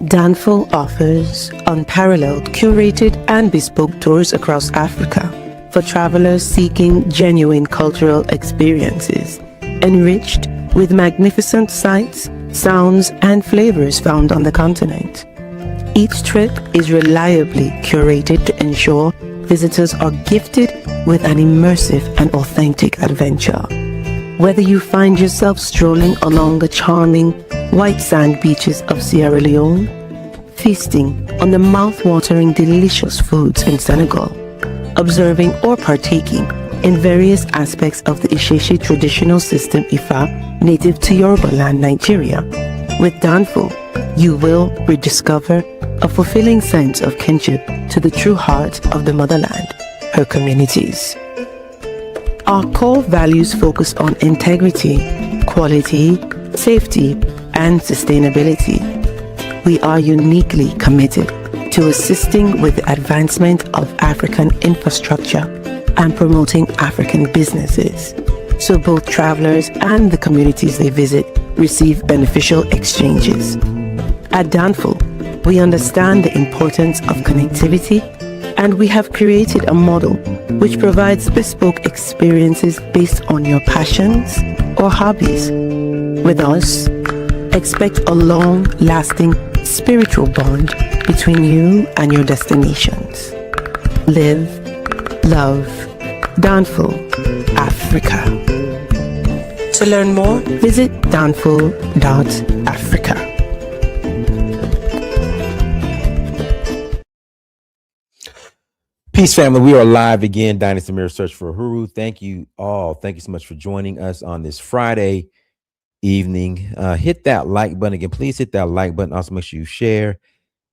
Danful offers unparalleled, curated, and bespoke tours across Africa for travelers seeking genuine cultural experiences, enriched with magnificent sights, sounds, and flavors found on the continent. Each trip is reliably curated to ensure visitors are gifted with an immersive and authentic adventure. Whether you find yourself strolling along the charming white sand beaches of Sierra Leone, feasting on the mouth-watering delicious foods in Senegal, observing or partaking in various aspects of the Isheshe traditional system Ifa native to Yoruba land, Nigeria, with Danful, you will rediscover a fulfilling sense of kinship to the true heart of the motherland, her communities. Our core values focus on integrity, quality, safety, and sustainability. We are uniquely committed to assisting with the advancement of African infrastructure and promoting African businesses, so both travelers and the communities they visit receive beneficial exchanges. At Danful, we understand the importance of connectivity, and we have created a model which provides bespoke experiences based on your passions or hobbies. With us, expect a long-lasting spiritual bond between you and your destinations. Live, love, Danful, Africa. To learn more, visit danful.africa. Peace, family. We are live again. Dynasty Mirror Search for Huru. Thank you all. Thank you so much for joining us on this Friday evening. Hit that like button again. Please hit that like button. Also, make sure you share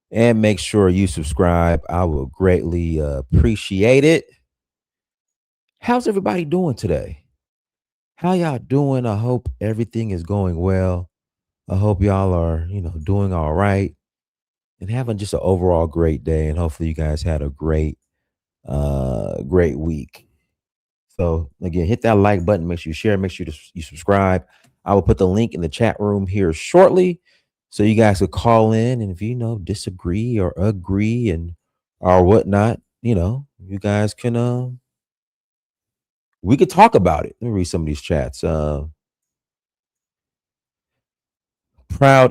and make sure you subscribe. I will greatly appreciate it. How's everybody doing today? How y'all doing? I hope everything is going well. I hope y'all are, doing all right and having just an overall great day. And hopefully you guys had a great week. So again, hit that like button, make sure you share, make sure you subscribe. I will put the link in the chat room here shortly so you guys could call in, and if you disagree or agree and or whatnot, you guys can we could talk about it. Let me read some of these chats. Proud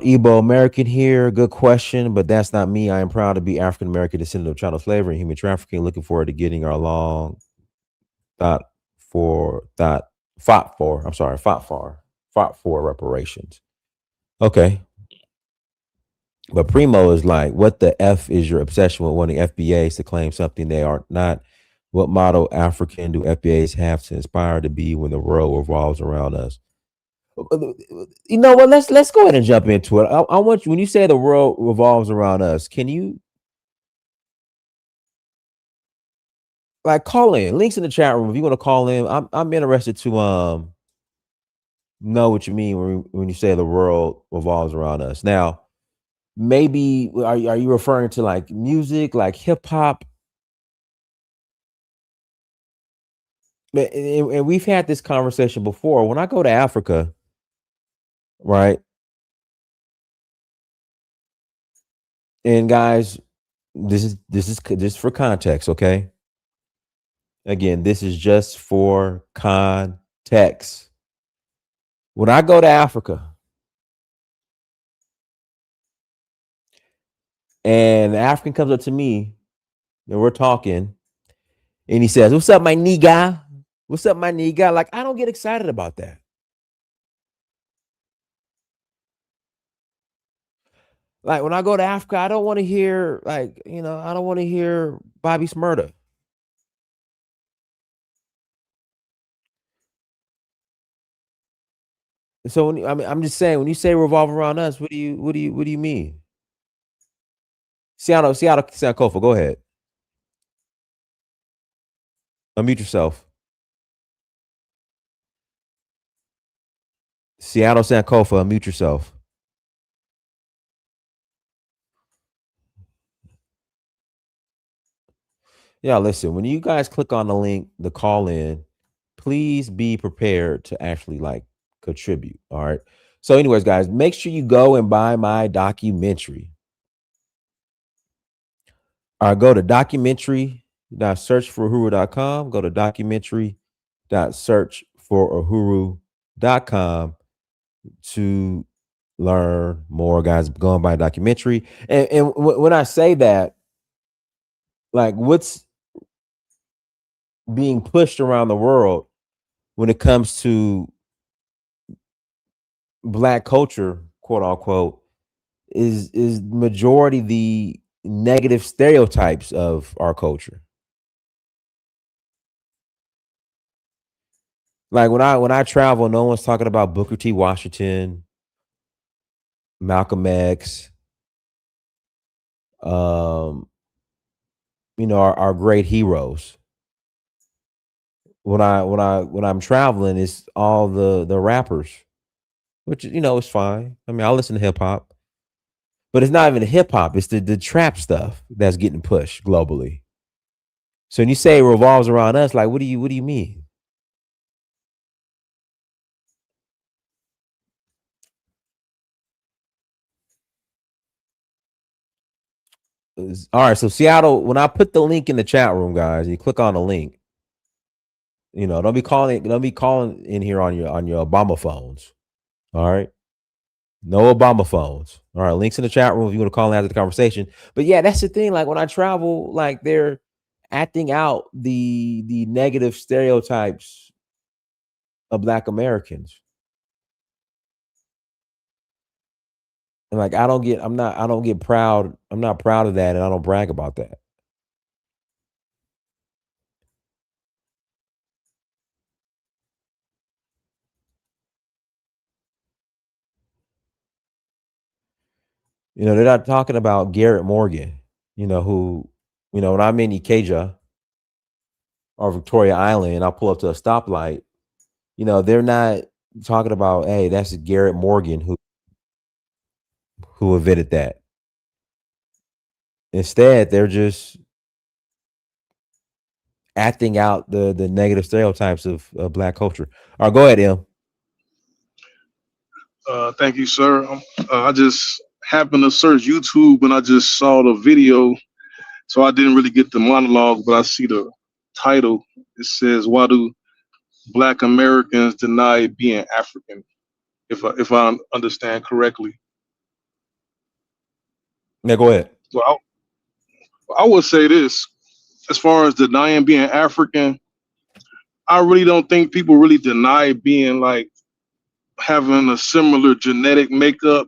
Igbo American here. Good question, but that's not me. I am proud to be African American, descendant of chattel slavery and human trafficking. Looking forward to getting our fought for reparations. Okay. But Primo is like, what the F is your obsession with wanting FBAs to claim something they are not? What motto African do FBAs have to inspire to be when the world revolves around us? You know what? Let's go ahead and jump into it. I want you, when you say the world revolves around us, can you call in? Links in the chat room if you want to call in. I'm interested to know what you mean when you say the world revolves around us. Now, maybe are you referring to like music, like hip hop? And we've had this conversation before. When I go to Africa, right? And guys, this is just for context, okay? Again, this is just for context. When I go to Africa and the African comes up to me and we're talking and he says, "What's up, my nigga? What's up, my nigga?" Like, I don't get excited about that. Like, when I go to Africa, I don't want to hear I don't want to hear Bobby Smurda. So I'm just saying, when you say revolve around us, what do you mean? Seattle Sankofa, go ahead. Unmute yourself. Seattle Sankofa, unmute yourself. Yeah, listen, when you guys click on the link, the call in, please be prepared to actually contribute. All right. So, anyways, guys, make sure you go and buy my documentary. Go to documentary.searchforahuru.com. Go to documentary.searchforahuru.com to learn more, guys. Going by documentary. And when I say that, like, what's being pushed around the world when it comes to Black culture, quote unquote, is majority the negative stereotypes of our culture. Like when I travel, no one's talking about Booker T. Washington, Malcolm X, um, our great heroes. When I'm traveling, it's all the rappers, which is fine. I mean, I listen to hip hop, but it's not even hip hop. It's the trap stuff that's getting pushed globally. So when you say it revolves around us, like, what do you mean? All right, so Seattle. When I put the link in the chat room, guys, you click on the link. Don't be calling in here on your Obama phones. All right, no Obama phones. All right, links in the chat room if you want to call in after the conversation. But yeah, that's the thing. Like when I travel, like they're acting out the negative stereotypes of Black Americans. And like I don't get proud. I'm not proud of that, and I don't brag about that. They're not talking about Garrett Morgan, who, when I'm in Ikeja or Victoria Island, I'll pull up to a stoplight. They're not talking about, hey, that's Garrett Morgan who invented that. Instead, they're just acting out the negative stereotypes of Black culture. All right, go ahead, Em. Thank you, sir. I just happened to search YouTube and I just saw the video, so I didn't really get the monologue, but I see the title. It says, "Why do Black Americans deny being African?" If I understand correctly. Yeah, go ahead. Well, I would say this: as far as denying being African, I really don't think people really deny being like having a similar genetic makeup,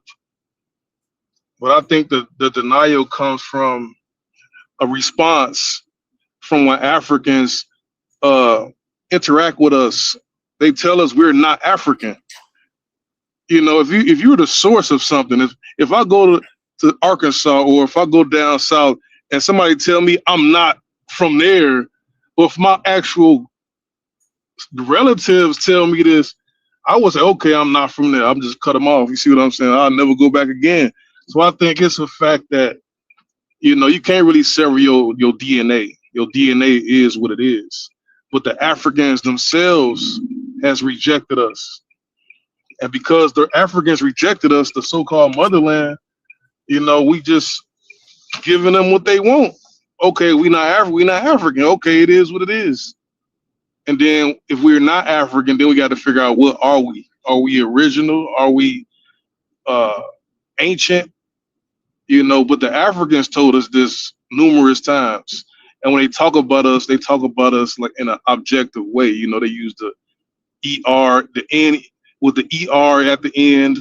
but I think the denial comes from a response from when Africans uh, interact with us. They tell us we're not African. If you're the source of something, if I go to Arkansas or if I go down south and somebody tell me I'm not from there, or if my actual relatives tell me this, I would say, okay, I'm not from there. I'm just cut them off. You see what I'm saying? I'll never go back again. So I think it's a fact that you can't really sever your DNA. Your DNA is what it is. But the Africans themselves has rejected us. And because the Africans rejected us, the so-called motherland, we just giving them what they want. Okay, we not African. Okay, it is what it is. And then if we're not African, then we got to figure out, what are we? Are we original? Are we ancient? But the Africans told us this numerous times. And when they talk about us like in an objective way. They use the ER, the N with the ER at the end.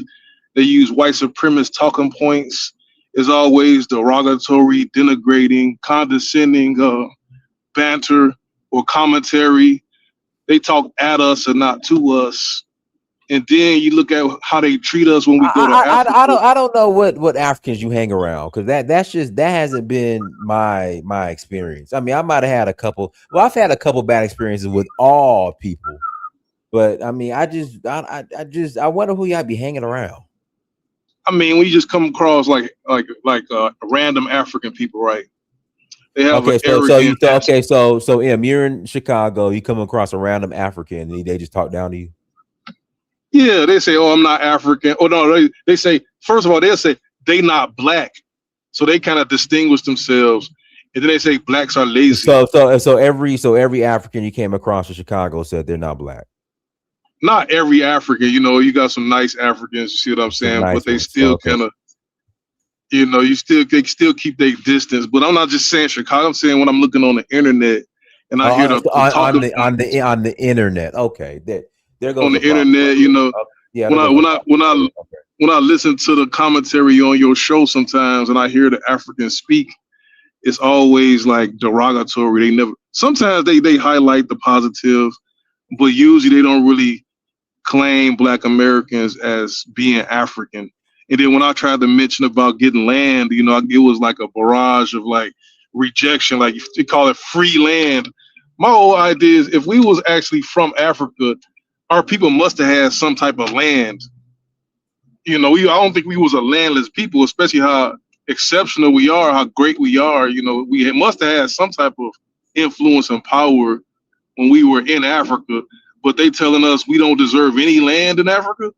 They use white supremacist talking points. Is always derogatory, denigrating, condescending banter or commentary. They talk at us and not to us. And then you look at how they treat us when we go to Africa. I don't know what Africans you hang around, because that hasn't been my experience. I mean, I might have had a couple. Well, I've had a couple bad experiences with all people, but I mean, I wonder who y'all be hanging around. I mean, we just come across like random African people, right? They have Okay, an so you're in Chicago, you come across a random African and they just talk down to you. Yeah, they say, "Oh, I'm not African." Oh no, they say, first of all, they'll say they not black, so they kind of distinguish themselves. And then they say blacks are lazy. So every African you came across in Chicago said they're not black. Not every African, you know, you got some nice Africans, you see what I'm saying? Nice but they ones. still Okay. kind of, you know, they still keep their distance. But I'm not just saying Chicago. I'm saying when I'm looking on the internet and I hear them talk on the internet. Okay, there goes on the internet. You know, when I listen to the commentary on your show sometimes and I hear the Africans speak, it's always like derogatory. They never. Sometimes they highlight the positive, but usually they don't really claim Black Americans as being African. And then when I tried to mention about getting land, you know, it was like a barrage of like rejection, like you call it free land. My whole idea is if we was actually from Africa, our people must have had some type of land. You know, I don't think we was a landless people, especially how exceptional we are, how great we are. You know, we must have had some type of influence and power when we were in Africa. But they telling us we don't deserve any land in Africa.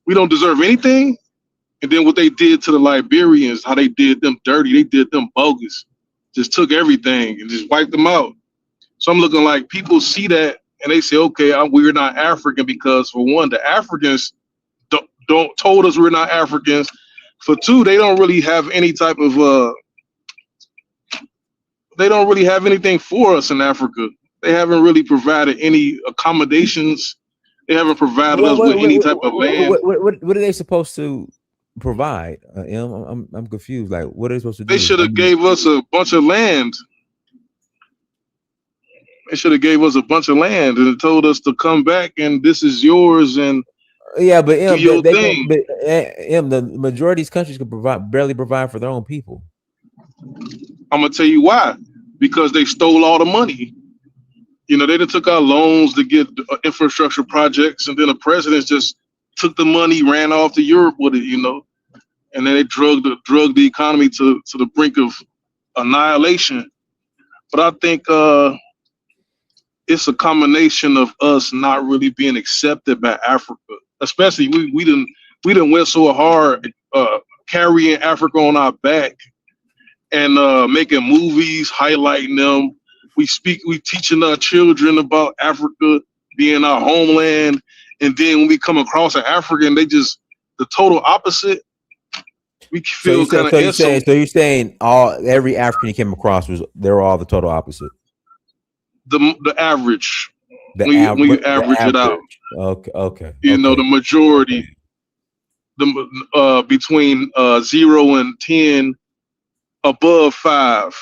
We don't deserve anything. And then what they did to the Liberians, how they did them dirty, they did them bogus, just took everything and just wiped them out. So I'm looking like people see that and they say, okay, we're not African because for one, the Africans don't told us we're not Africans. For two, they don't really have any type of they don't really have anything for us in Africa. They haven't really provided any accommodations. They haven't provided us with any type of land. What are they supposed to provide? I'm confused. Like, what are they supposed to do? They should have gave us a bunch of land. They should have gave us a bunch of land and told us to come back and this is yours and yeah, but do your thing. The majority of these countries can barely provide for their own people. I'm gonna tell you why. Because they stole all the money. You know, they done took out loans to get infrastructure projects, and then the presidents just took the money, ran off to Europe with it, you know, and then they drugged the economy to the brink of annihilation. But I think it's a combination of us not really being accepted by Africa, especially we done went so hard carrying Africa on our back and making movies, highlighting them. We teaching our children about Africa being our homeland, and then when we come across an African, they just the total opposite. We feel kind of so you're saying every African you came across they're all the total opposite. The average. When you average it out. Okay. You know, the majority, between 0 and 10, above 5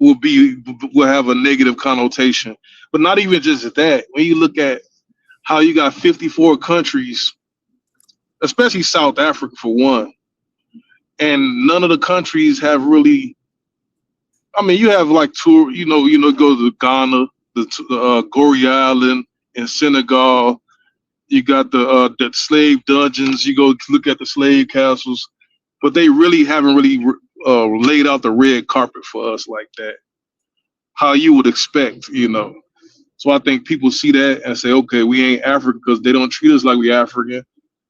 will have a negative connotation. But not even just that. When you look at how you got 54 countries, especially South Africa for one, and none of the countries have really. I mean, you have like tour. You know, go to Ghana, the Gorée Island in Senegal. You got the slave dungeons. You go look at the slave castles, but they really haven't really laid out the red carpet for us like that, how you would expect, you know. So I think people see that and say, okay, we ain't African because they don't treat us like we African.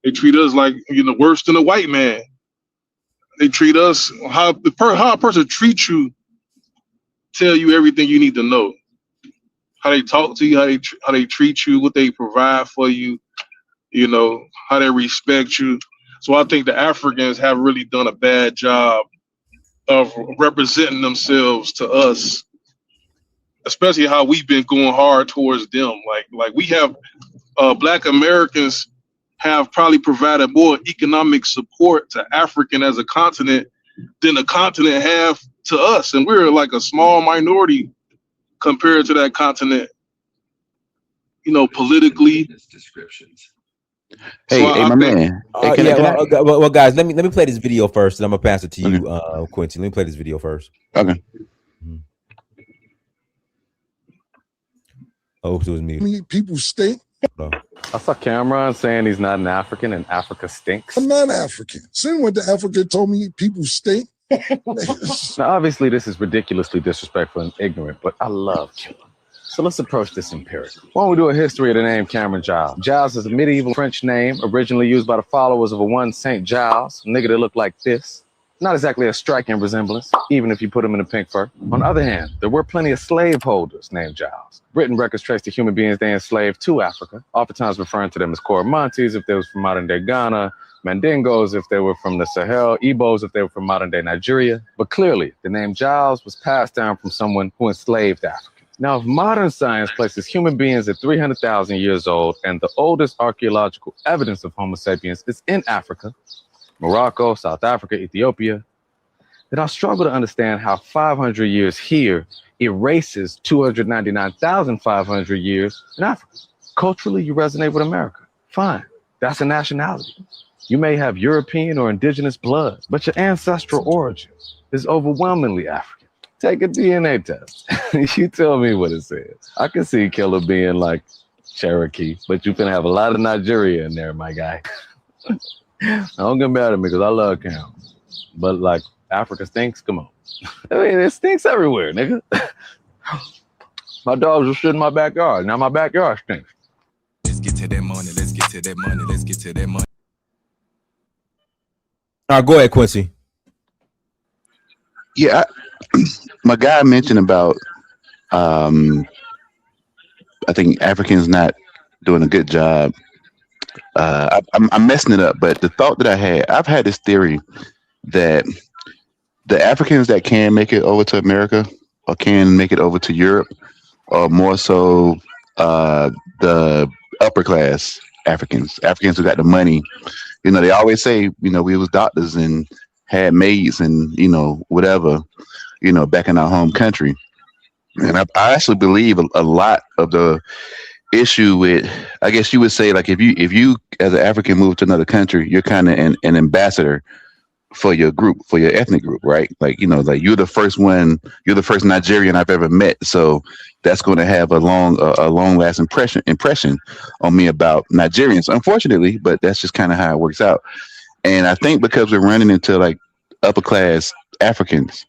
They treat us like, you know, worse than a white man. They treat us how a person treats you, tell you everything you need to know. How they talk to you, how they treat you, what they provide for you, you know, how they respect you. So I think the Africans have really done a bad job of representing themselves to us, especially how we've been going hard towards them. Like we have Black Americans have probably provided more economic support to African as a continent than the continent have to us, and we're like a small minority compared to that continent, you know, politically. Hey, my man. Well, guys, let me play this video first, and I'm gonna pass it to you, Quincy. Let me play this video first. Okay. Oh, it was me. People stink. I saw Cameron saying he's not an African and Africa stinks. I'm not African. Someone went to Africa and told me people stink. Now, obviously, this is ridiculously disrespectful and ignorant, but I love killing. So let's approach this empirically. Why don't we do a history of the name Cameron Giles? Giles is a medieval French name originally used by the followers of a one Saint Giles, a nigga that looked like this. Not exactly a striking resemblance, even if you put them in a pink fur. On the other hand, there were plenty of slaveholders named Giles. Written records trace the human beings they enslaved to Africa, oftentimes referring to them as Coromontes if they was from modern-day Ghana, Mandingos if they were from the Sahel, Igbos if they were from modern-day Nigeria. But clearly, the name Giles was passed down from someone who enslaved Africans. Now, if modern science places human beings at 300,000 years old and the oldest archaeological evidence of Homo sapiens is in Africa, Morocco, South Africa, Ethiopia, then I struggle to understand how 500 years here erases 299,500 years in Africa. Culturally, you resonate with America. Fine, that's a nationality. You may have European or indigenous blood, but your ancestral origin is overwhelmingly African. Take a DNA test. You tell me what it says. I can see Killer being like Cherokee, but you can have a lot of Nigeria in there, my guy. Don't get mad at me because I love Cam. But like Africa stinks, come on. I mean, it stinks everywhere, nigga. My dogs are shit in my backyard. Now my backyard stinks. Let's get to that money. Let's get to that money. Let's get to that money. All right, go ahead, Quincy. Yeah, my guy mentioned about I think Africans not doing a good job. I'm messing it up, but the thought that I've had this theory that the Africans that can make it over to America or can make it over to Europe are more so the upper class Africans who got the money. You know, they always say, you know, we was doctors and had maids and, you know, whatever, you know, back in our home country. And I actually believe a lot of the issue with, I guess you would say, like, if you as an African move to another country, you're kind of an ambassador for your group, for your ethnic group, right? Like, you know, like you're the first Nigerian I've ever met. So that's going to have a long lasting impression on me about Nigerians, unfortunately, but that's just kind of how it works out. And I think because we're running into like upper class Africans,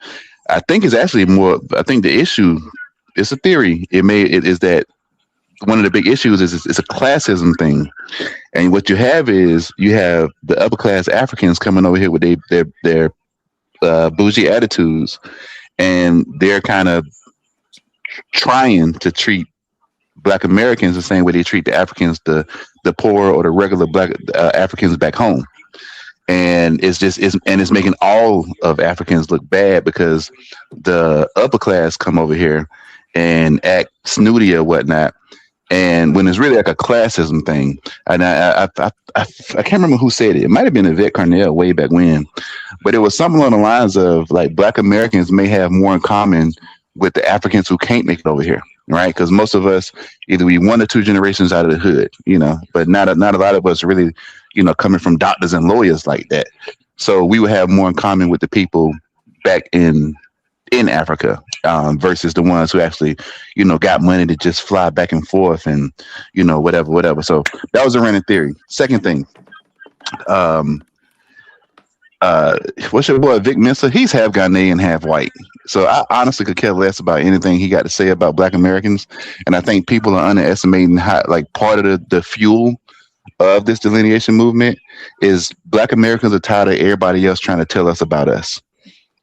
I think it's actually more, I think the issue, it's a theory. It is that one of the big issues is it's a classism thing. And what you have is you have the upper class Africans coming over here with their bougie attitudes, and they're kind of trying to treat Black Americans the same way they treat the Africans, the poor or the regular Black Africans back home. And it's making all of Africans look bad because the upper class come over here and act snooty or whatnot. And when it's really like a classism thing, and I can't remember who said it. It might have been Vic Mensa way back when, but it was something along the lines of like Black Americans may have more in common with the Africans who can't make it over here, right? Because most of us either we 1 or 2 generations out of the hood, you know, but not a lot of us really, you know, coming from doctors and lawyers like that. So we would have more in common with the people back in Africa versus the ones who actually, you know, got money to just fly back and forth and, you know, whatever. So that was a running theory. Second thing, what's your boy Vic Mensa? He's half Ghanaian, half white. So I honestly could care less about anything he got to say about Black Americans. And I think people are underestimating how, like, part of the fuel of this delineation movement is Black Americans are tired of everybody else trying to tell us about us.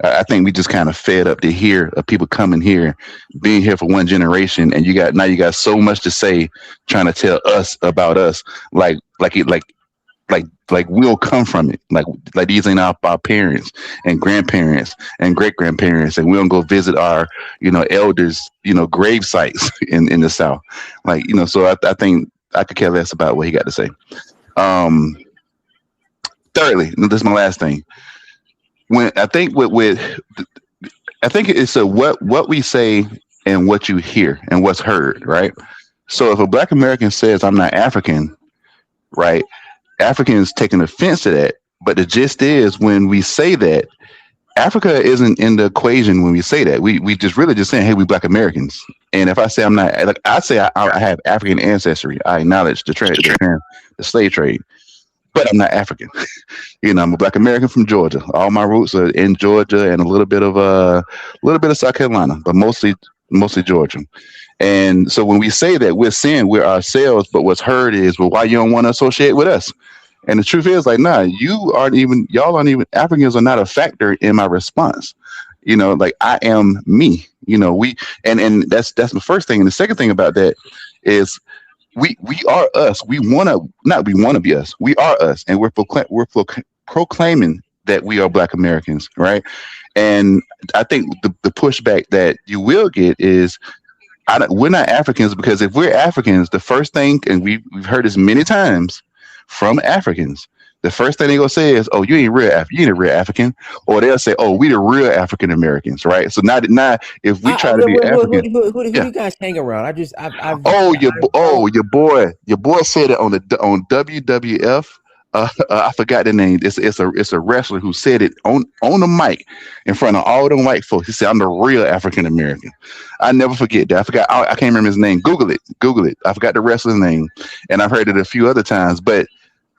I think we just kind of fed up to hear of people coming here, being here for one generation, and you got so much to say, trying to tell us about us, like we'll come from it, like these ain't our parents and grandparents and great grandparents, and we don't go visit our, you know, elders, you know, grave sites in the South, like, you know. So I think I could care less about what he got to say. Thirdly, this is my last thing. When I think I think it's what we say and what you hear and what's heard, right? So if a Black American says I'm not African, right? Africans taking offense to that. But the gist is when we say that, Africa isn't in the equation when we say that. We just really just saying, hey, we Black Americans. And if I say I'm not, like I say I have African ancestry, I acknowledge the slave trade. But I'm not African. You know, I'm a Black American from Georgia. All my roots are in Georgia and a little bit of South Carolina, but mostly Georgia. And so when we say that, we're saying we're ourselves, but what's heard is, well, why you don't want to associate with us? And the truth is, like, nah, y'all aren't even, Africans are not a factor in my response. Like, I am me. And that's the first thing. And the second thing about that is we are us. We want to be us. We are us, and proclaiming that we are Black Americans, right? And I think the pushback that you will get is, we're not Africans, because if we're Africans, the first thing, and we've heard this many times from Africans, the first thing they're gonna say is, "Oh, you ain't a real African," or they'll say, "Oh, we the real African Americans," right? So now if we try to be African, who do you guys hang around? your boy said it on WWF. I forgot the name. It's a wrestler who said it on the mic in front of all them white folks. He said, "I'm the real African American." I never forget that. I can't remember his name. Google it. I forgot the wrestler's name, and I've heard it a few other times. But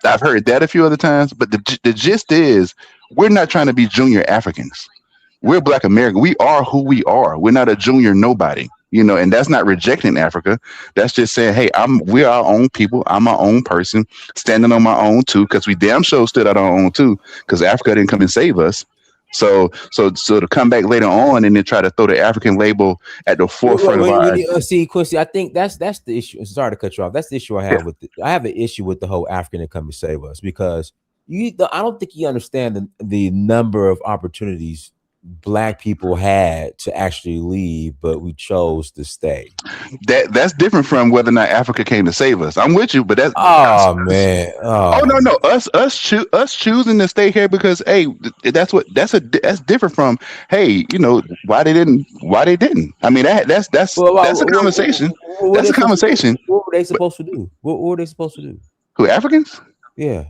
I've heard that a few other times. But the gist is, we're not trying to be junior Africans. We're Black American. We are who we are. We're not a junior nobody. And that's not rejecting Africa. That's just saying, hey, we're our own people. I'm my own person, standing on my own too, because we damn sure stood on our own too, because Africa didn't come and save us. So to come back later on and then try to throw the African label at the forefront of our see, Quincy, I think that's the issue. Sorry to cut you off. That's the issue I have with it. I have an issue with the whole African that come and save us, because I don't think you understand the number of opportunities Black people had to actually leave, but we chose to stay. That's different from whether or not Africa came to save us. I'm with you, but that's man. No. Us choosing to stay here because, hey, that's different from, hey, why they didn't. I mean, that's a conversation. That's a conversation. What were they supposed to do? What were they supposed to do? Who, Africans? Yeah.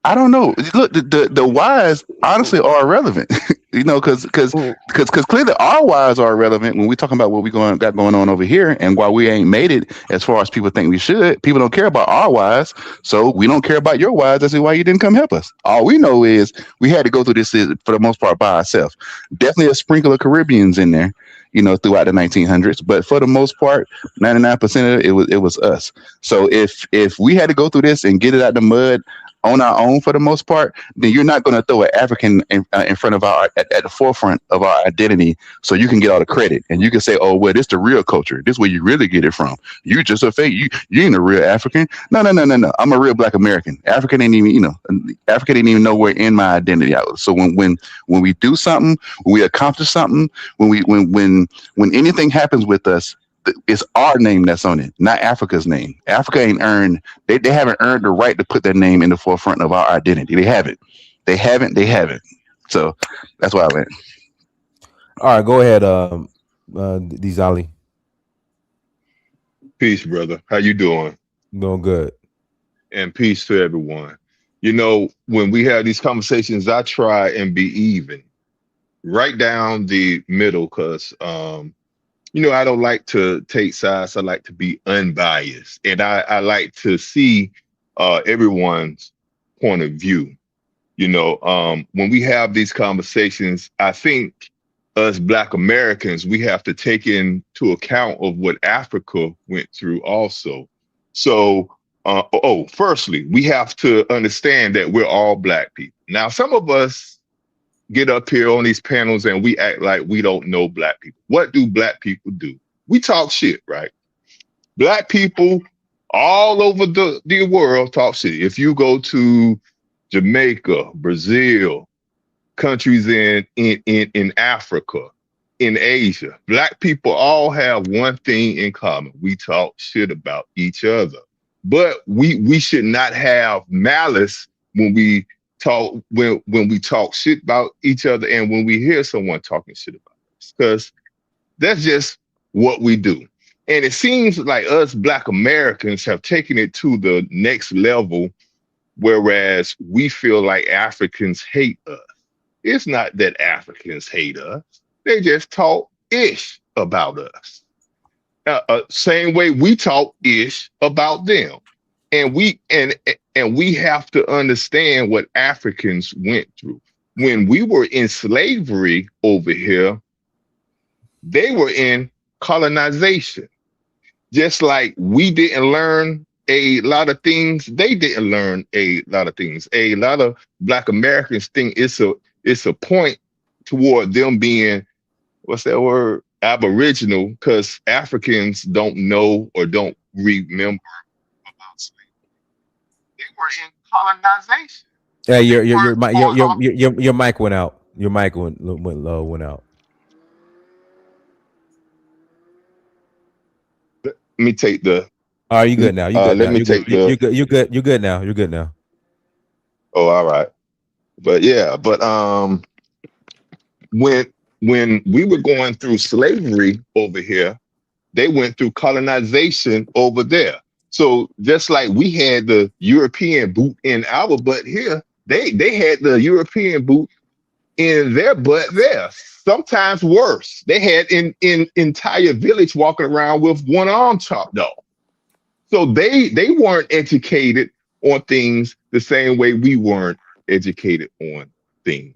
I don't know. Look, the whys honestly are irrelevant, because clearly our whys are irrelevant when we're talking about what we got going on over here, and why we ain't made it as far as people think we should. People don't care about our whys, so we don't care about your whys. That's why you didn't come help us. All we know is we had to go through this for the most part by ourselves. Definitely a sprinkle of Caribbeans in there, throughout the 1900s, but for the most part, 99% of it was us. So if we had to go through this and get it out the mud on our own for the most part, then you're not going to throw an African in front of at the forefront of our identity, so you can get all the credit and you can say, "Oh, well, this the real culture. This is where you really get it from. You just a fake. You ain't a real African." No. I'm a real Black American. African ain't even nowhere in my identity. So when we do something, when we accomplish something, when anything happens with us, it's our name that's on it, not Africa's name. Africa ain't earned. They haven't earned the right to put their name in the forefront of our identity. They haven't. So that's why I went. All right, go ahead, Dizali. Peace, brother. How you doing? Doing good. And peace to everyone. When we have these conversations, I try and be even, right down the middle, because I don't like to take sides. I like to be unbiased, and I like to see everyone's point of view. When we have these conversations, I think us Black Americans, we have to take into account of what Africa went through also. So, firstly, we have to understand that we're all Black people. Now, some of us get up here on these panels and we act like we don't know Black people. What do Black people do? We talk shit, right? Black people all over the world talk shit. If you go to Jamaica, Brazil, countries in Africa, in Asia, Black people all have one thing in common. We talk shit about each other. But we should not have malice when we talk when we talk shit about each other and when we hear someone talking shit about us, because that's just what we do. And it seems like us Black Americans have taken it to the next level, whereas we feel like Africans hate us. It's not that Africans hate us. They just talk ish about us. Same way we talk ish about them. And we have to understand what Africans went through. When we were in slavery over here, they were in colonization. Just like we didn't learn a lot of things. They didn't learn a lot of things. A lot of Black Americans think it's a point toward them being, what's that word? Aboriginal, because Africans don't know or don't remember about slavery. They were in colonization. Yeah, They your weren't mic part of. your mic went out. Your mic went low, went out. Let me take the. All right, you good now. You good Let now. me take the. You good. You good now. You're good now. Oh, all right. But yeah, but when we were going through slavery over here, they went through colonization over there. So just like we had the European boot in our butt here, they had the European boot in their butt there. Sometimes worse. They had in entire village walking around with one arm chopped off. So they weren't educated on things the same way we weren't educated on things.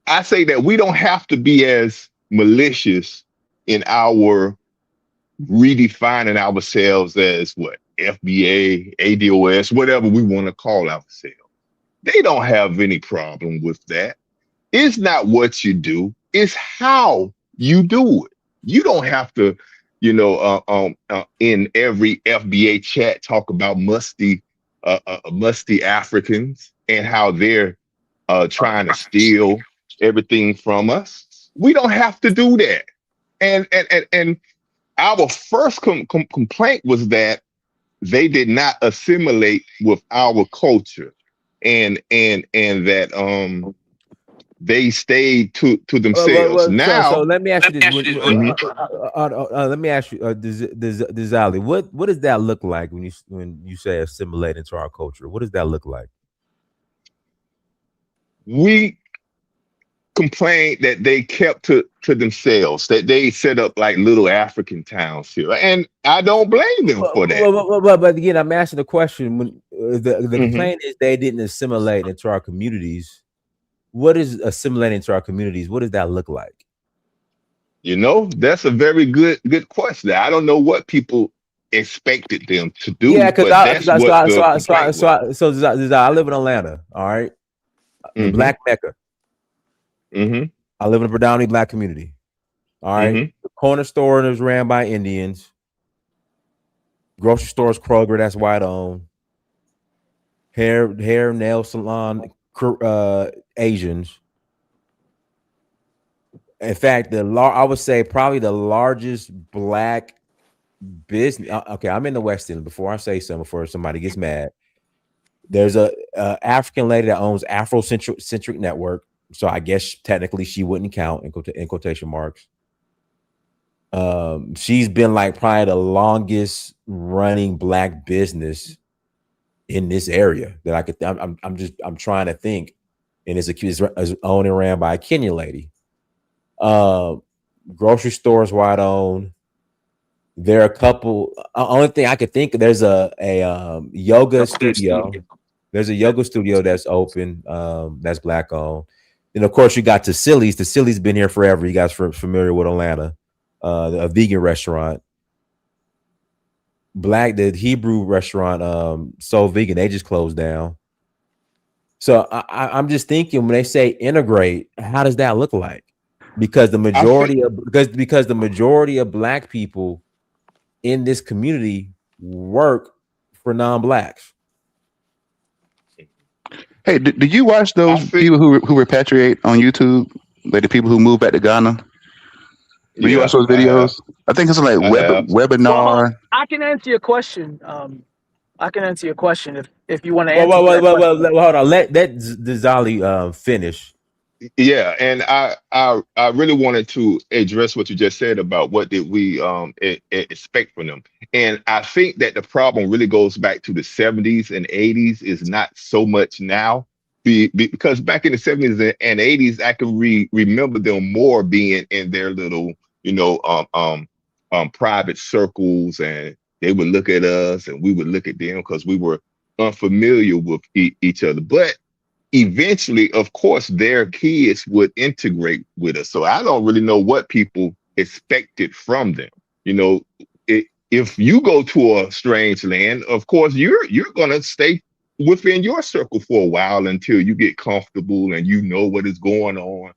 I say that we don't have to be as malicious in our redefining ourselves as what FBA, ADOS, whatever we want to call ourselves. They don't have any problem with that. It's not what you do, it's how you do it. You don't have to, in every FBA chat talk about musty Africans and how they're trying to steal everything from us. We don't have to do that. And our first complaint was that they did not assimilate with our culture, and that they stayed to themselves. So Now, let me ask you this. Let me ask you, Dizali, what does that look like when you say assimilate into our culture? What does that look like? we complained that they kept to themselves, that they set up like little African towns here, and I don't blame them for that. But again, I'm asking the question. When the Mhm. complaint is they didn't assimilate into our communities. What is assimilating into our communities? What does that look like? That's a very good question. I don't know what people expected them to do, Yeah, because but that's what the complaint was. I live in Atlanta. All right, the Black Mecca. I live in a predominantly Black community. All right, the corner store is ran by Indians. Grocery stores, Kroger, that's white owned. Hair, nail salon, Asians. In fact, I would say probably the largest Black business. Okay, I'm in the West End. Before I say something, before somebody gets mad, there's a African lady that owns Afrocentric Network. So I guess technically she wouldn't count in quotation marks. She's been like probably the longest running Black business in this area that I could. I'm trying to think, and it's owned and ran by a Kenyan lady. Grocery stores wide owned. There are a couple. Only thing I could think of, there's a yoga studio. There's a yoga studio that's open. That's Black owned. And of course, you got Tassili's. Tassili's been here forever. You guys are familiar with Atlanta, a vegan restaurant. The Hebrew restaurant, Soul Vegan, they just closed down. So I'm just thinking, when they say integrate, how does that look like? Because the majority of Black people in this community work for non-Blacks. Hey, do you watch those people who repatriate on YouTube? Like the people who move back to Ghana? Do you watch those videos? I think it's like webinar. Well, I can answer your question. I can answer your question if you want to answer. Well, hold on. Let Dizali finish. Yeah, and I really wanted to address what you just said about what did we expect from them. And I think that the problem really goes back to the 70s and 80s, is not so much now. Because back in the 70s and 80s, I can remember them more being in their little, private circles, and they would look at us and we would look at them because we were unfamiliar with each other. But eventually, of course, their kids would integrate with us. So I don't really know what people expected from them. if you go to a strange land, of course you're gonna stay within your circle for a while until you get comfortable and you know what is going on.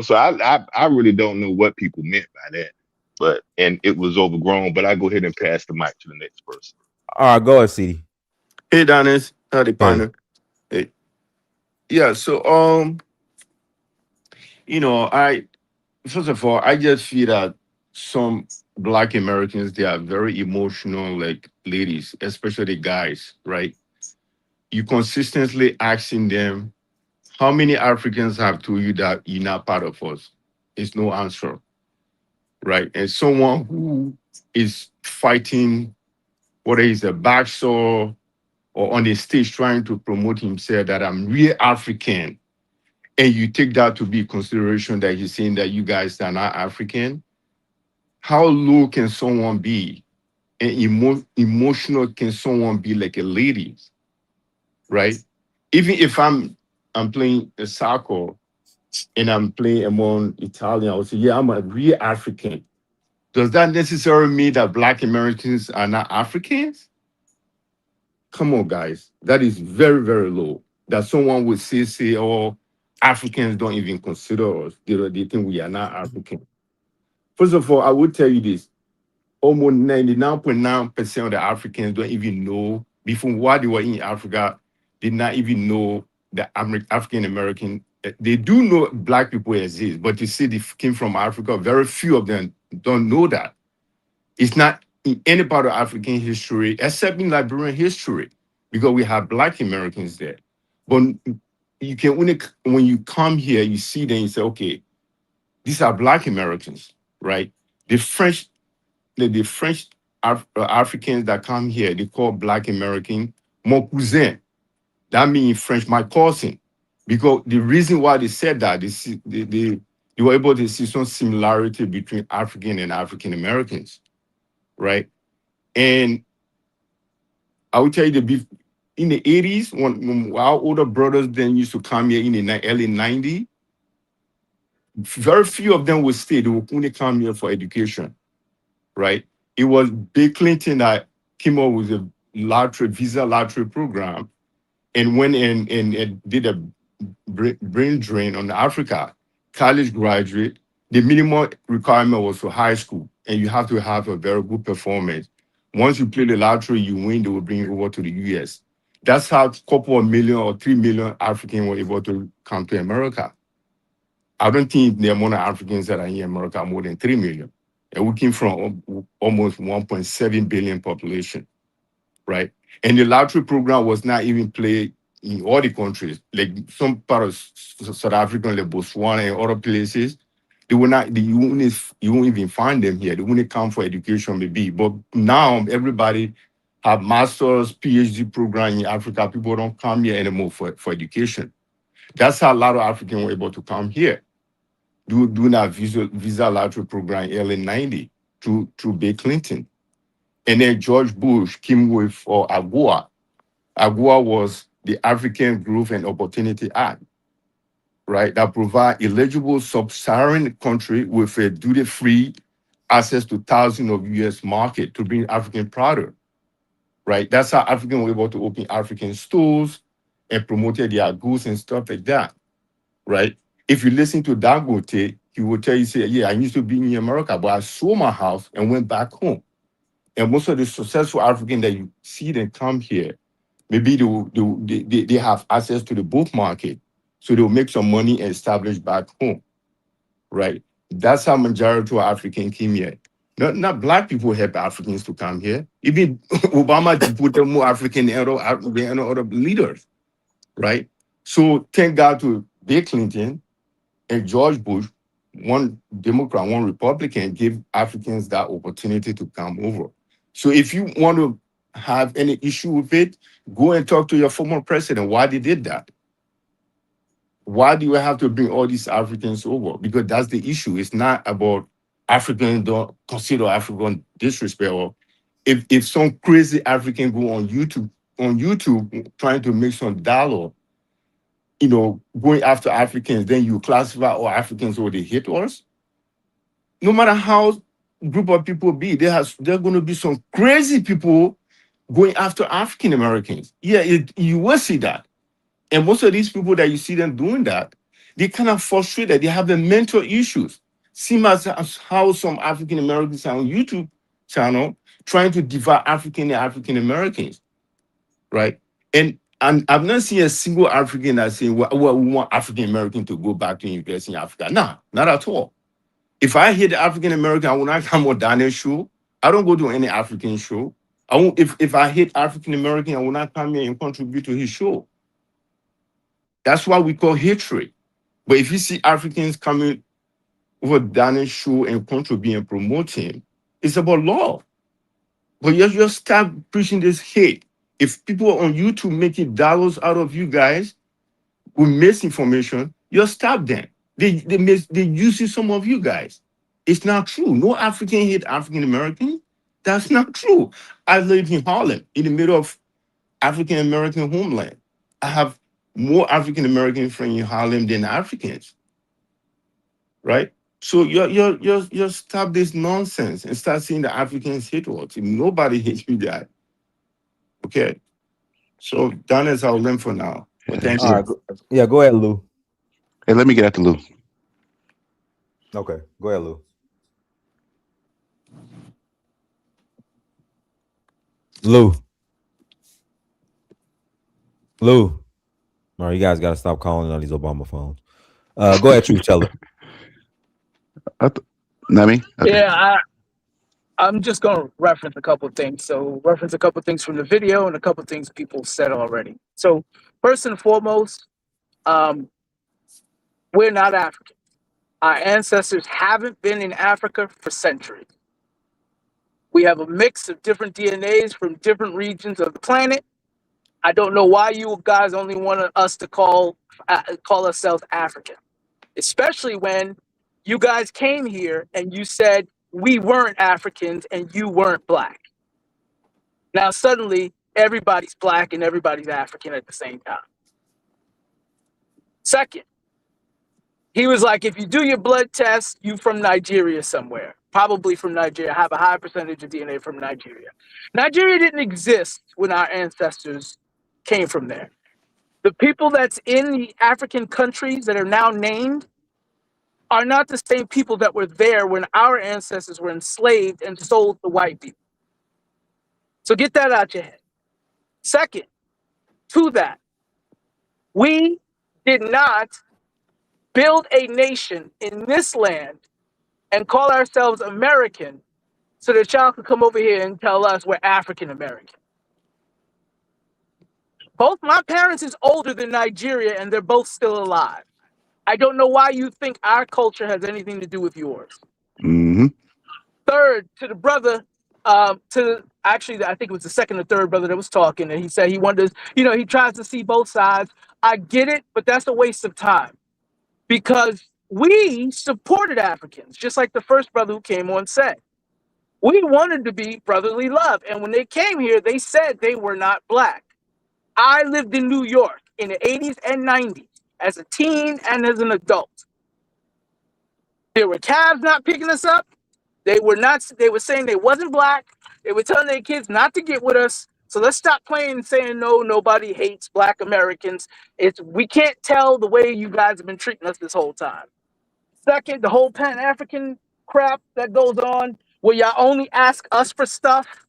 So I really don't know what people meant by that. But and it was overgrown. But I go ahead and pass the mic to the next person. All right, go ahead, CD. Hey, Dennis. Howdy, Hey. partner. Hey. Yeah, so I first of all, I just feel that some Black Americans they are very emotional, like ladies, especially guys, right? You consistently asking them, how many Africans have told you that you're not part of us? It's no answer, right? And someone who is fighting, whether he's a boxer or on the stage trying to promote himself, that I'm real African, and you take that to be consideration that he's saying that you guys are not African, how low can someone be? And emotional can someone be like a lady, right? Even if I'm playing a soccer and I'm playing among Italian, I would say, yeah, I'm a real African. Does that necessarily mean that Black Americans are not Africans? Come on, guys. That is very, very low. That someone would say, oh, Africans don't even consider us. They think we are not African. First of all, I would tell you this. Almost 99.9% of the Africans don't even know, before while they were in Africa, did not even know the African American. They do know Black people exist, but to say they came from Africa, very few of them don't know that. It's not in any part of African history, except in Liberian history, because we have Black Americans there. But you can only, when you come here, you see them, you say, okay, these are Black Americans, right? The French Africans that come here, they call Black American mon cousin. That means in French, my cousin. Because the reason why they said that, they were able to see some similarity between African and African Americans, right? And I will tell you in the 80s, when our older brothers then used to come here in the early 90s, very few of them would stay. They would only come here for education, right? It was Bill Clinton that came up with a visa lottery program and went and did a brain drain on Africa. College graduate, the minimum requirement was for high school, and you have to have a very good performance. Once you play the lottery, you win, they will bring you over to the US. That's how a couple of million or 3 million Africans were able to come to America. I don't think the amount of Africans that are in America are more than 3 million. And we came from almost 1.7 billion population, right? And the lottery program was not even played in all the countries. Like some part of South Africa, like Botswana and other places, they will not. You won't even find them here. They only come for education, maybe. But now everybody have masters, PhD program in Africa. People don't come here anymore for education. That's how a lot of Africans were able to come here. Doing that visa lottery program in early 90 through Bill Clinton. And then George Bush came with AGOA. AGOA was the African Growth and Opportunity Act, right? That provide eligible sub-Saharan country with a duty-free access to thousands of US market to bring African product, right? That's how Africans were able to open African stores and promoted their goods and stuff like that, right? If you listen to Dangote, he will tell you, say, yeah, I used to be in America, but I sold my house and went back home. And most of the successful Africans that you see them come here, maybe they have access to the book market. So they'll make some money and establish back home, right? That's how majority of Africans came here. Not Black people help Africans to come here. Even Obama deported more African than other leaders, right? So thank God to Bill Clinton and George Bush, one Democrat, one Republican, gave Africans that opportunity to come over. So if you want to have any issue with it, go and talk to your former president. Why they did that? Why do you have to bring all these Africans over? Because that's the issue. It's not about Africans don't consider African disrespect. Or if some crazy African go on YouTube trying to make some dollar, going after Africans, then you classify all Africans or they hate us. No matter how group of people be? There are going to be some crazy people going after African Americans. Yeah, you will see that. And most of these people that you see them doing that, they kind of frustrated. They have the mental issues. Same as how some African Americans are on YouTube channel trying to divide African Americans, right? And I've not seen a single African that say, well, we want African American to go back to university in Africa. No, not at all. If I hit the African American, I will not come on Daniel's show. I don't go to any African show. I won't, if I hit African American, I will not come here and contribute to his show. That's why we call hatred. But if you see Africans coming over Daniel's show and contribute and promote him, it's about love. But you just start preaching this hate. If people on YouTube making dollars out of you guys with misinformation, you stop them. They using some of you guys. It's not true. No African hate African American. That's not true. I live in Harlem, in the middle of African American homeland. I have more African American friends in Harlem than Africans, right? So you stop this nonsense and start seeing the Africans hate us. Nobody hates you that. Okay. So that is our limb for now. But thank you. All right. Yeah, go ahead, Lou. Hey, let me get after Lou. Okay, go ahead, Lou. Lou. All right, you guys got to stop calling on these Obama phones. Go ahead, Truth Teller. Not me? Okay. Yeah, I'm just going to reference a couple of things. So reference a couple of things from the video and a couple of things people said already. So first and foremost, we're not African. Our ancestors haven't been in Africa for centuries. We have a mix of different DNAs from different regions of the planet. I don't know why you guys only want us to call ourselves African, especially when you guys came here and you said we weren't Africans and you weren't black. Now suddenly everybody's black and everybody's African at the same time. Second, he was like, if you do your blood test, you from Nigeria somewhere, probably from Nigeria, have a high percentage of DNA from Nigeria. Nigeria didn't exist when our ancestors came from there. The people that's in the African countries that are now named are not the same people that were there when our ancestors were enslaved and sold to white people. So get that out your head. Second, to that, we did not build a nation in this land and call ourselves American so that y'all could come over here and tell us we're African American. Both my parents is older than Nigeria and they're both still alive. I don't know why you think our culture has anything to do with yours. Mm-hmm. Third, to the brother, I think it was the second or third brother that was talking, and he said he wonders, he tries to see both sides. I get it, but that's a waste of time because we supported Africans, just like the first brother who came on said. We wanted to be brotherly love, and when they came here, they said they were not black. I lived in New York in the 80s and 90s as a teen and as an adult. There were cabs not picking us up. They were saying they wasn't black. They were telling their kids not to get with us. So let's stop playing and saying, no, nobody hates black Americans. We can't tell the way you guys have been treating us this whole time. Second, the whole Pan-African crap that goes on where y'all only ask us for stuff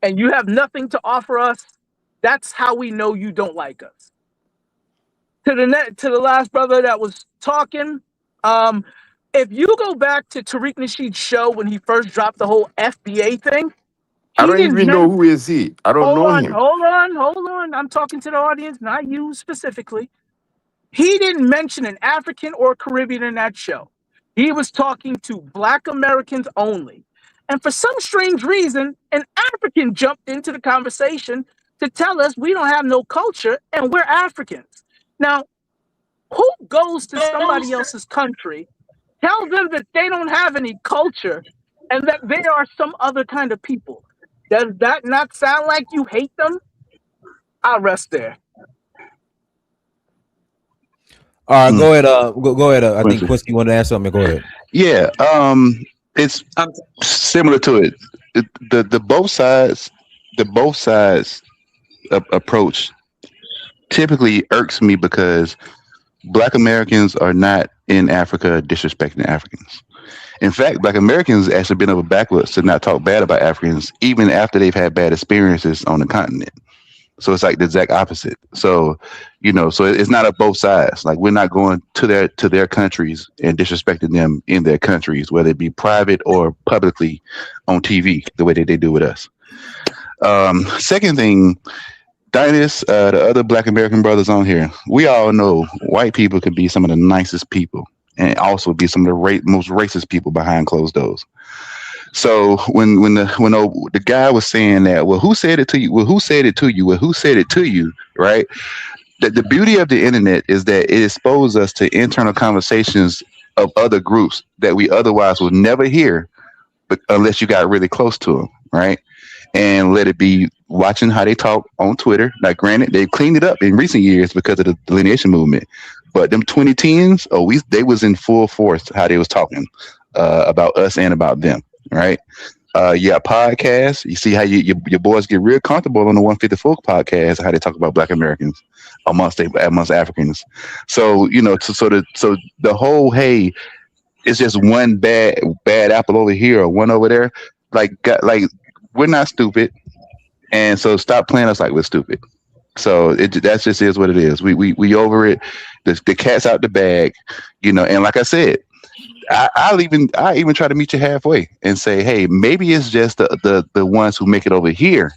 and you have nothing to offer us. That's how we know you don't like us. To the last brother that was talking, if you go back to Tariq Nasheed's show when he first dropped the whole FBA thing, I don't even know who is he. I don't know him. Hold on. I'm talking to the audience, not you specifically. He didn't mention an African or Caribbean in that show. He was talking to Black Americans only. And for some strange reason, an African jumped into the conversation to tell us we don't have no culture and we're Africans. Now, who goes to somebody else's country, tell them that they don't have any culture and that they are some other kind of people? Does that not sound like you hate them? I'll rest there. All right, go ahead. Go ahead. I think Quincy wanted to ask something. Go ahead. Yeah. It's similar to it. The both sides approach typically irks me because Black Americans are not in Africa disrespecting Africans. In fact, Black Americans actually been over backwards to not talk bad about Africans, even after they've had bad experiences on the continent. So it's like the exact opposite. So, so it's not a both sides. Like we're not going to their countries and disrespecting them in their countries, whether it be private or publicly on TV, the way that they do with us. Second thing, Dynas, the other Black American brothers on here, we all know white people can be some of the nicest people and also be some of the most racist people behind closed doors. So when the guy was saying that, well, who said it to you? Well, who said it to you? Well, who said it to you? Right? The beauty of the internet is that it exposes us to internal conversations of other groups that we otherwise would never hear, but unless you got really close to them, right? And let it be watching how they talk on Twitter. Now, granted, they've cleaned it up in recent years because of the delineation movement, but them 2010s, they was in full force how they was talking about us and about them. Right. Podcasts. You see how your boys get real comfortable on the 154 podcast, how they talk about Black Americans amongst Africans. So, so the whole, hey, it's just one bad apple over here or one over there. Like we're not stupid. And so stop playing us like we're stupid. So that just is what it is. We over it. The cat's out the bag, and like I said, I even try to meet you halfway and say, hey, maybe it's just the ones who make it over here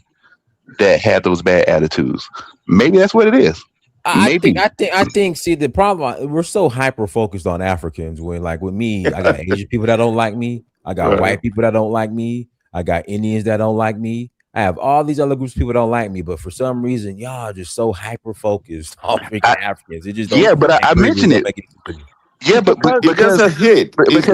that have those bad attitudes. Maybe that's what it is. I think. See, the problem, we're so hyper focused on Africans. When, like with me, I got Asian people that don't like me. I got white people that don't like me. I got Indians that don't like me. I have all these other groups of people that don't like me. But for some reason, y'all are just so hyper focused on freaking Africans. It just don't. Yeah, but I mentioned it. Yeah, but because a hit. Let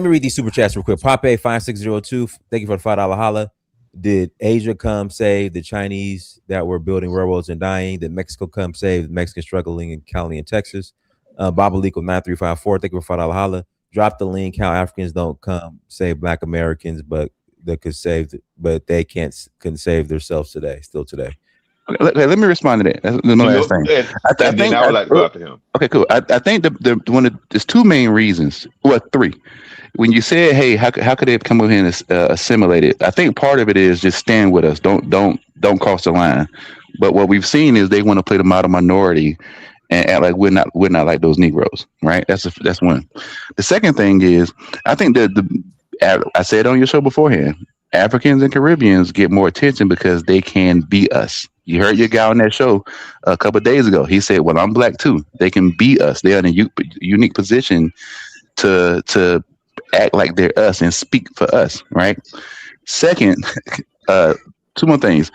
me read these super chats real quick. Pape 5602, thank you for the $5 holla. Did Asia come save the Chinese that were building railroads and dying? Did Mexico come save the Mexicans struggling in Cali and Texas? Bobalico 9354, thank you for $5 holla. Drop the link how Africans don't come save Black Americans, but they couldn't save themselves today. Okay, let me respond to that. That's the last thing. I would like to go after him. Okay, cool. I think there's two main reasons. Well, three. When you said, "Hey, how could they come over here and assimilate it?" I think part of it is just stand with us. Don't cross the line. But what we've seen is they want to play the model minority and act like we're not like those Negroes, right? That's one. The second thing is, I think that I said on your show beforehand, Africans and Caribbeans get more attention because they can be us. You heard your guy on that show a couple of days ago. He said, well, I'm Black too. They can be us. They're in a unique position to act like they're us and speak for us, right? Second, two more things.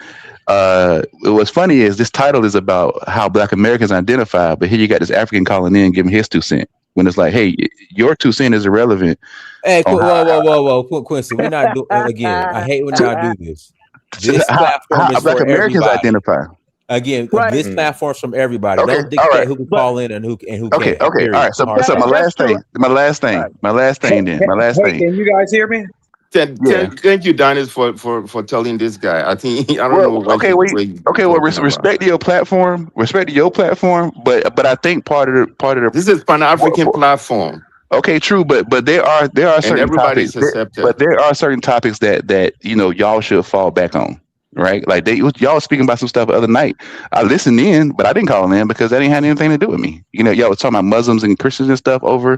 What's funny is this title is about how Black Americans identify, but here you got this African calling in giving his 2 cents. When it's like, hey, your 2 cents is irrelevant. Hey, whoa, Quincy, we're not doing again. I hate when y'all do this. This platform is Black for Americans everybody. Identify. Again, this platform's from everybody. Okay, Don't dictate right. who can call in and who can't. Okay. All right. So my last thing. Can you guys hear me? Thank you, Dynas, for telling this guy. I think I don't know. Respect your platform. But I think part of the this is Pan-African platform. Okay, true, but there are certain everybody's topics. accepted. But there are certain topics that y'all should fall back on. Right, like y'all was speaking about some stuff the other night. I listened in, but I didn't call in because that didn't have anything to do with me. Y'all was talking about Muslims and Christians and stuff over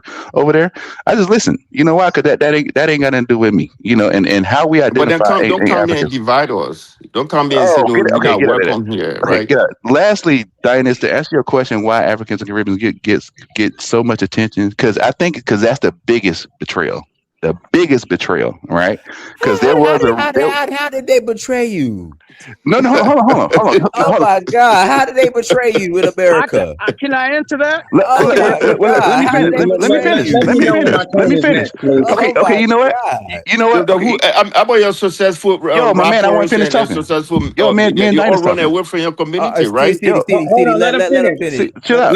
there. I just listened. You know why? Because that ain't got nothing to do with me. And how we identify. But then don't come in and divide us. Don't come in and say no, you're not welcome here. Right. Lastly, Dynas, to answer your question, why Africans and Caribbeans get so much attention? Because I think that's the biggest betrayal. The biggest betrayal, right? Because how did they betray you? No, hold on. Oh my God, how did they betray you in America? Can I answer that? Let me finish. Okay. You know what? I'm your successful. Yo, my man, I want to finish talking. Yo, man, you all run away from your community, right? Let him finish. Chill out.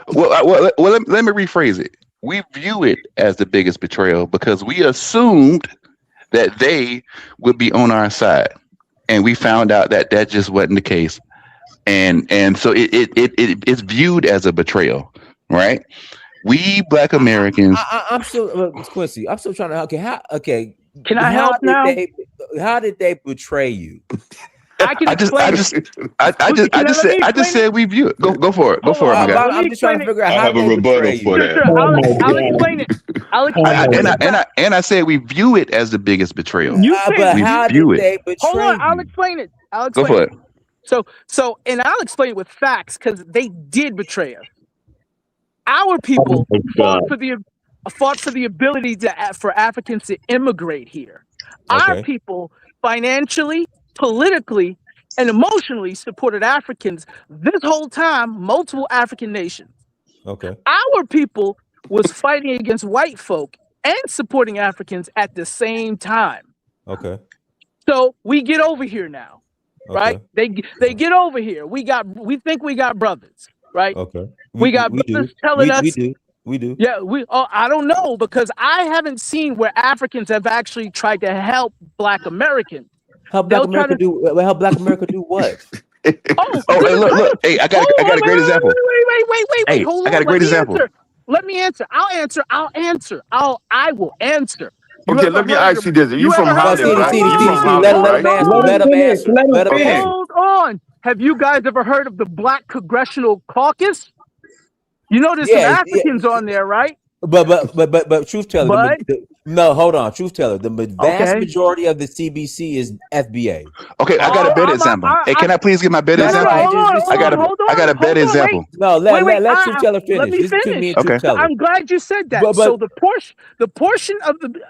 Well, let me rephrase it. we view it as the biggest betrayal because we assumed that they would be on our side, and we found out that that just wasn't the case, and so it's viewed as a betrayal, right? We Black Americans. I'm still Quincy. I'm still trying to. Okay. Can I help now? How did they betray you? I just said we view it. Go for it. Go for it, my guy. I'm just trying to figure out I how have a they rebuttal betray for you. that. I'll explain it. I'll explain it. And I said we view it as the biggest betrayal. But we how view did it. they betray Hold on, you? I'll explain it. Go for it. So, and I'll explain it with facts because they did betray us. Our people fought for the ability for Africans to immigrate here. Okay. Our people financially, politically, and emotionally supported Africans this whole time, multiple African nations. Okay. Our people was fighting against white folk and supporting Africans at the same time. Okay. So we get over here now, right? They get over here. We think we got brothers, right? Okay. We got brothers telling us. We do. Yeah, I don't know because I haven't seen where Africans have actually tried to help Black Americans. Help Black America do what? Hey, look. Hey, I got a great example. Wait. Hold on. I got a great example. Let me answer. I will answer. Okay, let me ask you this. You from Harlem, right? Let him answer. Hold on. Have you guys ever heard of the Black Congressional Caucus? You know there's some Africans on there, right? But truth teller, no, hold on. Truth teller, the vast majority of the CBC is FBA. Okay, I got a better example. Hey, can I please get my better example? I got a better example. No, let truth teller finish. Let me finish. Okay. I'm glad you said that. So the portion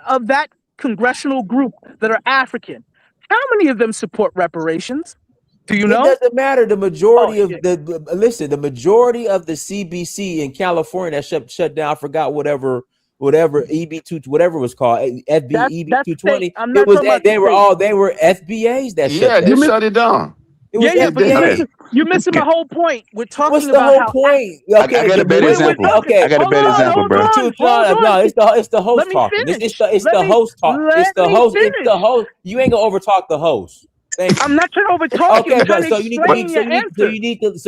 of that congressional group that are African, how many of them support reparations? Do you know? It doesn't matter. The majority of the majority of the CBC in California that shut down. I forgot whatever EB2 whatever it was called EB220. It was they were FBAs that shut down. They shut it down. But you're missing my whole point. We're talking What's the about whole point? Okay, I got a better example. Okay, I got a better example, bro. No, it's the host talking. It's the host talking. It's the host. You ain't gonna overtalk the host. I'm not trying to overtalk you. Okay, but so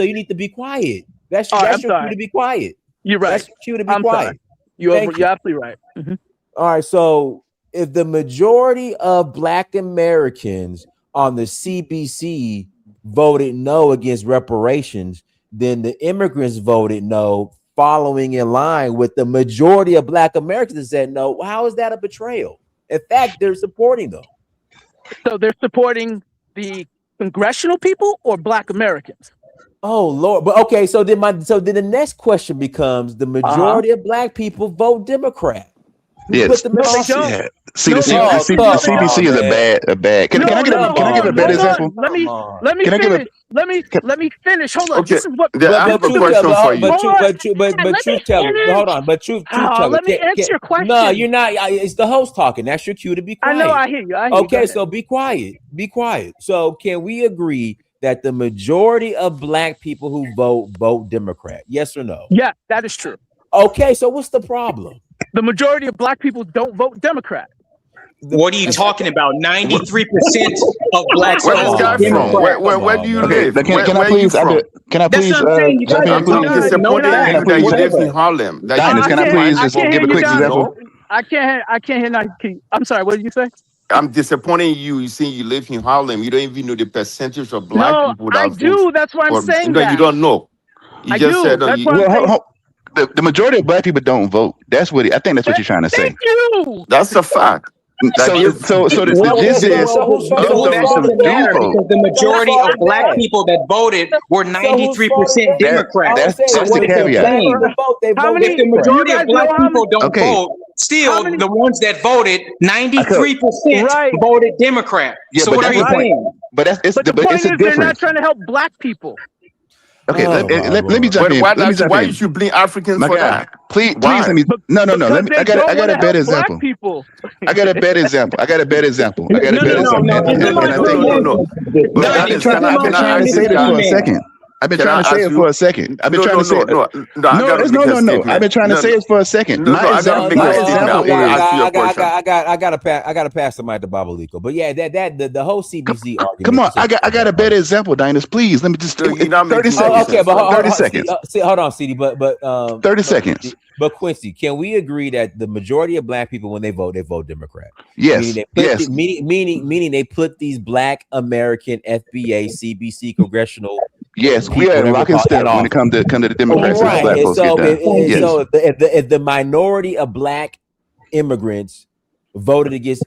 you need to be quiet. That's your cue to be quiet. You're right. That's your cue to be quiet. You're absolutely right. Mm-hmm. All right. So if the majority of Black Americans on the CBC voted no against reparations, then the immigrants voted no, following in line with the majority of Black Americans that said no. How is that a betrayal? In fact, they're supporting them. So they're supporting the congressional people or Black Americans? Oh Lord! But okay, so then the next question becomes: the majority of Black people vote Democrat. Yes. No, they don't. Yeah. See, the CBC is a bad. Can I give a better example? Let me finish. Hold on. Okay. This is what. I have a question for you. But truth teller, hold on. But truth teller. Let me answer your question. No, you're not. It's the host talking. That's your cue to be quiet. I know. I hear you. Okay, so be quiet. Be quiet. So can we agree that the majority of Black people who vote Democrat? Yes or no? Yeah, that is true. Okay, so what's the problem? The majority of Black people don't vote Democrat. What are you talking about? 93% of Blacks. Where is guy from? Where do you live? Can I please? That's what I'm saying. You guys I'm disappointed that you live in Harlem. Can I please just give a quick example? I can't hear. I'm sorry. What did you say? I'm disappointing you. You see, you live in Harlem. You don't even know the percentage of Black people. I do. That's why I'm saying that. You don't know. You just said. The majority of Black people don't vote. That's what I think. That's what you're trying to say. That's a fact. So the gist is the majority of Black people that voted were 93% Democrat. That's the caveat. If the majority of Black people don't vote, still the ones that voted, 93% voted Democrat. So what are you saying? But it's a difference. They're not trying to help Black people. Okay, let me jump in. Why you should blame Africans for that? Please let me. No. I got a better example. I got a better example. And I think. Can I say this for a second? I've been trying to say it for a second. I've been trying to say it. No. I've been trying to say it for a second. I gotta pass the mic to Babaliko. But yeah, the whole CBC argument. Come on, I got a better example, Dinus. Please let me just 30 seconds. Okay, but 30 seconds. Hold on, CD. But 30 seconds. But Quincy, can we agree that the majority of Black people, when they vote Democrat? Yes. Meaning they put these Black American FBA, CBC, congressional. Yes, we are lock and step when it comes to the Democrats. Right. And so if the minority of Black immigrants voted against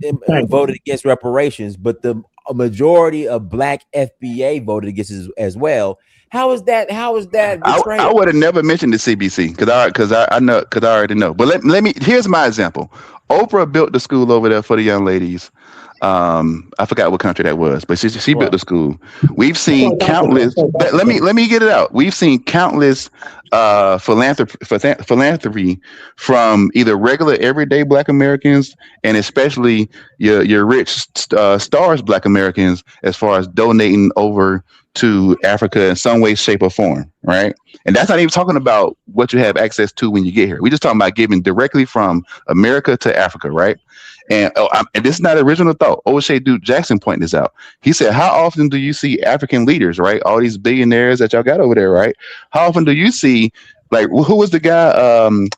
reparations, but the majority of Black FBA voted against it as well. How is that betrayal? I would have never mentioned the CBC because I already know. But let me. Here's my example. Oprah built the school over there for the young ladies. I forgot what country that was, but she built the school. We've seen countless. Let me get it out. We've seen countless philanthropy from either regular everyday Black Americans and especially your rich stars Black Americans as far as donating over to Africa in some way, shape, or form, right? And that's not even talking about what you have access to when you get here. We're just talking about giving directly from America to Africa, right? And this is not original thought. O'Shea Duke Jackson pointed this out. He said, how often do you see African leaders, right? All these billionaires that y'all got over there, right? How often do you see, like, who was the guy,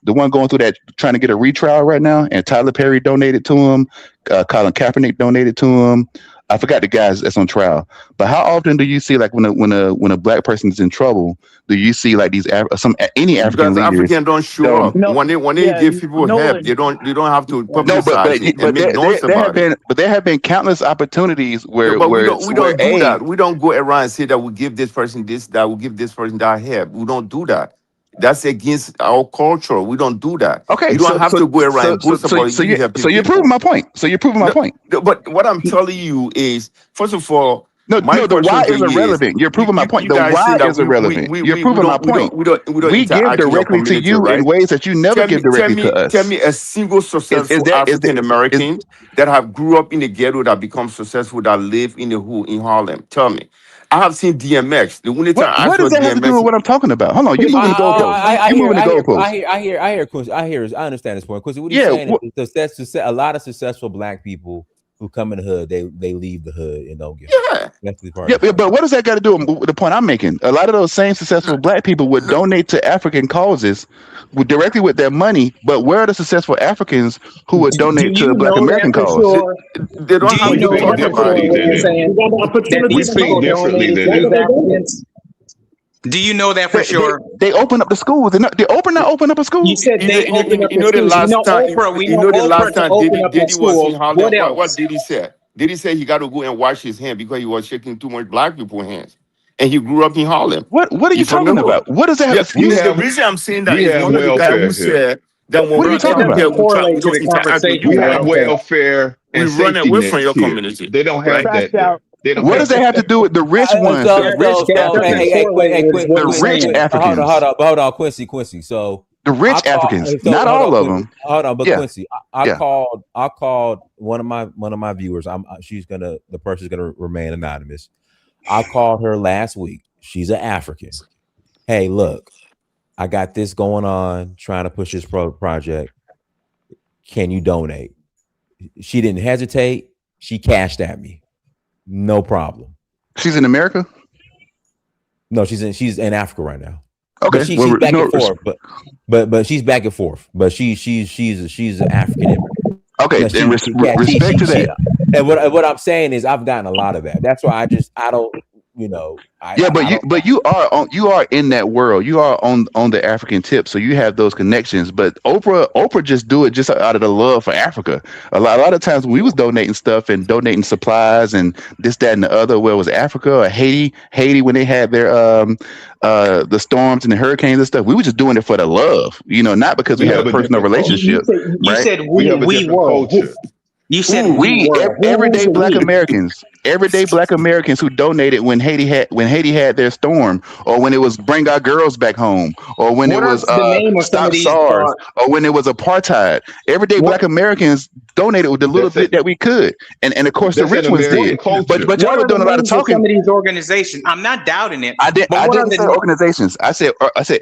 the one going through that, trying to get a retrial right now? And Tyler Perry donated to him. Colin Kaepernick donated to him. I forgot the guys that's on trial. But how often do you see, like, when a Black person is in trouble, do you see like these any African leaders? Africans don't show up. When they give people help, they don't have to publicize it and make noise about it. But there have been countless opportunities where we don't do that. We don't go around and say that we give this person this, that we give this person that help. We don't do that. That's against our culture. We don't do that. Okay, you don't have to go around and boost somebody. So you're proving my point. But what I'm telling you is, first of all, the why is irrelevant. You're proving my point. The why is irrelevant. You're proving my point. We give directly to you in ways that you never give directly to us. Tell me a single successful African American that have grew up in the ghetto that become successful that live in the hood in Harlem. Tell me. I have seen DMX. The only time what does that have to do with what I'm talking about? Hold on, you're moving the goalposts. You're moving the goalposts. I understand this point. Because what you're saying is that's a lot of successful Black people who come in the hood, they leave the hood and don't get that's the part. Yeah, but what does that got to do with the point I'm making? A lot of those same successful Black people would donate to African causes directly with their money, but where are the successful Africans who would donate to Black American causes? They don't have to talk about it. We think differently than it. Do you know that for sure? They open up the schools. They open up a school. You said they open up the schools. The last time Diddy was in Harlem, what did he say? Did he say he got to go and wash his hands because he was shaking too much Black people's hands? And he grew up in Harlem. What are you talking about? What does that have to do? The reason I'm saying that is one of the guys who said that when what are you talking about? We have welfare and we run away from your community. They don't have that. What does that have to do with the rich ones? The rich Africans. Hold on, Quincy. So the rich Africans, not all of them. Hold on, but Quincy, I called one of my viewers. The person's gonna remain anonymous. I called her last week. She's an African. Hey, look, I got this going on, trying to push this project. Can you donate? She didn't hesitate. She cashed at me. No problem. She's in America? No, she's in Africa right now. Okay, but she's back and forth. But she's back and forth. But she's an African immigrant. Okay, respect to that. And what I'm saying is I've gotten a lot of that. That's why I don't. You are in that world. You are on the African tip, so you have those connections. But Oprah just do it just out of the love for Africa. A lot of times when we was donating stuff and donating supplies and this, that, and the other, where it was Africa or Haiti when they had their the storms and the hurricanes and stuff, we were just doing it for the love, not because we had a personal relationship. You said we were. You said we everyday Black Americans. everyday Black Americans who donated when Haiti had their storm, or when it was Bring Our Girls Back Home, or when it What are was the name of some Stop of these? SARS, or when it was apartheid. Everyday Black Americans donated with the little bit that we could, and of course the That's rich an ones American did. culture. But y'all What are are the doing a lot of names of talking. some of these organizations? I'm not doubting it. I But what didn't say organizations. I said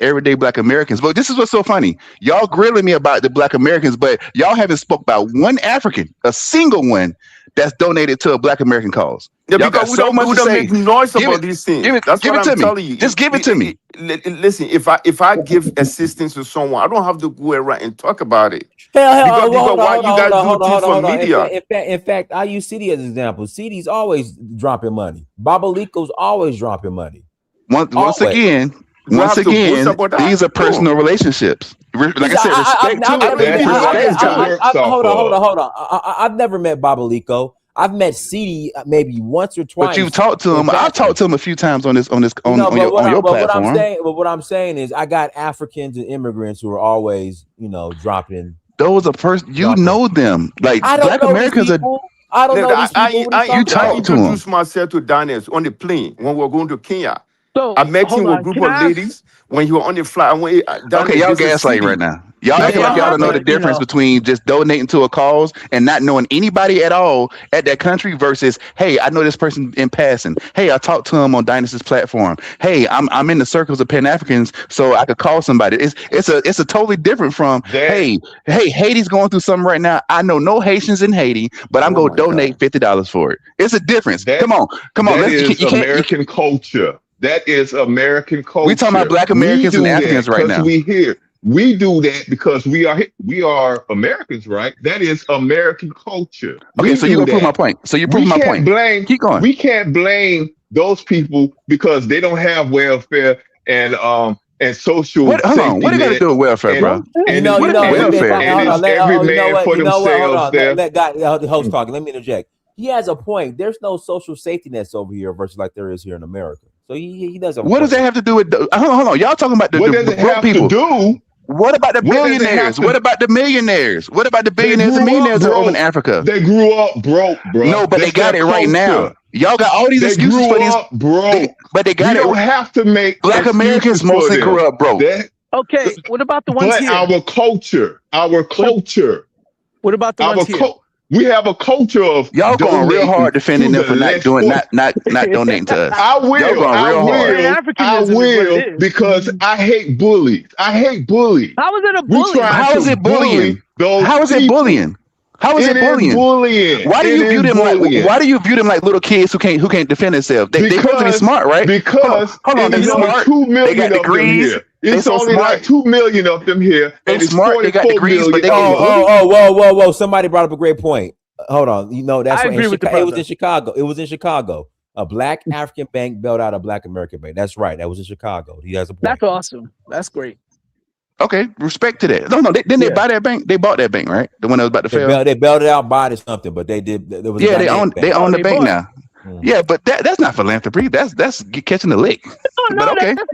everyday Black Americans. But this is what's so funny. Y'all grilling me about the Black Americans, but y'all haven't spoke about one African, a single one that's donated to a Black American cause. Yeah, Y'all got because we so don't, much we to don't say. make noise Give about it, these things. give it, That's give what it I'm to me. telling you. Just give it to me. Listen, if I give assistance to someone, I don't have to go around and talk about it. Hell, Because why you guys do things for media? In fact, I use CD as an example. CD's always dropping money. Babalico's always dropping money. Once again, these are personal relationships. Like I said, respect to it. Hold on. I've never met Babalico. I've met CD maybe once or twice. But you've talked to him. I've talked to him a few times on your platform. What I'm saying is, I got Africans and immigrants who are always, dropping. Those are you know them. Like Black Americans are. I don't know these people. I introduced myself to Daniels on the plane when we were going to Kenya. So, I met him with a group of ladies when you were on the flight. Okay, y'all gaslighting right now. Y'all acting like y'all don't know the difference between just donating to a cause and not knowing anybody at all at that country versus, hey, I know this person in passing. Hey, I talked to him on Dynasty's platform. Hey, I'm in the circles of Pan-Africans, so I could call somebody. It's a totally different from, hey, Haiti's going through something right now. I know no Haitians in Haiti, but I'm gonna donate $50 for it. It's a difference. Come on. That is American culture. That is American culture. We talking about Black Americans and Africans right now. We do that because we are Americans, right? That is American culture. Okay, so you can prove my point. Keep going. We can't blame those people because they don't have welfare and social. Hold on, what do you got to do with welfare, bro? Welfare. Every man for themselves. The host talking. Let me interject. He has a point. There's no social safety nets over here versus like there is here in America. So he doesn't. What does that have to do with? Hold on. Y'all talking about the broke people? What about the billionaires? What about the millionaires? What about the billionaires and millionaires over in Africa? They grew up broke, bro. No, but they got it right now. Y'all got all these excuses for these, broke. But they got it. You don't have to make Black Americans mostly grew up broke. Okay, what about the ones here? Our culture. What about the ones here? We have a culture of y'all going real hard defending them for not donating to us. I will because I hate bullies. How is it a bully? How is it bullying? How is it bullying? How is it bullying? Why do you view them like little kids who can't defend themselves? They supposed to be smart, right? Because they're smart. 2 million they got degrees. It's only like 2 million of them here. They're smart. They got degrees, but they whoa! Somebody brought up a great point. Hold on, that's what it was in Chicago. It was in Chicago. A Black African bank bailed out a Black American bank. That's right. That was in Chicago. He has a point. That's awesome. That's great. Okay, respect to that. No, didn't they buy that bank? They bought that bank, right? The one that was about to fail. They bailed it out, bought it something, but they did. They own the bank now. Yeah, but that's not philanthropy. That's catching the lick. No, but okay. That's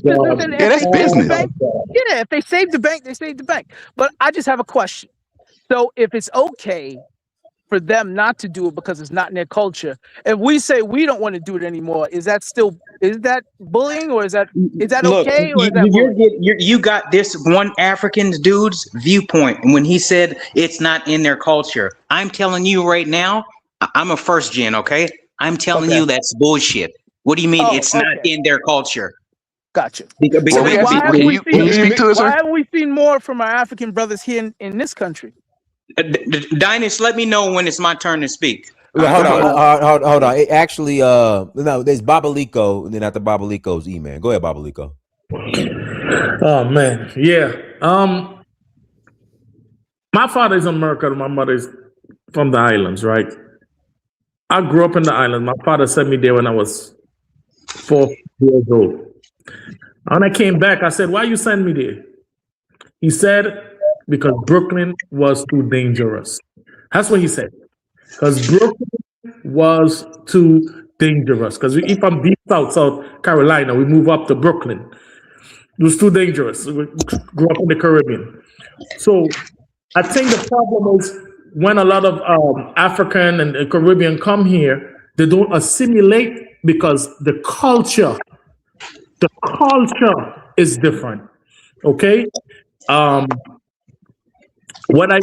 business. That's business. Yeah, if they saved the bank, they saved the bank. But I just have a question. So if it's okay for them not to do it because it's not in their culture, if we say we don't want to do it anymore, is that bullying, or is that okay? Or is that you got this one African dude's viewpoint, and when he said it's not in their culture, I'm telling you right now, I'm a first gen, okay? I'm telling you that's bullshit. What do you mean it's not in their culture? Gotcha. Why haven't we seen more from our African brothers here in this country? Dynas, let me know when it's my turn to speak. Hold on. It actually, no, there's Babalico, and then after Babalico's E-Man. Go ahead, Babalico. Oh man, yeah. My father is American. My mother is from the islands, right? I grew up in the island. My father sent me there when I was 4 years old. When I came back, I said, "Why you send me there?" He said, "Because Brooklyn was too dangerous." That's what he said. Because Brooklyn was too dangerous. Because if I'm deep South Carolina, we move up to Brooklyn. It was too dangerous. We grew up in the Caribbean. So I think the problem is when a lot of African and Caribbean come here, They don't assimilate because the culture is different. Okay. When I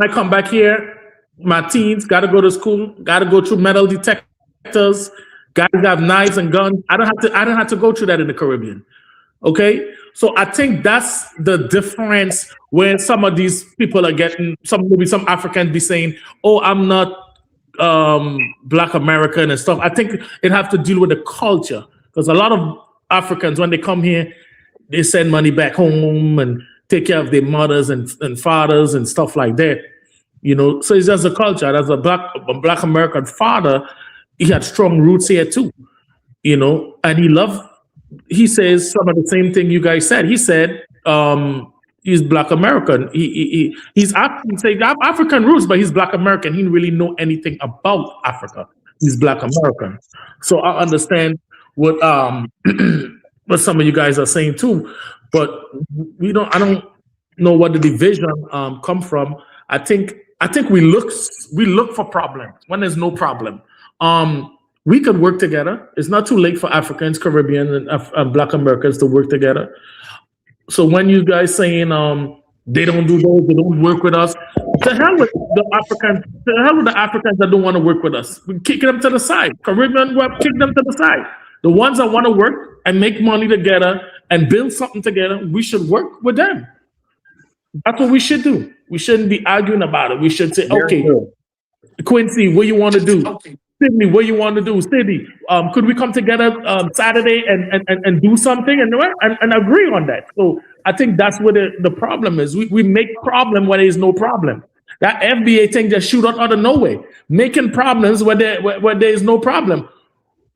come back here, my teens got to go to school, got to go through metal detectors, got to have knives and guns. I don't have to go through that in the Caribbean. Okay, so I think that's the difference when some of these people are getting maybe some Africans be saying, "Oh, I'm not Black American" and stuff. I think it has to deal with the culture, because a lot of Africans, when they come here, they send money back home and take care of their mothers and fathers and stuff like that. You know, so it's just a culture. As a Black American father, he had strong roots here too. You know, and he says some of the same thing you guys said. He said he's Black American. He's African roots, but he's Black American. He didn't really know anything about Africa. He's Black American. So I understand what what some of you guys are saying too. But I don't know what the division come from. I think we look for problems when there's no problem. We could work together. It's not too late for Africans, Caribbean, and Black Americans to work together. So when you guys saying they don't do those, they don't work with us, to hell with the Africans. To hell with the Africans that don't want to work with us. We kick them to the side. Caribbean, we kick them to the side. The ones that want to work and make money together and build something together, we should work with them. That's what we should do. We shouldn't be arguing about it. We should say, okay, Quincy, what you want to do? Sydney, what you want to do? Sydney, could we come together Saturday and do something and agree on that? So I think that's what the problem is. We make problem when there is no problem. That FBA thing just shoot out of nowhere, making problems where there is no problem.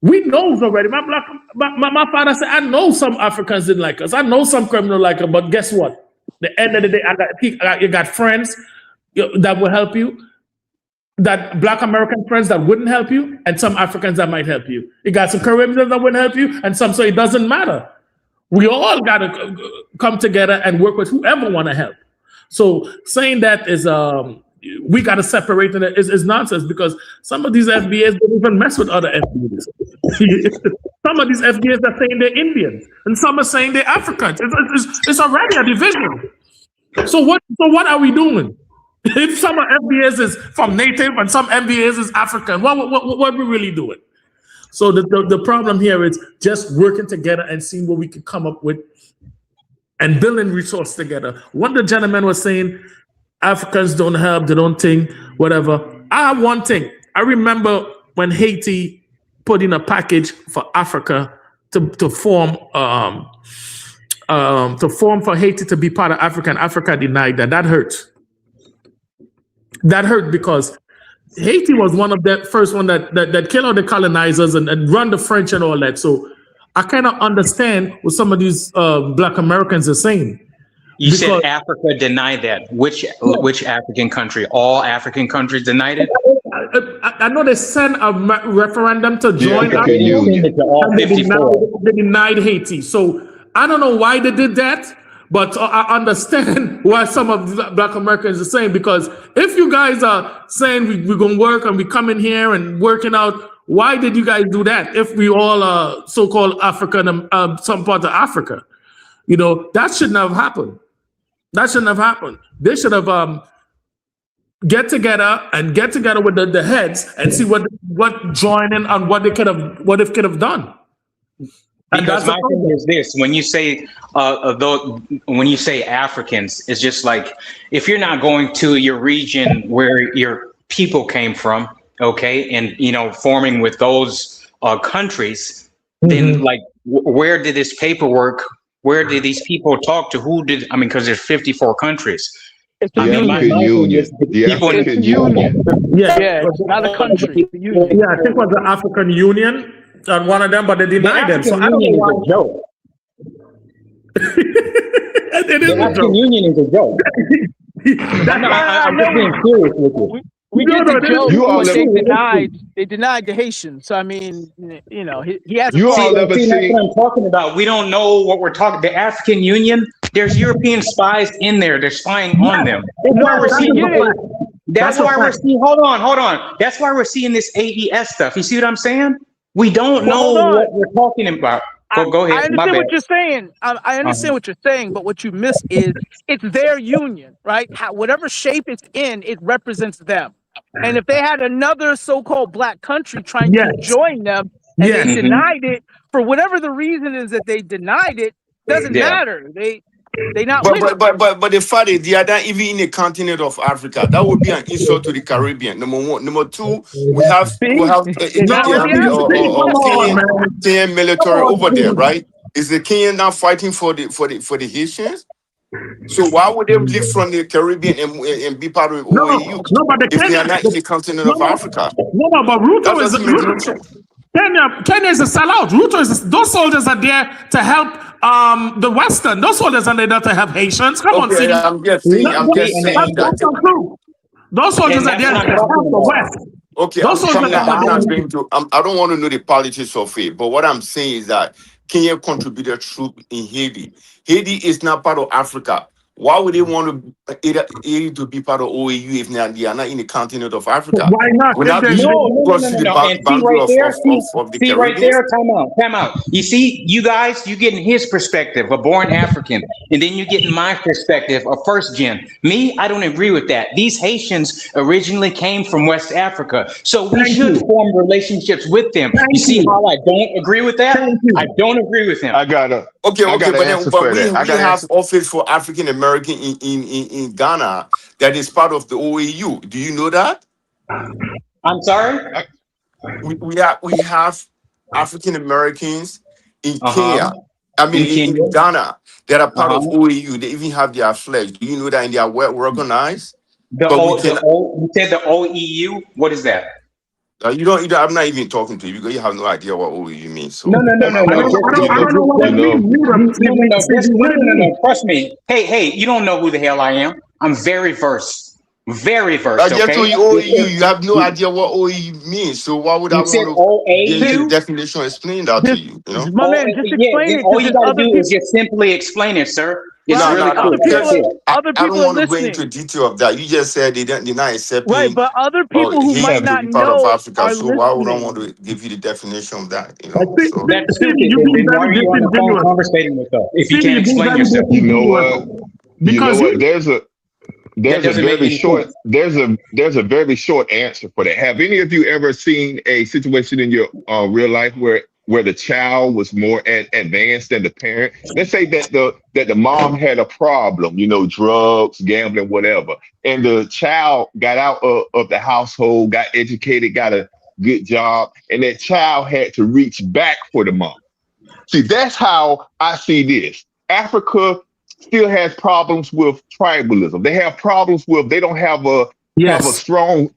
We know already. My father said, I know some Africans didn't like us. I know some criminals like us, but guess what? The end of the day, you got friends that will help you, that Black American friends that wouldn't help you, and some Africans that might help you. You got some Caribbeans that wouldn't help you, and some, so it doesn't matter. We all got to come together and work with whoever want to help. So saying that is, we got to separate it is nonsense, because some of these FBAs don't even mess with other FBAs. Some of these FBAs are saying they're Indians, and some are saying they're Africans. It's already a division. So what are we doing? If some of FBAs is from Native and some FBAs is African, what are we really doing? So the problem here is just working together and seeing what we can come up with and building resources together. What the gentleman was saying, Africans don't help, they don't think, whatever. I have one thing. I remember when Haiti put in a package for Africa to form for Haiti to be part of Africa, and Africa denied that. That hurt. That hurt because Haiti was one of the first one that killed all the colonizers and run the French and all that. So I kind of understand what some of these Black Americans are saying. You said Africa denied that. Which African country? All African countries denied it? I know they sent a referendum to join. They denied Haiti. So I don't know why they did that, but I understand why some of the Black Americans are saying, because if you guys are saying we're going to work and we come in here and working out, why did you guys do that if we all are so-called African, some part of Africa? You know, that shouldn't have happened. That shouldn't have happened. They should have get together with the heads and see what joining and what it could have done. Because my thing is this: when you say when you say Africans, it's just like if you're not going to your region where your people came from, okay, and forming with those countries, then like where did this paperwork? Where did these people talk to? Who did? I mean, because there's 54 countries. It's the African Union. The African Union. Yeah, not a country. Yeah, I think it was the African Union. One of them, but they denied them. So I don't know why. Joke. The African Union is a joke. I'm just being serious with you. We get the joke. They denied the Haitians. So I mean, he has. You all ever see? seen? That's what I'm talking about. We don't know what we're talking. The African Union. There's European spies in there. They're spying on them. That's why we're seeing. Hold on. That's why we're seeing this AES stuff. You see what I'm saying? We don't know what we're talking about. Go ahead. I understand what you're saying. I understand what you're saying, but what you miss is it's their union, right? Whatever shape it's in, it represents them. And if they had another so-called black country trying to join them and they denied it for whatever the reason is that they denied it, doesn't matter. They not with it. But the fact is they are not even in the continent of Africa. That would be an insult to the Caribbean. Number one. Number two, we have Kenyan military over there, right? Is the Kenyan now fighting for the Haitians? So why would they live from the Caribbean and be part of OAU if they are not in the continent of Africa? No, but Ruto Kenya is a sellout. Those soldiers are there to help the Western. Those soldiers are there to help Haitians. Come on, see. I'm just saying that. Those soldiers are there to help the West. Okay, I don't want to know the politics of it, but what I'm saying is that Kenya contributed troops in Haiti. Haiti is not part of Africa. Why would they want Haiti to be part of OAU if they are not in the continent of Africa? Why not? No. See right there, time out. You see, you guys, you getting his perspective, a born African, and then you getting my perspective, a first gen. Me, I don't agree with that. These Haitians originally came from West Africa, so we should form relationships with them. You see how I don't agree with that? I don't agree with him. I gotta. Okay, but we have office for African American in Ghana that is part of the OAU. Do you know that? I'm sorry? We have African Americans in Kenya. I mean in Ghana that are part of OAU. They even have their flag. Do you know that? And they are well organized. You said the OEU. What is that? You don't. I'm not even talking to you because you have no idea what OEU means. So. No. Trust me. Hey, you don't know who the hell I am. I'm very versed. Very versed. I just told you OEU. You have no idea what OEU means. So why would I want to get the definition explained out to you? You know? My man, just explain it. All you got to do is just simply explain it, sir. It's really cool. I don't want to go into detail of that. You just said they're not accepting. Right, but other people who might not know part of Africa. So listening. why would I want to give you the definition of that? You know, that's stupid. Why are you on the phone conversating with us if you can't explain yourself? You know what? There's a very short answer for that. Have any of you ever seen a situation in your real life where the child was more advanced than the parent? Let's say that the mom had a problem, drugs, gambling, whatever, and the child got out of the household, got educated, got a good job, and that child had to reach back for the mom. See, that's how I see this. Africa still has problems with tribalism. They have problems with they don't have a strong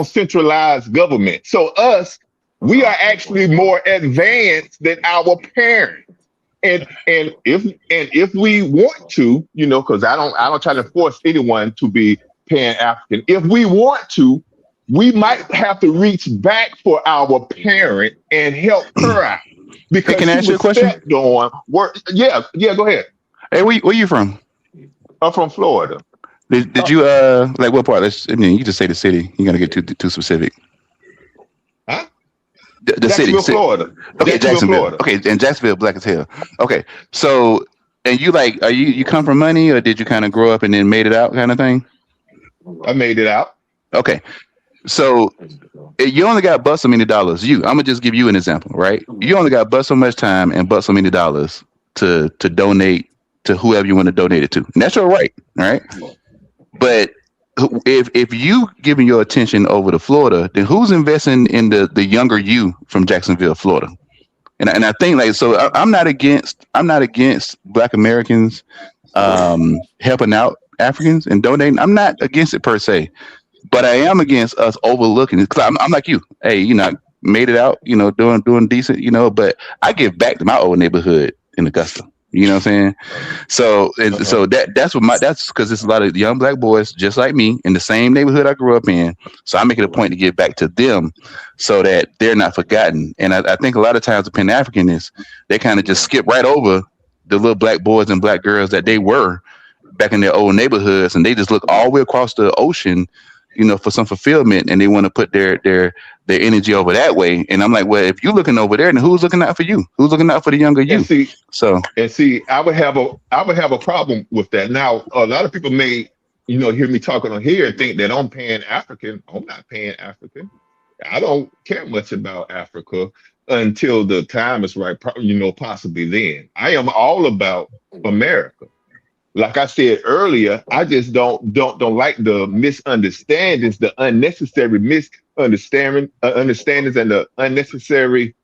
centralized government. So we are actually more advanced than our parents. And if we want to, because I don't try to force anyone to be Pan-African. If we want to, we might have to reach back for our parent and help her out. Because can I ask you a question? Go ahead. Hey, where you from? I'm from Florida. Did you like what part? You just say the city. You're gonna get too specific. Huh? The city, Florida. Okay, Jacksonville. Florida. Okay, and Jacksonville, black as hell. Okay, so and you come from money, or did you kind of grow up and then made it out, kind of thing? I made it out. Okay. So you only got but so many dollars. I'm gonna just give you an example, right? You only got but so much time and but so many dollars to donate to whoever you want to donate it to. And that's your right, all right? But if you giving your attention over to Florida, then who's investing in the younger you from Jacksonville, Florida? And I think I'm not against Black Americans helping out Africans and donating. I'm not against it per se. But I am against us overlooking it because I'm like you. Hey, made it out, doing decent, but I give back to my old neighborhood in Augusta. You know what I'm saying? So that's because there's a lot of young Black boys just like me in the same neighborhood I grew up in. So I make it a point to give back to them so that they're not forgotten. And I think a lot of times the Pan-Africanists, they kind of just skip right over the little Black boys and Black girls that they were back in their old neighborhoods, and they just look all the way across the ocean, you know, for some fulfillment, and they want to put their energy over that way. And I'm like, well, if you're looking over there, then who's looking out for you? Who's looking out for the younger you? I would have a problem with that. Now, a lot of people may, you know, hear me talking on here and think that I'm Pan-African. I'm not Pan-African. I don't care much about Africa until the time is right, you know, possibly then. I am all about America. Like I said earlier, I just don't like the misunderstandings, the unnecessary misunderstandings, understandings, and the unnecessary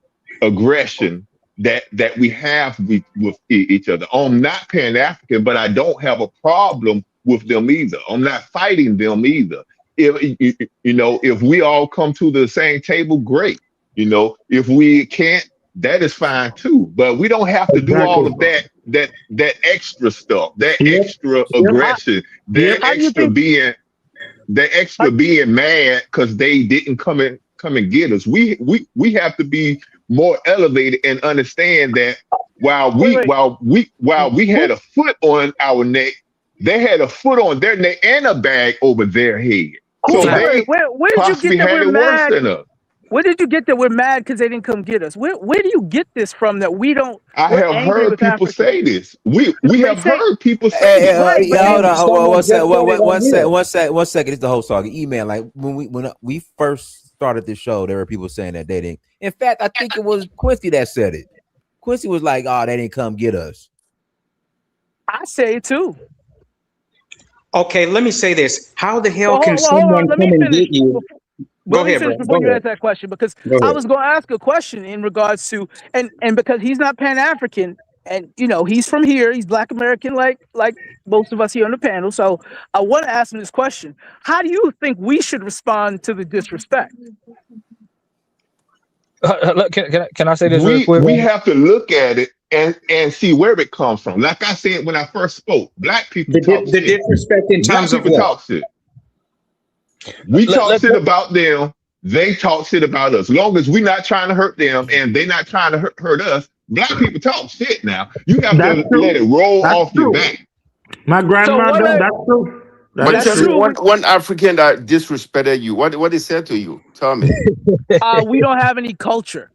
aggression that we have with each other. I'm not Pan-African, but I don't have a problem with them either. I'm not fighting them either. If you know, if we all come to the same table, great. You know, if we can't, that is fine too. But we don't have to do all of that extra stuff, that extra aggression, that extra being mad because they didn't come and get us. We have to be more elevated and understand that while we had a foot on our neck, they had a foot on their neck and a bag over their head. So they where did you get that we're mad? Where did you get that we're mad because they didn't come get us? Where do you get this from that we don't? I have heard people say this. We have heard people say this. Hold on, one second. It's the whole song. Email, like when we first started this show, there were people saying that they didn't. In fact, I think it was Quincy that said it. Quincy was like, "Oh, they didn't come get us." I say it too. Okay, let me say this. How the hell can someone come and get you? Go ahead, bro. Before you ask that question, because I was going to ask a question in regards to, and because he's not Pan-African, and you know he's from here, he's Black American, like most of us here on the panel. So I want to ask him this question: how do you think we should respond to the disrespect? Can I say this real quick? We have to look at it and see where it comes from. Like I said when I first spoke, Black people talk shit. The disrespect in terms of what? Talk shit. We talk shit about them. They talk shit about us. Long as we're not trying to hurt them and they're not trying to hurt us, Black people talk shit now. You have to let it roll off your back. My grandmother, that's true. But tell me one African that disrespected you. What they said to you? Tell me. We don't have any culture.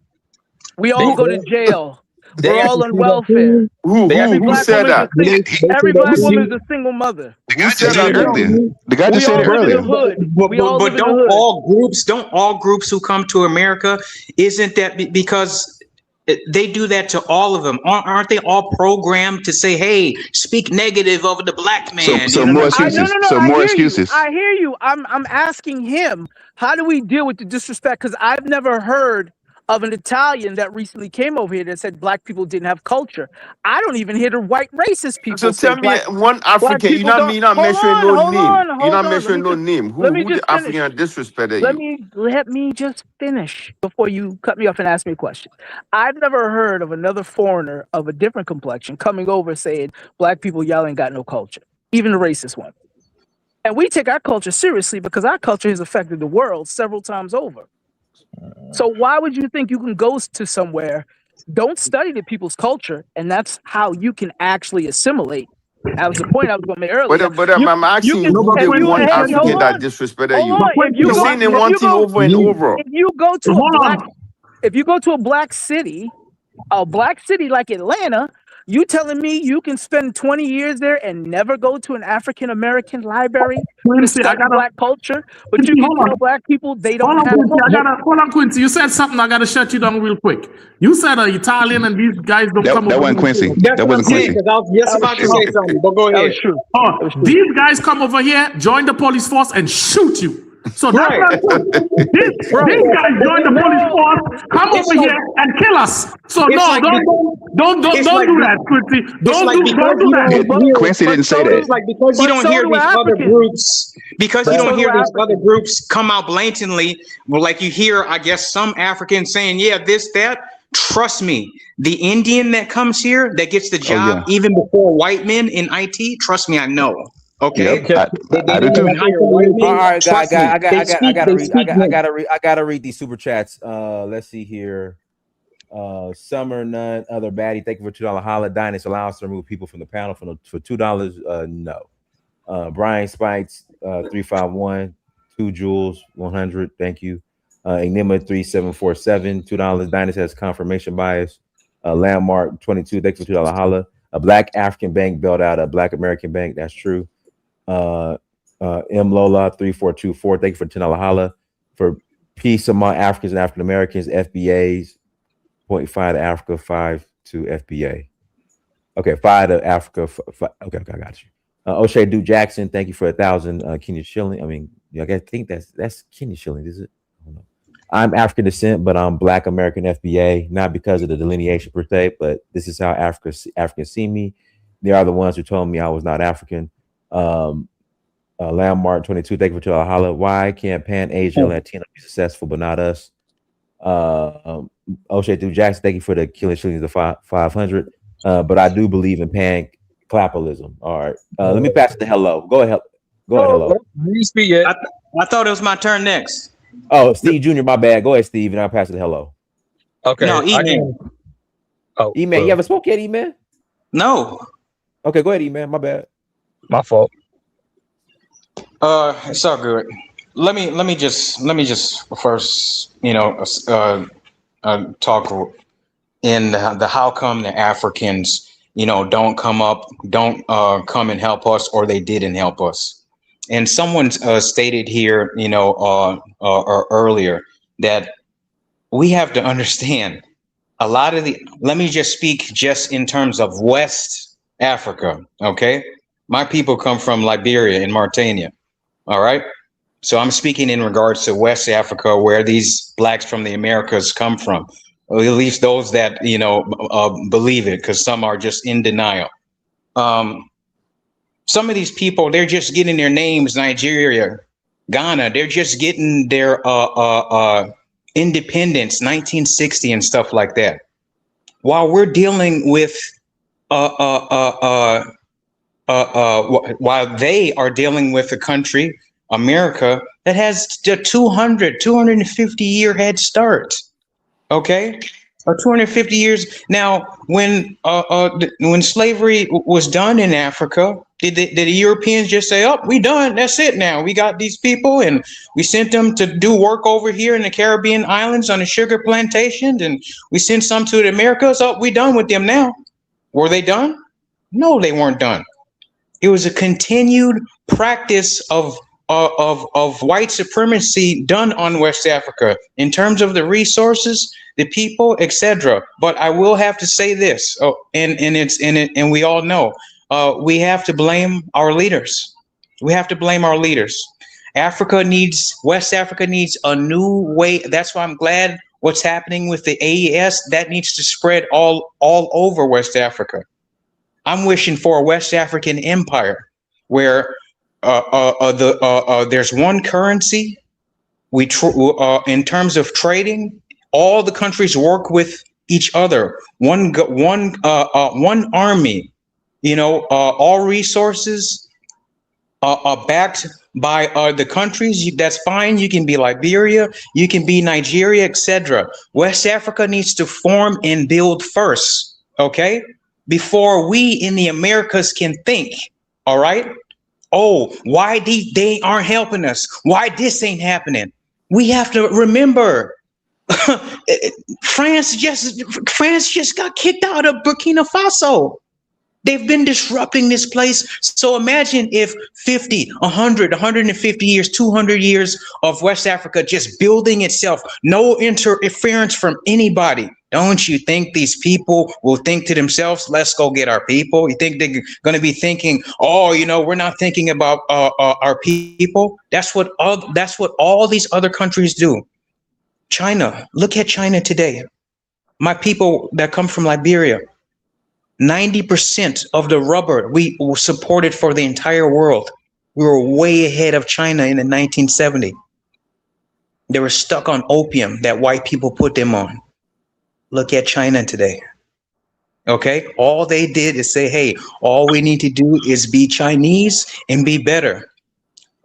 We all go to jail. We're all on welfare. Who said that? Every Black woman is a single mother. The guy just said it earlier. The guy just said it earlier. But don't all groups who come to America, isn't that because they do that to all of them? Aren't they all programmed to say, "Hey, speak negative of the Black man"? So more excuses. So more excuses. I hear you. I'm asking him, how do we deal with the disrespect? Because I've never heard of an Italian that recently came over here that said Black people didn't have culture. I don't even hear the white racist people. So tell me one African. You're not mentioning no name. You're not mentioning no name. Who the African disrespected you? Let me just finish before you cut me off and ask me a question. I've never heard of another foreigner of a different complexion coming over saying Black people, y'all ain't got no culture, even the racist one. And we take our culture seriously because our culture has affected the world several times over. So why would you think you can go to somewhere, don't study the people's culture, and that's how you can actually assimilate? That was the point I was going to make earlier. But I'm asking you, who the one African that disrespected you? You're saying one thing over and over. If you go to a black city like Atlanta, you telling me you can spend 20 years there and never go to an African American library to study Black culture, but you can tell Black people they don't have culture? Hold on, Quincy. You said something. I gotta shut you down real quick. You said Italian and these guys don't come over. That wasn't Quincy. That wasn't Quincy. I was just about to say something, but go ahead. That was true. These guys come over here, join the police force, and shoot you. So that's these guys join the police force, come over here and kill us. So don't do that, Quincy. Don't do that. Quincy didn't say that. It's like because you don't hear these other groups, because you don't hear these other groups come out blatantly. Well, like you hear, I guess, some Africans saying, "Yeah, this, that." Trust me, the Indian that comes here that gets the job even before white men in IT. Trust me, I know. Okay. Yep, I do too. All right, I gotta read these super chats. Let's see here. Summer None Other Baddie, thank you for $2 holla. Dynasty allows to remove people from the panel for $2. No. Brian Spikes 351, 2 Jules 100, thank you. Enigma 3747, $2. Dynasty has confirmation bias. Landmark 22, thank you for $2 holla. A Black African bank bailed out a Black American bank, that's true. M Lola 3424, thank you for $10 holla. For peace among Africans and African Americans, FBAs 0.5 to Africa, 5 to FBA. Okay, 5 to Africa. Okay, I got you. O'Shea Duke Jackson, thank you for 1,000 Kenya shilling. I mean, I think that's Kenya shilling, is it? I don't know. I'm African descent, but I'm Black American FBA, not because of the delineation per se, but this is how Africans see me. They are the ones who told me I was not African. Landmark 22, thank you for $2 holla. Why can't Pan Asia Latino be successful, but not us? O'Shea Duke Jackson, thank you for the killing shillings of 500. But I do believe in pan clapalism. All right. Let me pass it to Hello. Go ahead. Hello. You speak yet? I thought it was my turn next. Oh, Steve Jr., my bad. Go ahead, Steve, and I'll pass it to Hello. Okay. No, E-Man. E-Man, you ever spoke yet, E-Man? No. Okay, go ahead, E-Man. My bad. My fault. It's all good. Let me just first, talk in the how come the Africans, don't come and help us, or they didn't help us. And someone stated here, earlier, that we have to understand a lot of let me just speak just in terms of West Africa. Okay. My people come from Liberia and Mauritania. All right. So I'm speaking in regards to West Africa, where these Blacks from the Americas come from, or at least those that, believe it, because some are just in denial. Some of these people, they're just getting their names, Nigeria, Ghana, they're just getting their independence, 1960 and stuff like that. While we're dealing with, while they are dealing with a country, America, that has the 250 year head start. Okay. 250 years. Now, when slavery was done in Africa, did the Europeans just say, "Oh, we done. That's it. Now we got these people, and we sent them to do work over here in the Caribbean islands on a sugar plantation, and we sent some to the Americas. Oh, we done with them now." Were they done? No, they weren't done. It was a continued practice of white supremacy done on West Africa in terms of the resources, the people, etc. But I will have to say this, and we all know, we have to blame our leaders. We have to blame our leaders. West Africa needs a new way. That's why I'm glad what's happening with the AES, that needs to spread all over West Africa. I'm wishing for a West African empire where there's one currency. In terms of trading, all the countries work with each other. One army. All resources are backed by the countries. That's fine. You can be Liberia, you can be Nigeria, etc. West Africa needs to form and build first, okay? Before we in the Americas can think, all right? Oh, why they aren't helping us? Why this ain't happening? We have to remember, France just got kicked out of Burkina Faso. They've been disrupting this place. So imagine if 50, 100, 150 years, 200 years of West Africa just building itself, no interference from anybody. Don't you think these people will think to themselves, let's go get our people? You think they're going to be thinking, oh, we're not thinking about our people? That's what all these other countries do. China, look at China today. My people that come from Liberia, 90% of the rubber we supported for the entire world. We were way ahead of China in the 1970s. They were stuck on opium that white people put them on. Look at China today. Okay, all they did is say, hey, all we need to do is be Chinese and be better.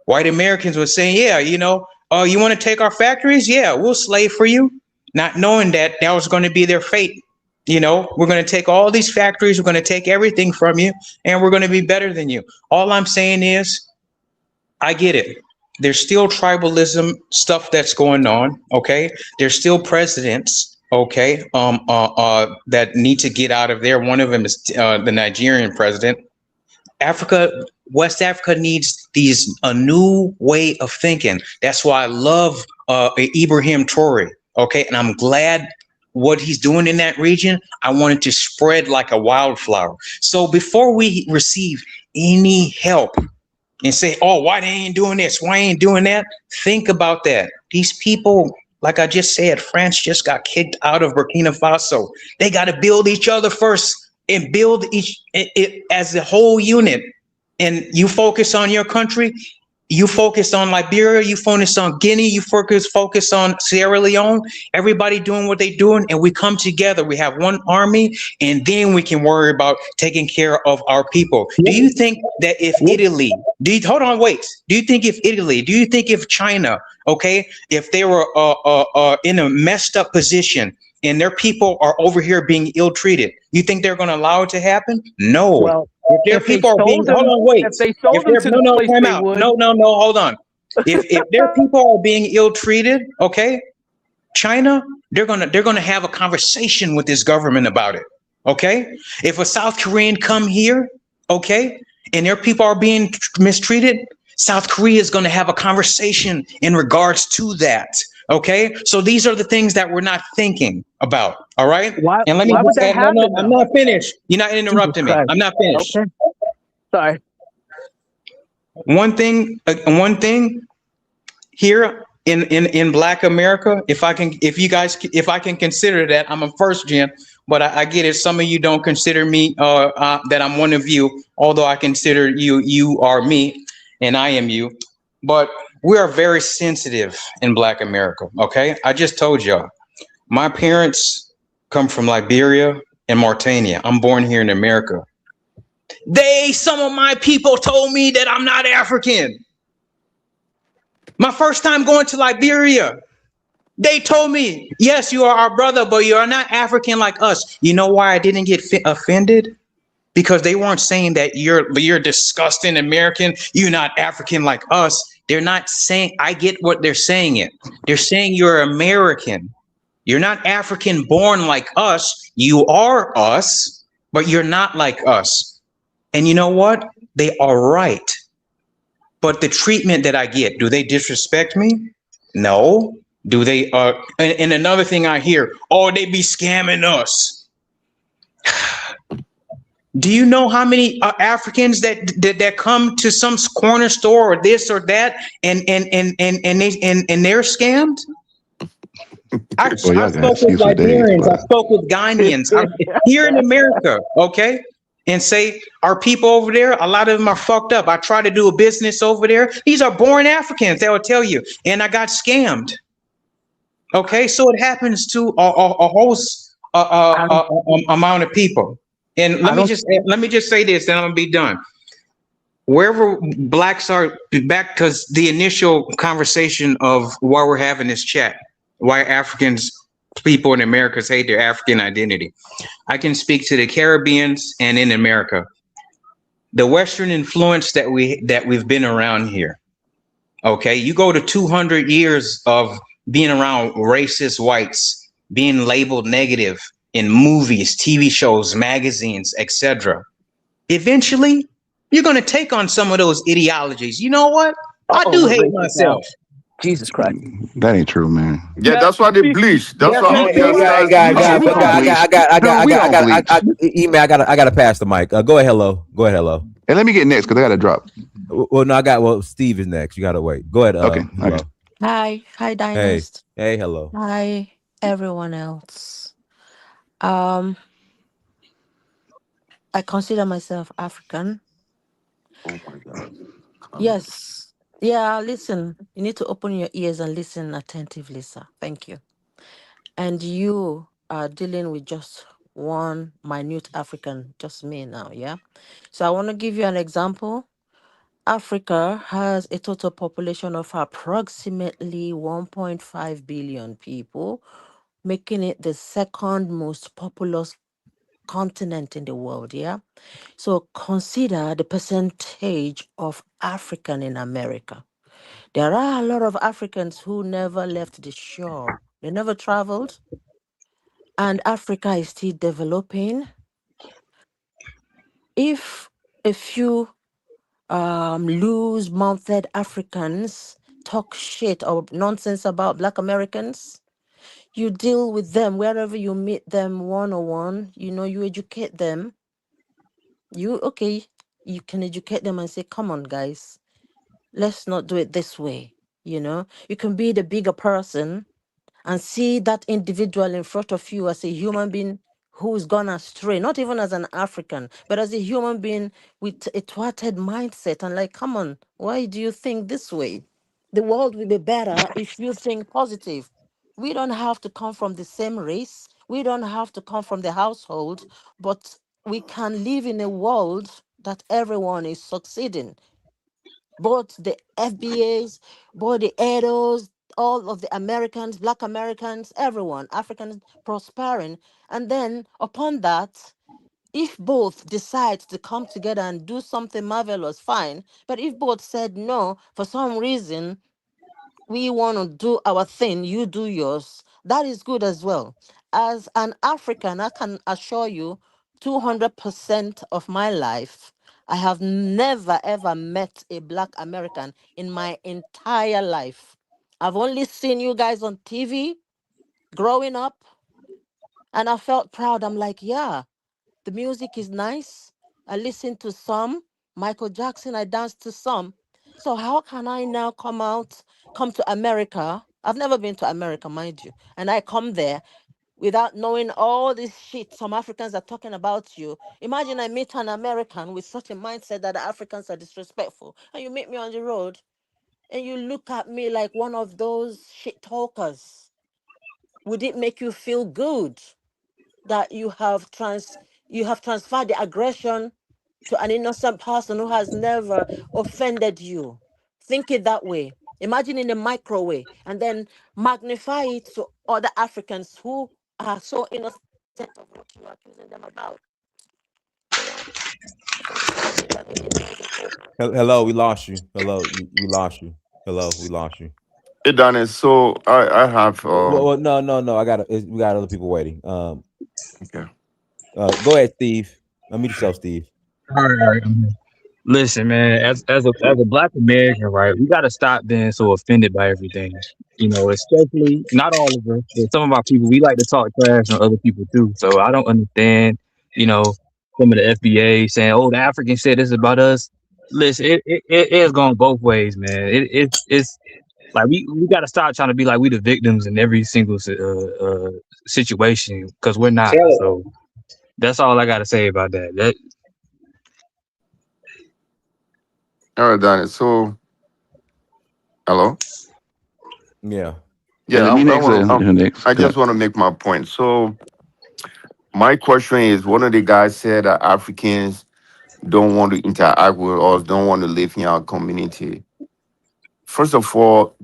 White Americans were saying, yeah, you want to take our factories? Yeah, we'll slave for you. not knowing that that was going to be their fate. You know, we're going to take all these factories, we're going to take everything from you, and we're going to be better than you. All I'm saying is, I get it. There's still tribalism stuff that's going on. Okay, there's still presidents. Okay, that need to get out of there. One of them is the Nigerian president. Africa, West Africa needs a new way of thinking. That's why I love Ibrahim Traore. Okay, and I'm glad what he's doing in that region. I want it to spread like a wildflower. So before we receive any help and say, oh, why they ain't doing this? Why ain't doing that? Think about that. These people, like I just said, France just got kicked out of Burkina Faso. They got to build each other first and build it as a whole unit. And you focus on your country. You focus on Liberia, you focus on Guinea, you focus on Sierra Leone, everybody doing what they're doing, and we come together. We have one army, and then we can worry about taking care of our people. Do you think that if Italy, do you think if China, okay, if they were in a messed up position and their people are over here being ill-treated, you think they're going to allow it to happen? No. Well, If their people are being, hold on, wait. If they sold them to the place time they out. would. No, hold on. If their people are being ill-treated, okay, China, they're gonna have a conversation with this government about it. Okay? If a South Korean come here, okay, and their people are being mistreated, South Korea is gonna have a conversation in regards to that. Okay, so these are the things that we're not thinking about. All right. Why? And let me Why would that happen? no, I'm not finished. You're not interrupting me. I'm not finished. Okay. Sorry. One thing here in Black America, if I can consider that, I'm a first gen, but I get it. Some of you don't consider me that I'm one of you, although I consider you are me and I am you. But we are very sensitive in Black America. Okay, I just told y'all, my parents come from Liberia and Mauritania. I'm born here in America. Some of my people told me that I'm not African. My first time going to Liberia, they told me, yes, you are our brother, but you are not African like us. You know why I didn't get offended? Because they weren't saying that you're disgusting American, you're not African like us. They're not saying, I get what they're saying it. They're saying you're American. You're not African born like us. You are us, but you're not like us. And you know what? They are right. But the treatment that I get, do they disrespect me? No. Do they? And another thing I hear, oh, they be scamming us. Do you know how many Africans that come to some corner store or this or that and they're scammed? I spoke with Liberians, I spoke with Ghanaians. I'm here in America, okay? And say our people over there, a lot of them are fucked up. I try to do a business over there. These are born Africans, they will tell you. And I got scammed. Okay, so it happens to a whole amount of people. And let me just say this, then I'm gonna be done. Wherever Blacks are back, because the initial conversation of why we're having this chat, why people in America hate their African identity. I can speak to the Caribbeans and in America. The Western influence that we've been around here. Okay, you go to 200 years of being around racist whites, being labeled negative in movies, TV shows, magazines, etc. Eventually, you're going to take on some of those ideologies. You know what? I do hate myself. Jesus Christ. That ain't true, man. Yeah, that's why they bleach. That's why all the I gotta pass the mic. Go ahead, hello. And let me get next because I gotta drop. Well, no, Steve is next. You gotta wait. Go ahead. Okay. Hi, Dynast. Hey, hello. Hi, everyone else. I consider myself African. Oh my God. Yes. Yeah, listen. You need to open your ears and listen attentively, sir. Thank you. And you are dealing with just one minute African, just me now, yeah? So I want to give you an example. Africa has a total population of approximately 1.5 billion people, making it the second most populous continent in the world. Yeah. So consider the percentage of African in America. There are a lot of Africans who never left the shore. They never traveled, and Africa is still developing. If a few loose-mouthed Africans talk shit or nonsense about Black Americans, you deal with them wherever you meet them one-on-one. You educate them. You can educate them and say, come on, guys, let's not do it this way. You can be the bigger person and see that individual in front of you as a human being who's gone astray, not even as an African, but as a human being with a thwarted mindset. And like, come on, why do you think this way? The world will be better if you think positive. We don't have to come from the same race. We don't have to come from the household, but we can live in a world that everyone is succeeding, both the FBAs, both the EDOs, all of the Americans, Black Americans, everyone, Africans prospering. And then upon that, if both decide to come together and do something marvelous, fine. But if both said no, for some reason, we want to do our thing, you do yours, that is good as well. As an African, I can assure you, 200% of my life, I have never ever met a Black American in my entire life. I've only seen you guys on TV growing up, and I felt proud. I'm like, yeah, the music is nice. I listened to some Michael Jackson, I danced to some. So how can I now come to America? I've never been to America, mind you. And I come there without knowing all this shit some Africans are talking about you. Imagine I meet an American with such a mindset that the Africans are disrespectful. And you meet me on the road and you look at me like one of those shit talkers. Would it make you feel good that you have transferred the aggression to an innocent person who has never offended you? Think it that way. Imagine in a micro way, and then magnify it to other Africans who are so innocent of what you are accusing them about. Hello, we lost you. Hello, we lost you. Hello, we lost you. Hey, Daniel. So I have Well, no. We got other people waiting. okay. Go ahead, Steve. Unmute yourself, Steve. All right. Listen, man, as a Black American, right, we got to stop being so offended by everything. Especially not all of us, but some of our people. We like to talk trash on other people too. So I don't understand. You know, some of the FBA saying, "Oh, the Africans said this about us." Listen, it's going both ways, man. It's like we got to stop trying to be like we the victims in every single situation, because we're not. So that's all I got to say about that. All right, Daniel. So hello. Yeah. Yeah, Let me next. Next. I just want to make my point. So my question is, one of the guys said that Africans don't want to interact with us, don't want to live in our community. First of all,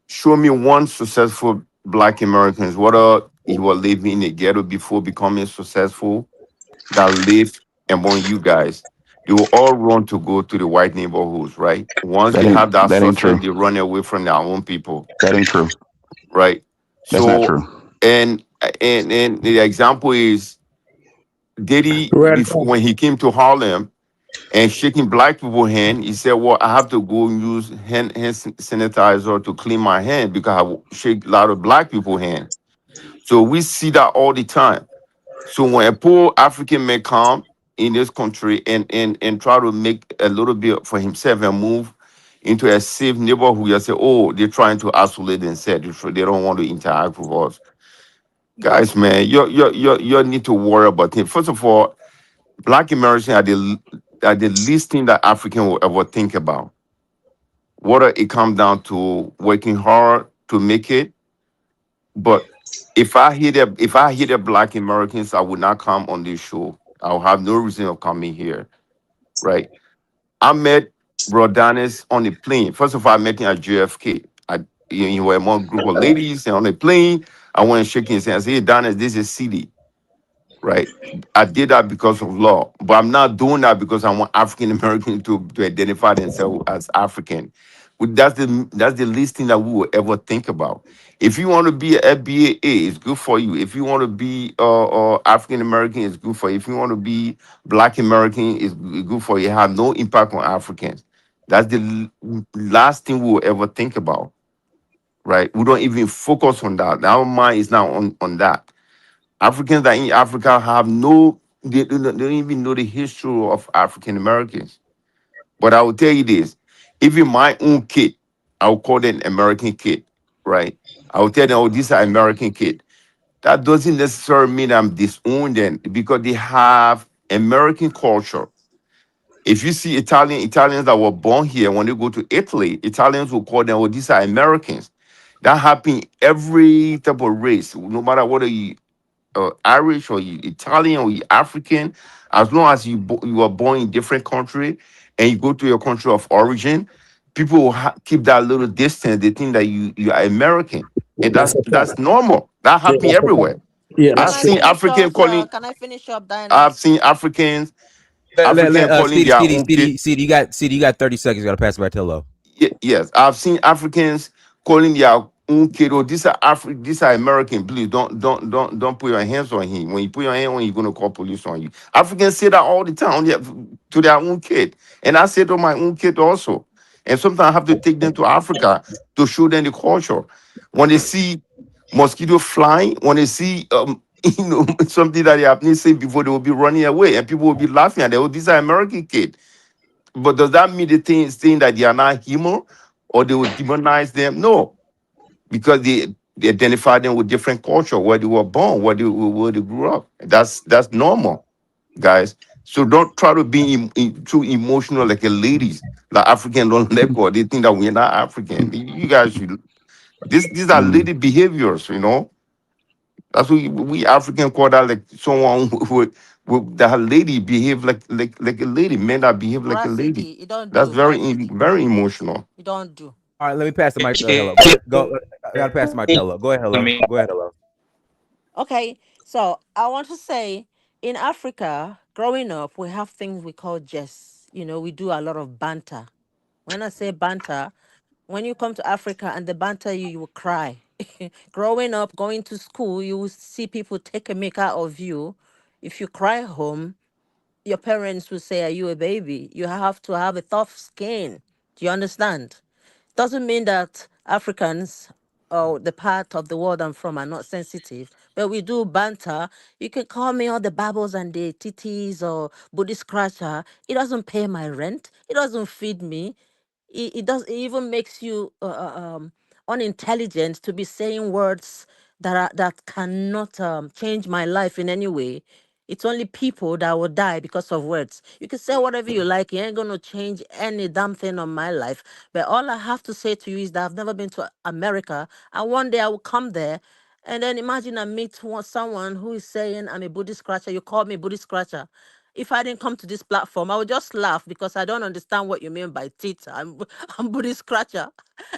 show me one successful Black Americans, whether he was living in a ghetto before becoming successful, that lived among you guys. They will all run to go to the white neighborhoods, right? Once they have that That ain't success, true. they run away from their own people, That ain't true. right? That's not So, true. and the example is Diddy, Red before, when he came to Harlem and shaking Black people's hand, he said, well, I have to go and use hand sanitizer to clean my hand because I will shake a lot of Black people's hand. So we see that all the time. So when a poor African man come in this country and try to make a little bit for himself and move into a safe neighborhood, you say, oh, they're trying to isolate themselves. They don't want to interact with us. Guys, man, you need to worry about it. First of all, Black Americans are the least thing that African will ever think about. Whether it comes down to working hard to make it, but if I hear the Black Americans, I would not come on this show. I'll have no reason of coming here, right? I met Rodanis on the plane. First of all, I met him at JFK. You were among a group of ladies and on the plane. I went and shaking his hand. I said, hey, Donald, this is city, right? I did that because of law, but I'm not doing that because I want African Americans to identify themselves as African. That's the least thing that we will ever think about. If you want to be an FBA, it's good for you. If you want to be African American, it's good for you. If you want to be Black American, it's good for you. It has no impact on Africans. That's the last thing we will ever think about, right? We don't even focus on that. Our mind is not on that. Africans that in Africa have they don't even know the history of African Americans. But I will tell you this, even my own kid, I will call them American kid, right? I will tell them, oh, these are American kid. That doesn't necessarily mean I'm disowning them because they have American culture. If you see Italians that were born here, when they go to Italy, Italians will call them, oh, these are Americans. That happens every type of race, no matter whether you Irish or you Italian or you African, as long as you are born in different country and you go to your country of origin, people will keep that little distance. They think that you are American, and that's normal. That happens everywhere. Yeah, Can I've I seen finish African up, sir? calling. Can I finish up, Diana? I've seen African calling their own kid. CD, you got 30 seconds. You got to pass it back to Hello. Yes, I've seen Africans calling their own kid, oh, these are American. Please don't put your hands on him. When you put your hand on him, you're gonna call police on you. Africans say that all the time to their own kid. And I say to my own kid also. And sometimes I have to take them to Africa to show them the culture. When they see mosquito flying, when they see something that they have not seen before, they will be running away and people will be laughing at them. Oh, these are American kids. But does that mean the thing saying that they are not human or they will demonize them? No, because they identify them with different culture, where they were born, where they grew up. That's normal, guys. So don't try to be too emotional like a ladies, like African don't let go. They think that we're not African. You guys should. These are lady behaviors, you know. That's what we African call that, like someone that lady behave like a lady, men that behave like a lady. Rafiki, you don't That's do. Rafiki, very emotional. you don't do. All right, let me pass the mic to Hello. Go. I got to pass the mic to Hello. Go ahead, Hello. Go ahead, Hello. Okay, so I want to say in Africa, growing up, we have things we call jest. You know, we do a lot of banter. When I say banter, when you come to Africa and they banter you, you will cry. Growing up, going to school, you will see people take a mick out of you. If you cry home, your parents will say, are you a baby? You have to have a tough skin. Do you understand? Doesn't mean that Africans or the part of the world I'm from are not sensitive, but we do banter. You can call me all the babbles and the titties or booty scratcher. It doesn't pay my rent. It doesn't feed me. It even makes you unintelligent to be saying words that cannot change my life in any way. It's only people that will die because of words. You can say whatever you like, it ain't gonna change any damn thing on my life. But all I have to say to you is that I've never been to America, and one day I will come there. And then imagine I meet someone who is saying I'm a booty scratcher. You call me booty scratcher. If I didn't come to this platform, I would just laugh because I don't understand what you mean by tita. I'm booty scratcher.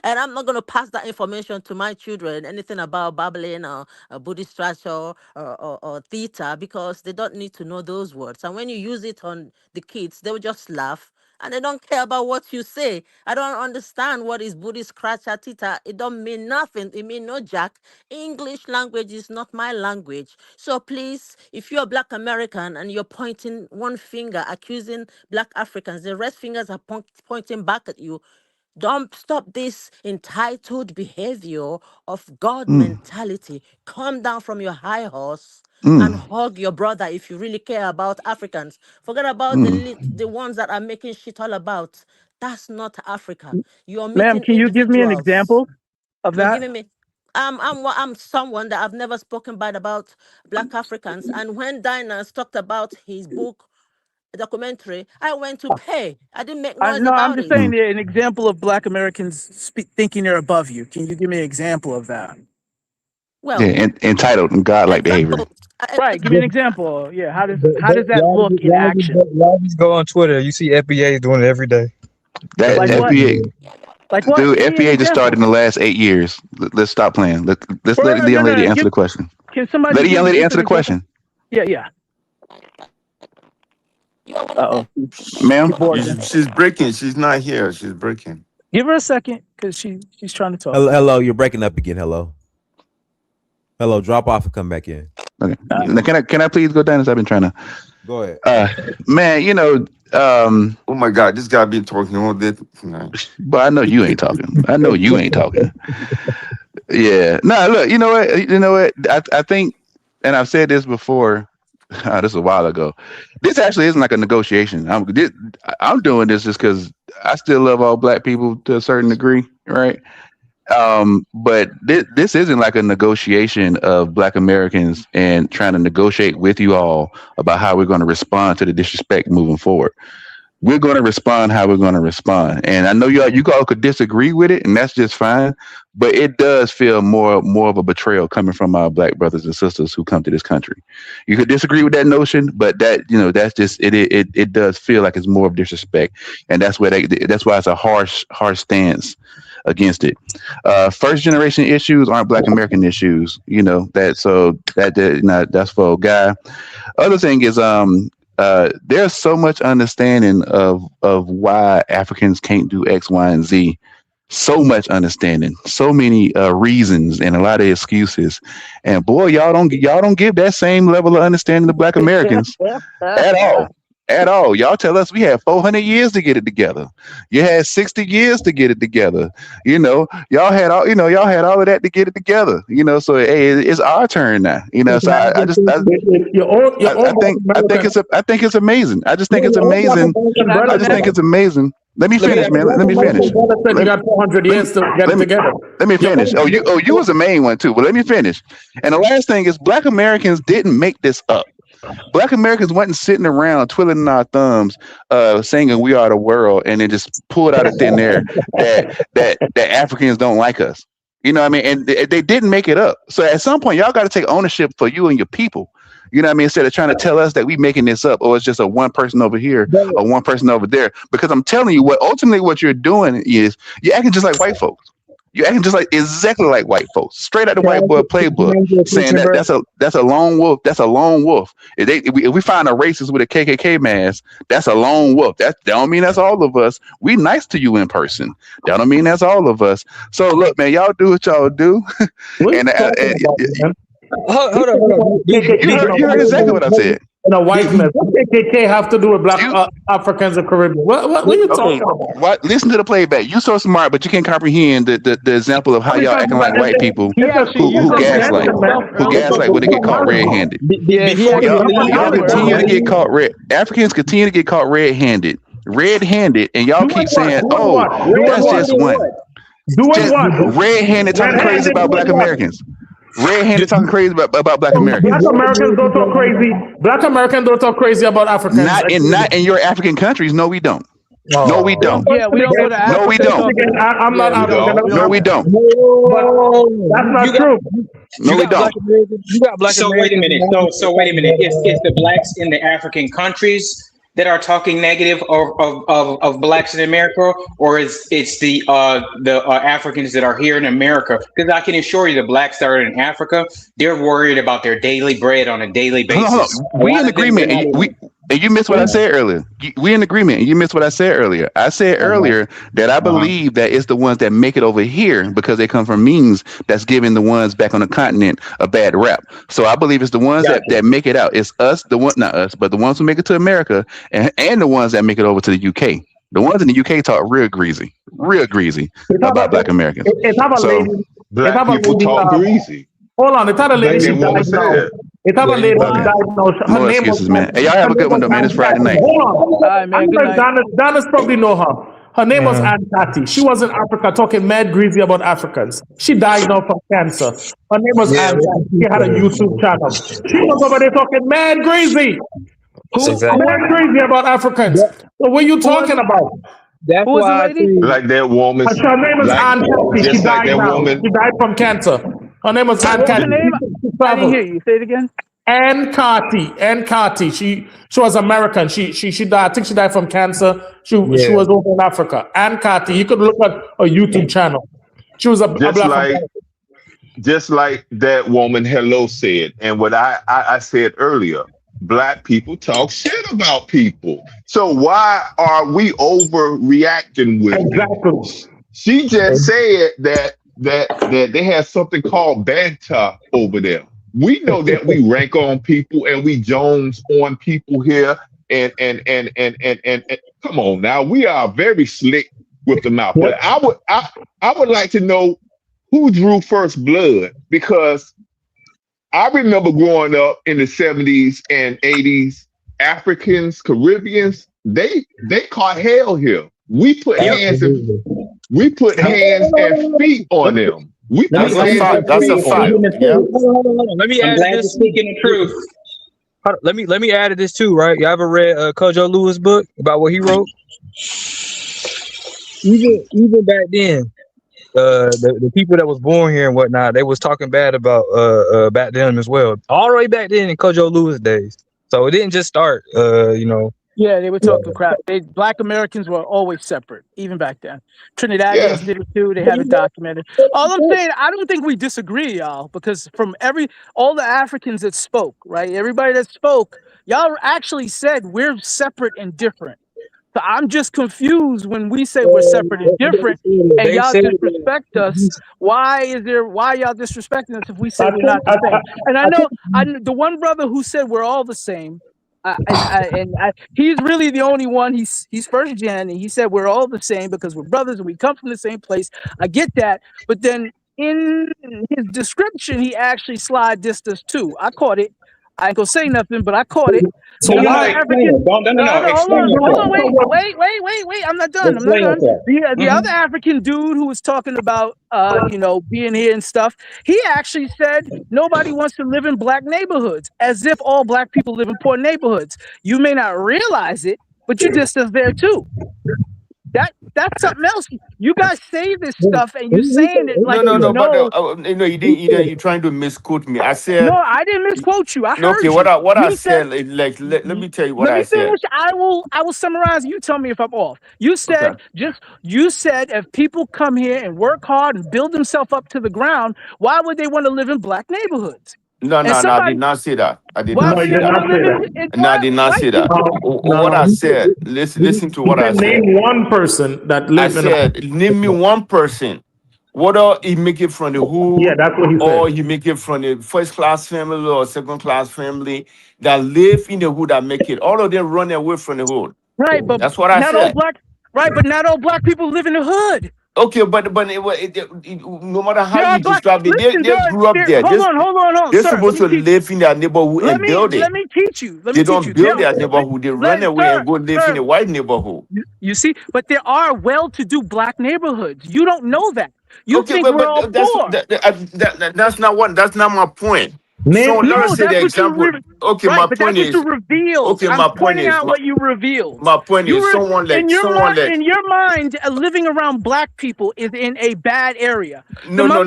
And I'm not going to pass that information to my children, anything about babbling or a booty scratcher or theta, because they don't need to know those words. And when you use it on the kids, they will just laugh and they don't care about what you say. I don't understand what is booty scratcher tita. It don't mean nothing. It mean no jack. English language is not my language. So please, if you're a Black American and you're pointing one finger, accusing Black Africans, the rest fingers are pointing back at you. Don't stop this entitled behavior of God Mm, mentality. Come down from your high horse and mm, hug your brother if you really care about Africans. Forget about mm. the ones that are making shit all about. That's not Africa. You're Ma'am, meeting can you give me an individuals. example of You're that? giving me. I'm someone that I've never spoken bad about Black Africans. And when Dinas talked about his book documentary, I went to pay. I didn't make noise No, I'm about just it. saying an example of Black Americans thinking they're above you. Can you give me an example of that? Yeah, Well, entitled and godlike behavior. example. Right. Give me an example. Yeah. How does that Y'all look in action? just go on Twitter. You see FBA doing it every day. That's That Like what what? it FBA is. Like what? Dude, Give me an FBA just started in example. the last 8 years. Let's stop playing. Let's Well, let the young lady answer the question. Can somebody Let the young give lady just answer an the example? question. Yeah. Uh-oh. Ma'am? She's breaking. She's not here. She's breaking. Give her a second, because she's trying to talk. Hello, you're breaking up again. Hello. Drop off and come back in. Okay. Now, can I please go down? As I've been trying to. Go ahead. Man, oh my God, this guy been talking all day. But I know you ain't talking. Yeah. No, look, you know what? I think, and I've said this before, this was a while ago. This actually isn't like a negotiation. I'm doing this just because I still love all black people to a certain degree, right? But this isn't like a negotiation of black Americans and trying to negotiate with you all about how we're going to respond to the disrespect moving forward. We're going to respond how we're going to respond. And I know you all could disagree with it, and that's just fine. But it does feel more of a betrayal coming from our black brothers and sisters who come to this country. You could disagree with that notion, but that's just it does feel like it's more of disrespect. And that's why it's a harsh stance against it. First generation issues aren't black American issues. That's for a guy. Other thing is there's so much understanding of why Africans can't do X, Y, and Z. So much understanding, so many reasons, and a lot of excuses. And boy, y'all don't give that same level of understanding to black Americans at all. Y'all tell us we had 400 years to get it together. You had 60 years to get it together. Y'all had all of that to get it together. So hey, it's our turn now. So I think it's amazing. I just think it's amazing. Let me finish, man. Let me finish. You got 400 years to get it together. Let me finish. You was a main one too, but let me finish. And the last thing is, black Americans didn't make this up. Black Americans wasn't sitting around twiddling our thumbs, singing "We Are the World," and then just pulled out of thin air that Africans don't like us. You know what I mean? And they didn't make it up. So at some point, y'all got to take ownership for you and your people. You know what I mean? Instead of trying to tell us that we making this up, or it's just a one person over here or one person over there. Because I'm telling you, what you're doing is you're acting just like white folks. You're acting just exactly like white folks, straight out the white boy playbook, saying that's a lone wolf. That's a lone wolf. If we find a racist with a KKK mask, that's a lone wolf. That don't mean that's all of us. We nice to you in person. That don't mean that's all of us. So look, man, y'all do what y'all do. Hold on. You heard exactly what I said. And a white man. What KKK have to do with black Africans and Caribbean? What are you talking about? What? Listen to the playback. You so smart, but you can't comprehend the example of how y'all acting like white people who gaslight when they get caught red-handed. Y'all continue to get caught Africans continue to get caught red-handed, and y'all keep saying, "Oh, that's just one." Red-handed talking crazy about black Americans. Red-handed talking crazy about black Americans. Black Americans don't talk crazy. Black Americans don't talk crazy about Africans. Not in your African countries. No, we don't. Oh. No, we don't. Yeah, we don't go to Africa. No, we don't. I'm not African. No, we don't. But that's not true. No, we don't. You got black So wait a minute. So wait a minute. It's the blacks in the African countries that are talking negative of blacks in America, or it's the Africans that are here in America? Because I can assure you, the blacks that are in Africa, they're worried about their daily bread on a daily basis. Hold on. We in agreement. And you missed what I said earlier. We in agreement, and you missed what I said earlier. I said earlier that I believe that it's the ones that make it over here because they come from means that's giving the ones back on the continent a bad rap. So I believe it's the ones that make it out. It's us, not us, but the ones who make it to America, and the ones that make it over to the UK. The ones in the UK talk real greasy about black Americans. Black people talk greasy. Hold on, it's not a lady who died now. It's not a lady who died now. No excuses, man. Hey, y'all have a good one, though, man. It's Friday night. Hold on. All right, man. Donna's probably know her. Her name was Aunt Tati. She was in Africa talking mad greasy about Africans. She died now from cancer. Her name was Aunt Tati. She had a YouTube channel. She was over there talking mad greasy. Mad greasy about Africans. So what are you talking about? That's Who was the lady? Like that woman. Her name is Aunt Tati. She died now. She died from cancer. Her name was Aunt What's Tati. her name? I didn't hear you. Say it again. Ann Carty. She was American. She died. I think she died from cancer. She was over in Africa. Ann Carty. You could look at a YouTube channel. She was a black American. Just like that woman Hello said, and what I said earlier, Black people talk shit about people. So why are we overreacting with it? She just said that they have something called banter over there. We know that we rank on people and we Jones on people here, and come on now, we are very slick with the mouth. But I would like to know who drew first blood, because I remember growing up in the 70s and 80s, Africans, Caribbeans, they caught hell here. We put hands and feet on them. That's a fact. Yeah. Let me add this. Speaking the truth. Let me add to this too, right? You ever read Kojo Lewis' book about what he wrote? Even back then, the people that was born here and whatnot, they was talking bad about back then as well. All the way back then in Kojo Lewis days. So it didn't just start, Yeah, they were talking crap. Black Americans were always separate, even back then. Trinidadians did it too. They have it documented. All I'm saying, I don't think we disagree, y'all, because from all the Africans that spoke, right? Everybody that spoke, y'all actually said we're separate and different. So I'm just confused when we say we're separate and different, and y'all disrespect us. Why y'all disrespecting us if we say we're not the same? And I know the one brother who said we're all the same. He's really the only one. He's first gen, and he said we're all the same because we're brothers and we come from the same place. I get that, but then in his description, he actually slide dissed us too. I caught it. I ain't gonna say nothing, but I caught it. So Wait. Hold on. Wait. I'm not done. The other African dude who was talking about being here and stuff, he actually said nobody wants to live in black neighborhoods, as if all black people live in poor neighborhoods. You may not realize it, but you just as there too. That's something else. You guys say this stuff and you're saying it like you didn't. You're trying to misquote me. I said no. I didn't misquote you. I heard you. What I said, let me tell you what I said. Finish. I will summarize. You tell me if I'm off. You said if people come here and work hard and build themselves up to the ground, why would they want to live in black neighborhoods? No, I did not say that. I did not say that. What I said, listen to what I said. Name one person that lives name me one person. Whether he make it from the hood, that's what he said. Or he make it from the first class family or second class family that live in the hood that make it. All of them run away from the hood. Right, but that's what I said. But not all black people live in the hood. Okay, but no matter how you describe it, they grew up there. Hold on. They're supposed to live in their neighborhood and build it. Let me teach you. They don't build their neighborhood. They run away and go live in a white neighborhood. You see, but there are well-to-do black neighborhoods. You don't know that. You think we're all poor. That's not my point. So let me say the example. My point is. My point is what you revealed. My point is in your mind, living around black people is in a bad area. No. My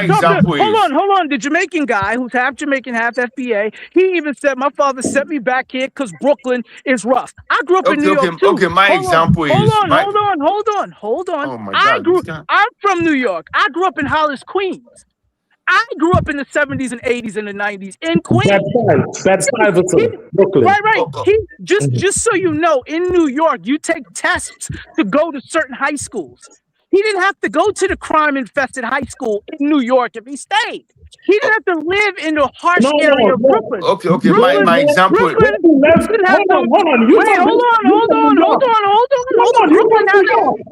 example is. Hold on. The Jamaican guy who's half Jamaican, half FBA. He even said, "My father sent me back here because Brooklyn is rough." I grew up in New York too. Okay. My example is. Hold on. Oh my God. I'm from New York. I grew up in Hollis, Queens. I grew up in the 70s and 80s and the 90s in Queens. That's Brooklyn. Right. Just so you know, in New York, you take tests to go to certain high schools. He didn't have to go to the crime-infested high school in New York if he stayed. He didn't have to live in the harsh area of Brooklyn. Okay. My example. Hold on.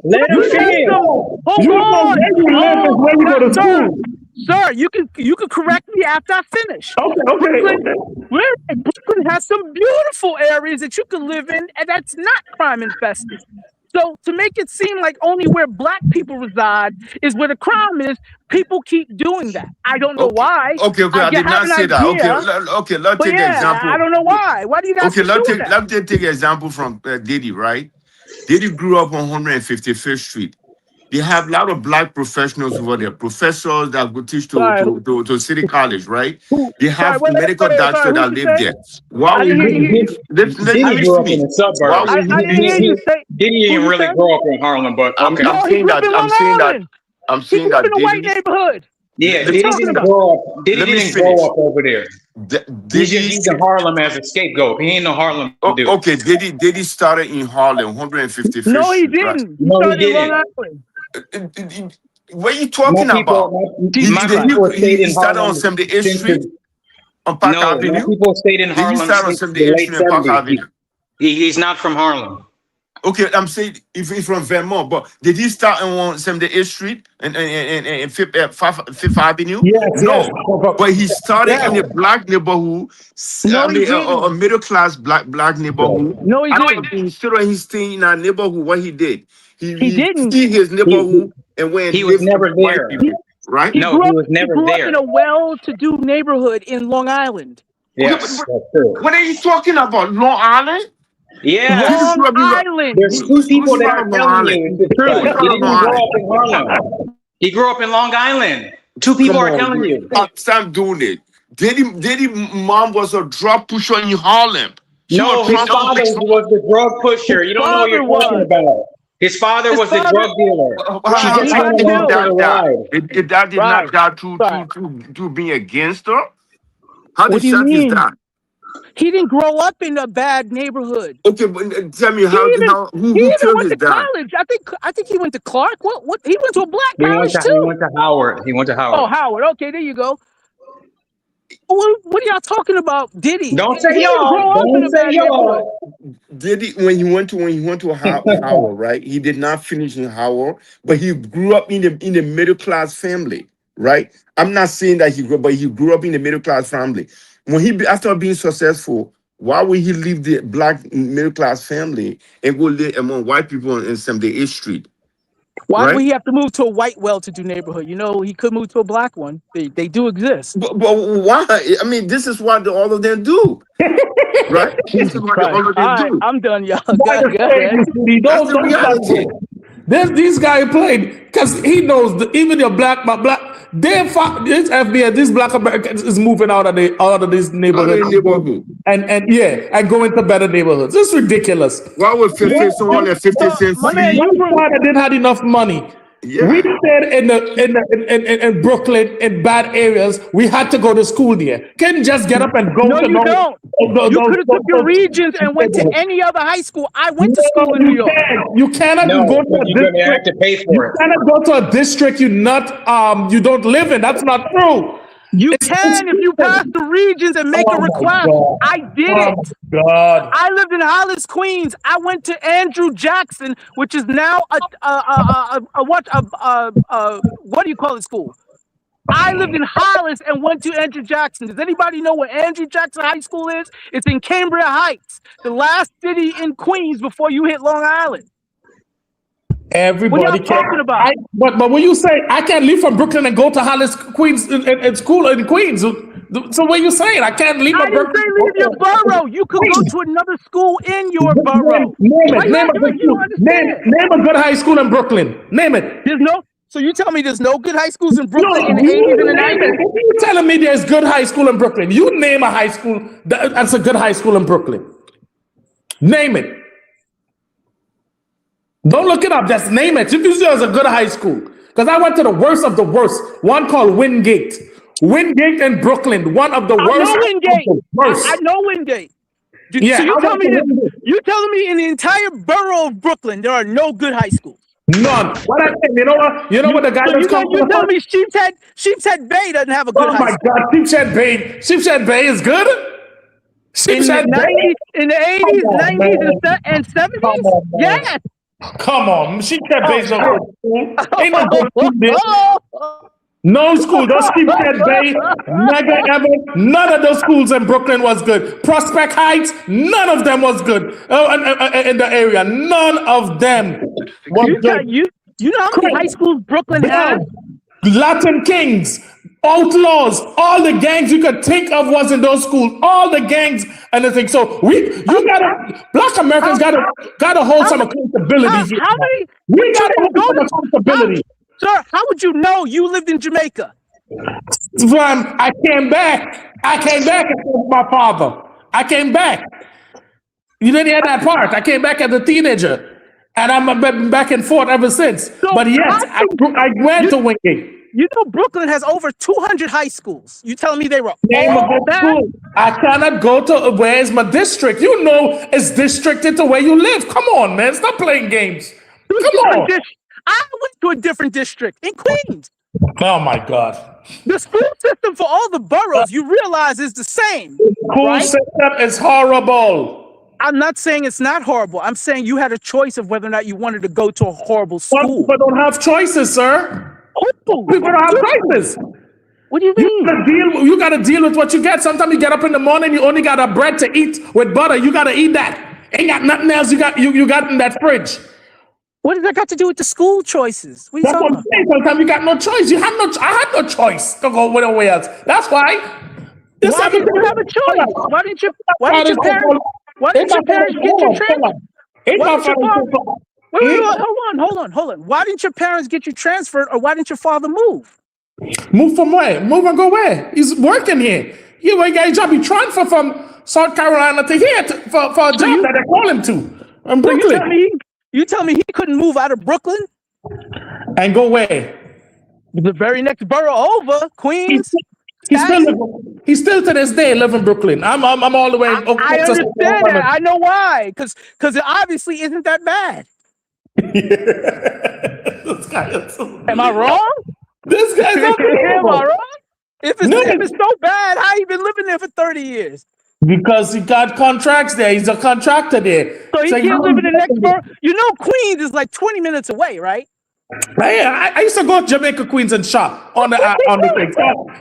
Let him finish. Sir, you can correct me after I finish. Okay. Brooklyn has some beautiful areas that you can live in, and that's not crime infested. So to make it seem like only where black people reside is where the crime is, people keep doing that. I don't know why. Okay. I did not say that. Okay. Let's take an example. I don't know why. Why do you guys do that? Let's take an example from Diddy, right? Diddy grew up on 155th Street. They have a lot of black professionals over there, professors that go teach Sorry, to city college, right? who? They Sorry, have medical sorry, doctors who'd that you live say? there. Why I would didn't hear you. let Diddy me grew up in speak? the Why suburbs. would I didn't hear you say. Diddy Who didn't you really say? grow up in Harlem, but okay. No, he grew up in Long Island. I'm He saying grew up in that a white Diddy. neighborhood. Yeah, What are you Diddy talking didn't about? grow up. Diddy Let me didn't finish. grow up over there. He's just Diddy. using Harlem as a scapegoat. He ain't no Harlem dude. Okay, Diddy started in Harlem, 155th No, he Street, right? didn't. He No, he started in Long didn't. Island. What are you My talking about? people, Jesus my Christ. people stayed He in started on Harlem 78th since Street the on Park no. My Avenue. people stayed in Did he Harlem start on since the 78th late Street and Park 70s. Avenue? He's not from Harlem. Okay, I'm saying if he's from Vermont, but did he start on 78th Street and Fifth Avenue? Yes, yes. No, but he started in a black neighborhood. No, I he mean, a didn't. middle class black neighborhood. No, he I know didn't. instead of he's staying in our neighborhood, what he did, He he didn't. see his neighborhood and went He and was lived with never white there. people, right? He No, grew he up. was He never grew up there. in a well-to-do neighborhood in Long Island. Okay, Yes, that's true. what are you talking about? Long Island? Yes. Diddy Long grew up in Island. There's two people who's that from are Long telling Island? you it's the truth. Who's He from didn't Long grow Island? up in Harlem. He grew up in Long Island. Two people Come are on, telling dude. you. Stop doing it. Diddy mom was a drug pusher in Harlem. She No, was his father was the drug pusher. You don't know what Father you're talking was. about. His father His was the father. drug dealer. She Right. just He came got along killed. for the ride. If that did Right. not die Right. to being a gangster, how What did do you that is mean? that? He didn't grow up in a bad neighborhood. Okay, but tell me He even who killed went his to dad? college. I think he went to Clark. What? He went to a black He college went too. to Howard. He went to Howard. Oh, Howard. Okay, there you go. What are y'all talking about? Diddy. Don't He say didn't grow y'all. up in Don't a say bad neighborhood. y'all. Diddy when he went to Howard, right? He did not finish in Howard, but he grew up in the middle class family, right? I'm not saying that but he grew up in the middle class family. When after being successful, why would he leave the black middle class family and go live among white people in 78th Street, Why would right? he have to move to a white, well-to-do neighborhood? You know, he could move to a black one. They do exist. But why? I mean, this is what all of them do, right? This is what Right. all of All them right. do. I'm done, y'all. Why Go the ahead. fake? That's the reality. This guy played because he knows that even your black, this FBI, this black Americans is moving out of this neighborhood, and going to better neighborhoods. It's ridiculous. Why would someone at 50 Cent My man, City? you My father didn't have enough money. Yeah. We stayed in Brooklyn in bad areas. We had to go to school there. Couldn't just get up and go No, to you don't. You could have took your regions and went to any other high school. I went to school in New York. You cannot No, go to a you're gonna have district. to pay for You it. cannot go to a district you don't live in. That's not true. You can if you pass the regions and make a request. I did it. God. I lived in Hollis, Queens. I went to Andrew Jackson, which is now what do you call it school? I lived in Hollis and went to Andrew Jackson. Does anybody know where Andrew Jackson High School is? It's in Cambria Heights, the last city in Queens before you hit Long Island. Everybody what are y'all talking about? But when you say I can't leave from Brooklyn and go to Hollis, Queens, in school in Queens, so what are you saying? I can't leave. I didn't say leave your borough. You could go to another school in your borough. Name a good high school in Brooklyn. Name it. There's no. So you tell me there's no good high schools in Brooklyn in the 80s and the 90s? You telling me there's good high school in Brooklyn? You name a high school that's a good high school in Brooklyn. Name it. Don't look it up. Just name it. If you say there's a good high school, because I went to the worst of the worst. One called Wingate. Wingate in Brooklyn. One of the worst. I know Wingate. I know Wingate. Yeah, so you telling me in the entire borough of Brooklyn there are no good high schools? None. What I think, you know what the guy was called? You telling me Sheepshead Bay doesn't have a good high school? Oh my God, Sheepshead Bay is good? Sheepshead Bay? In the 80s, 90s, and 70s? Yes. Come on, Sheepshead Bay is no good school. Ain't no good school there. No school, just Sheepshead Bay, Mega Ever, none of those schools in Brooklyn was good. Prospect Heights, none of them was good. In the area, none of them was good. You know how many high schools Brooklyn has? Latin Kings, outlaws, all the gangs you could think of was in those schools, all the gangs and the thing. So Black Americans gotta hold some accountability here. We gotta hold some accountability. Sir, how would you know you lived in Jamaica? I came back with my father. I came back. You didn't hear that part. I came back as a teenager, and I've been back and forth ever since. So but yes, I went to Wingate. You know Brooklyn has over 200 high schools. You telling me they were Name all of bad? school. I cannot go to where's my district. You know it's districted to where you live. Come on, man. Stop playing games. Come on. I went to a different district in Queens. Oh my God. The school system for all the boroughs, you realize, is the same. The school system is horrible. I'm not saying it's not horrible. I'm saying you had a choice of whether or not you wanted to go to a horrible school. Some people don't have choices, sir. People don't have choices. What do you mean? You got to deal with what you get. Sometimes you get up in the morning, you only got a bread to eat with butter. You got to eat that. Ain't got nothing else you got in that fridge. What does that got to do with the school choices? What are you talking about? Sometimes you got no choice. I had no choice to go anywhere else. That's why. Why didn't you have a choice? Why didn't your parents get you transferred? Wait, hold on. Why didn't your parents get you transferred, or why didn't your father move? Move from where? Move and go where? He's working here. He got a job. He transferred from South Carolina to here for a job that they call him to in Brooklyn. You tell me he couldn't move out of Brooklyn? And go where? The very next borough over, Queens. He still to this day live in Brooklyn. I'm all the way. I understand that. I know why. Because it obviously isn't that bad. Am I wrong? This guy's not Am I wrong? If it's so bad, how you been living there for 30 years? Because he got contracts there. He's a contractor there. So he can't live in the next borough. You know, Queens is like 20 minutes away, right? Yeah, I used to go to Jamaica, Queens, and shop on the thing.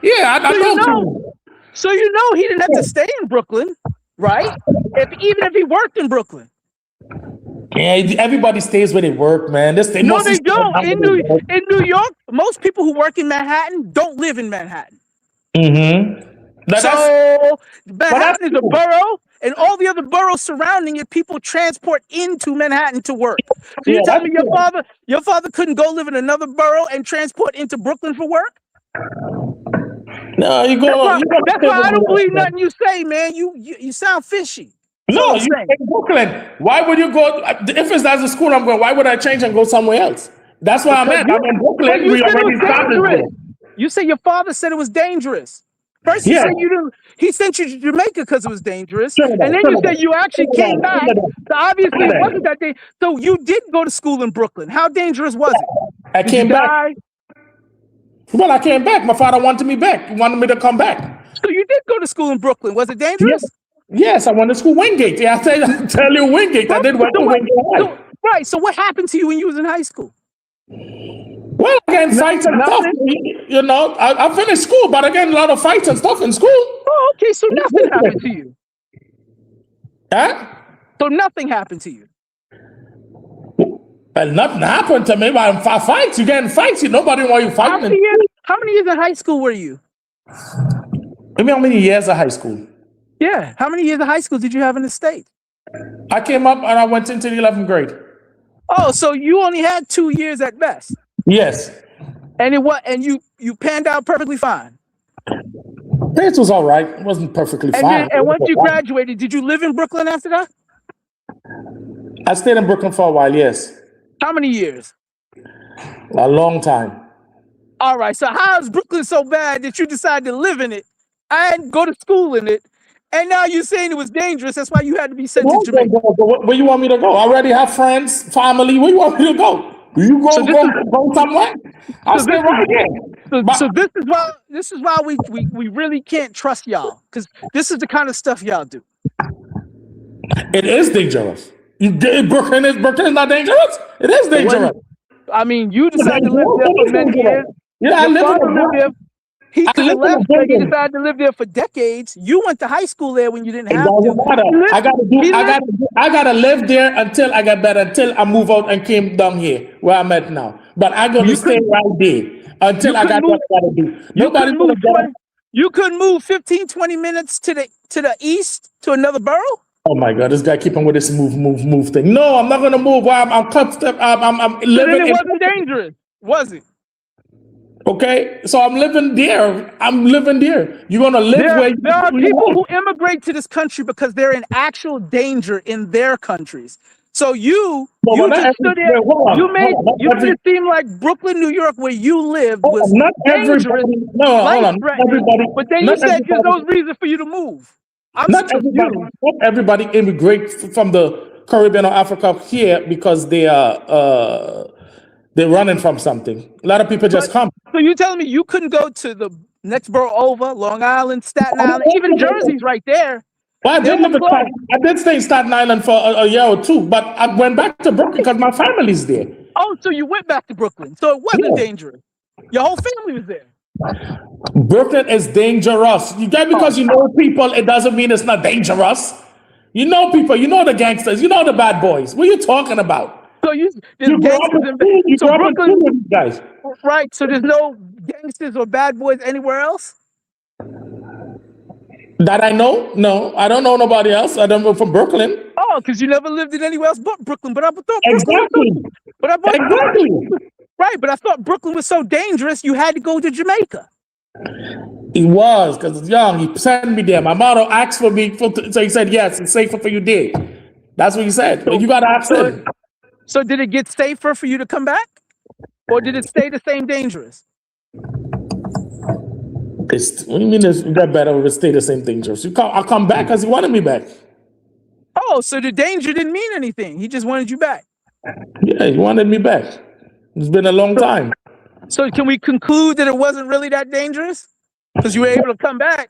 Yeah, I know. So you know he didn't have to stay in Brooklyn, right? Even if he worked in Brooklyn. Yeah, everybody stays where they work, man. No, they don't. In New York, most people who work in Manhattan don't live in Manhattan. Mm-hmm. So Manhattan is a borough, and all the other boroughs surrounding it, people transport into Manhattan to work. So you tell me your father couldn't go live in another borough and transport into Brooklyn for work? No, you go. That's why I don't believe nothing you say, man. You sound fishy. No, you in Brooklyn. Why would you go? If it's as a school I'm going, why would I change and go somewhere else? That's why I'm at. I'm in Brooklyn. We already started. You say your father said it was dangerous. First, you said he sent you to Jamaica because it was dangerous, and then you said you actually came back. So obviously it wasn't that dangerous. So you did go to school in Brooklyn. How dangerous was it? I came back. Well, I came back. My father wanted me back. He wanted me to come back. So you did go to school in Brooklyn. Was it dangerous? Yes, I went to school Wingate. Yeah, I tell you Wingate. I did went to Wingate. Right. So what happened to you when you was in high school? Well, again, fights and stuff. You know, I finished school, but again, a lot of fights and stuff in school. Oh, okay. So nothing happened to you. Huh? So nothing happened to you. Well, nothing happened to me. But fights, you get in fights. Nobody want you fighting. How many years in high school were you? Maybe how many years of high school? Yeah. How many years of high school did you have in the state? I came up and I went into the 11th grade. Oh, so you only had 2 years at best. Yes. And you panned out perfectly fine. It was all right. It wasn't perfectly fine. And once you graduated, did you live in Brooklyn after that? I stayed in Brooklyn for a while, yes. How many years? A long time. All right. So how is Brooklyn so bad that you decided to live in it and go to school in it? And now you're saying it was dangerous. That's why you had to be sent to Jamaica. Where you want me to go? I already have friends, family. Where you want me to go? You go somewhere? I'll stay right here. So this is why we really can't trust y'all, because this is the kind of stuff y'all do. It is dangerous. Brooklyn is not dangerous. It is dangerous. I mean, you decided to live there for many years. Yeah, I live there. He I could have lived in a left, but he building. decided to live there for decades. You went to high school there when you didn't It have doesn't to. matter. He lived- I gotta live there until I get better, until I move out and came down here where I'm at now. But I gotta You stay couldn't- right there until you I couldn't got what I gotta do. You Nobody couldn't could move have done. 20, you couldn't move 15, 20 minutes to the east to another borough? Oh my God, this guy keep on with this move thing. No, I'm not gonna move. I'm So living then it in. wasn't dangerous, was it? Okay, so I'm living there. You're gonna live where There are you people live. who immigrate to this country because they're in actual danger in their countries. So you just stood there. You made it seem like Brooklyn, New York, where you lived was not dangerous, everybody. No, hold on. Not life-threatening. everybody. But then you Not said there's everybody. no reason for you to move. I'm Not everybody. confused. Not everybody immigrates from the Caribbean or Africa here because they are they're running from something. A lot of people just come. So you telling me you couldn't go to the next borough over, Long Island, Staten Island, even Jersey's right there. Well, I did stay in Staten Island for a year or two, but I went back to Brooklyn because my family's there. Oh, so you went back to Brooklyn. So it wasn't dangerous. Your whole family was there. Brooklyn is dangerous. Because you know people, it doesn't mean it's not dangerous. You know people, you know the gangsters, you know the bad boys. What are you talking about? So there's gangsters in so Brooklyn, guys. Right. So there's no gangsters or bad boys anywhere else? That I know? No, I don't know nobody else. I don't know from Brooklyn. Oh, because you never lived in anywhere else but Brooklyn. But I thought Exactly. Right, but I thought Brooklyn was so dangerous you had to go to Jamaica. He was, because it's young. He sent me there. My mother asked for me, so he said, yes, it's safer for you there. That's what he said. But you got to ask him. So did it get safer for you to come back? Or did it stay the same dangerous? What do you mean it got better if it stayed the same dangerous? I'll come back because he wanted me back. Oh, so the danger didn't mean anything. He just wanted you back. Yeah, he wanted me back. It's been a long time. So can we conclude that it wasn't really that dangerous? Because you were able to come back.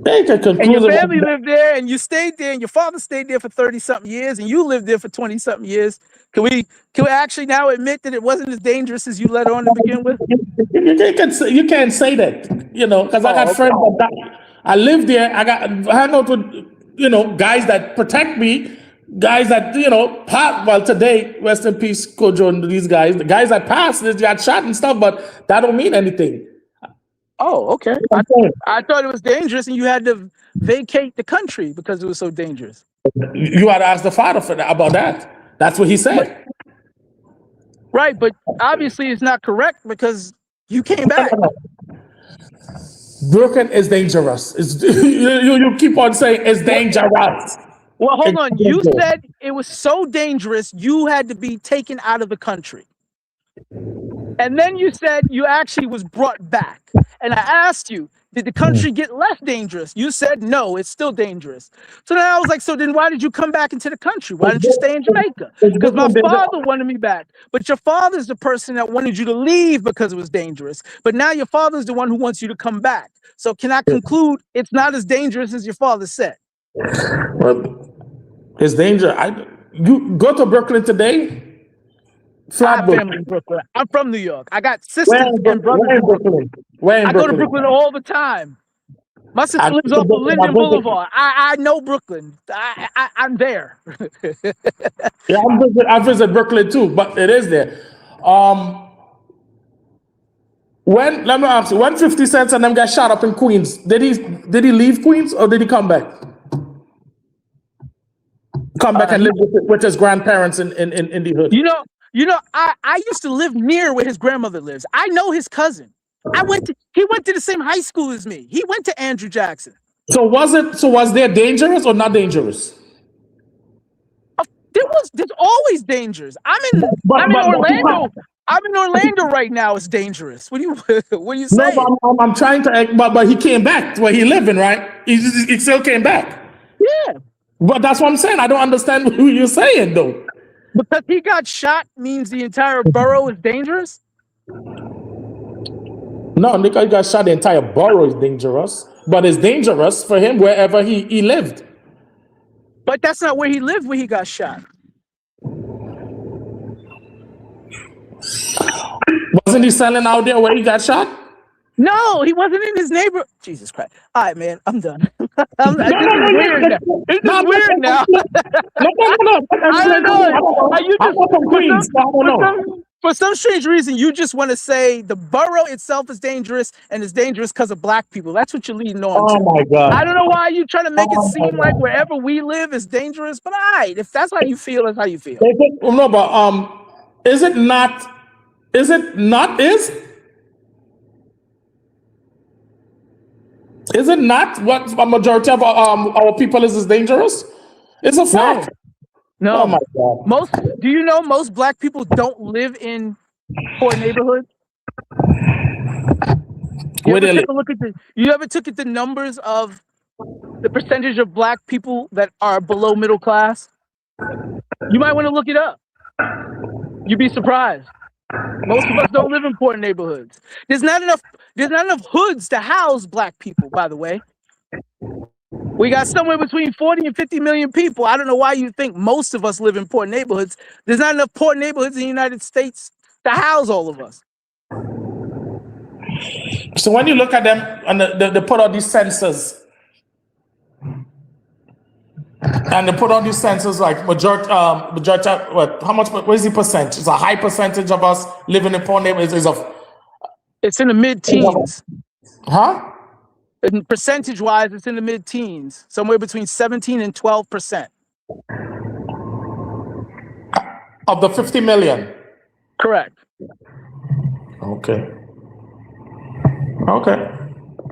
And your family lived there and you stayed there and your father stayed there for 30-something years and you lived there for 20-something years. Can we actually now admit that it wasn't as dangerous as you let on to begin with? You can't say that, because I got friends that I live there. I hang out with, guys that protect me, guys that, well, today, rest in peace, Kojo and these guys, the guys that passed, they got shot and stuff, but that don't mean anything. Oh, okay. I thought it was dangerous and you had to vacate the country because it was so dangerous. You had to ask the father about that. That's what he said. Right, but obviously it's not correct because you came back. Brooklyn is dangerous. You keep on saying it's dangerous. Well, hold on. You said it was so dangerous you had to be taken out of the country. And then you said you actually was brought back. And I asked you, did the country get less dangerous? You said, no, it's still dangerous. So then I was like, so then why did you come back into the country? Why didn't you stay in Jamaica? Because my father wanted me back. But your father's the person that wanted you to leave because it was dangerous. But now your father's the one who wants you to come back. So can I conclude it's not as dangerous as your father said? Well, it's dangerous. You go to Brooklyn today? I have family in Brooklyn. I'm from New York. I got sisters and brothers in Brooklyn. I go to Brooklyn all the time. My sister lives off of Linden Boulevard. I know Brooklyn. I'm there. Yeah, I visit Brooklyn too, but it is there. Let me ask you, when 50 Cent and them got shot up in Queens, did he leave Queens or did he come back? Come back and live with his grandparents in the hood. I used to live near where his grandmother lives. I know his cousin. He went to the same high school as me. He went to Andrew Jackson. So was there dangerous or not dangerous? There's always dangers. I'm in Orlando. I'm in Orlando right now. It's dangerous. What are you saying? No, I'm trying to. But he came back to where he living, right? He still came back. Yeah. But that's what I'm saying. I don't understand what you're saying, though. Because he got shot means the entire borough is dangerous? No, because he got shot, the entire borough is dangerous. But it's dangerous for him wherever he lived. But that's not where he lived when he got shot. Wasn't he selling out there where he got shot? No, he wasn't in his neighborhood. Jesus Christ. All right, man, I'm done. This is weird now. This is weird now. I don't know. You just, for some strange reason, you just want to say the borough itself is dangerous and it's dangerous because of black people. That's what you're leading on to. Oh my God. I don't know why you trying to make it seem like wherever we live is dangerous, but all right, if that's how you feel, that's how you feel. No, but is it not? Is it not? Is it not what a majority of our people is dangerous? It's a fact. No. Oh my God. Do you know most black people don't live in poor neighborhoods? You ever took the numbers of the percentage of black people that are below middle class? You might want to look it up. You'd be surprised. Most of us don't live in poor neighborhoods. There's not enough hoods to house black people, by the way. We got somewhere between 40 and 50 million people. I don't know why you think most of us live in poor neighborhoods. There's not enough poor neighborhoods in the United States to house all of us. So when you look at them and they put out these census, and they put on these census like majority, how much? What is the percentage? It's a high percentage of us living in poor neighborhoods. It's in the mid-teens. Huh? And percentage-wise, it's in the mid-teens, somewhere between 17 and 12%. Of the 50 million? Correct. Okay.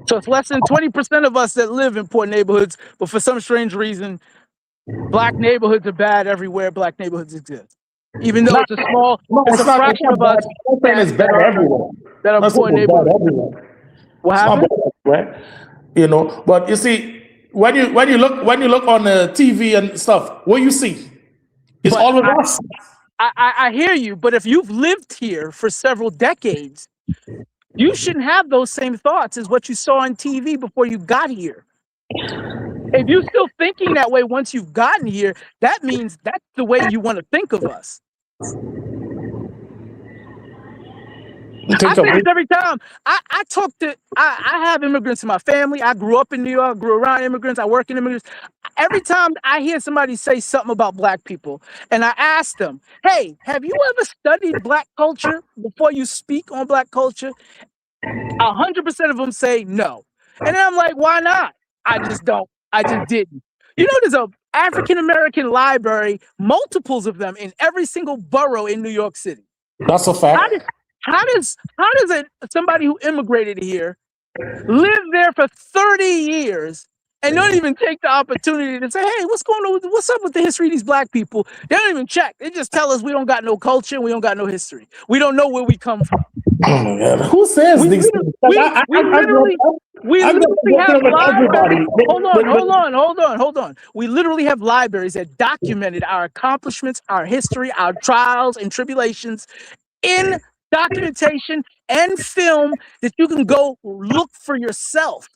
So it's less than 20% of us that live in poor neighborhoods, but for some strange reason, black neighborhoods are bad everywhere black neighborhoods exist. Even though it's a fraction of us that are poor neighborhoods. What happened? Right? You know, but you see, when you look on the TV and stuff, what you see? It's always us. I hear you, but if you've lived here for several decades, you shouldn't have those same thoughts as what you saw on TV before you got here. If you're still thinking that way once you've gotten here, that means that's the way you want to think of us. I say this every time. I have immigrants in my family. I grew up in New York, grew around immigrants. I work in immigrants. Every time I hear somebody say something about black people, and I ask them, hey, have you ever studied black culture before you speak on black culture? 100% of them say no. And then I'm like, why not? I just didn't. You know, there's a African-American library, multiples of them in every single borough in New York City. That's a fact. How does somebody who immigrated here live there for 30 years and don't even take the opportunity to say, hey, what's going on? What's up with the history of these black people? They don't even check. They just tell us we don't got no culture and we don't got no history. We don't know where we come from. Oh my God. Who says these things? We literally have libraries. Hold on. We literally have libraries that documented our accomplishments, our history, our trials and tribulations in documentation and film that you can go look for yourself.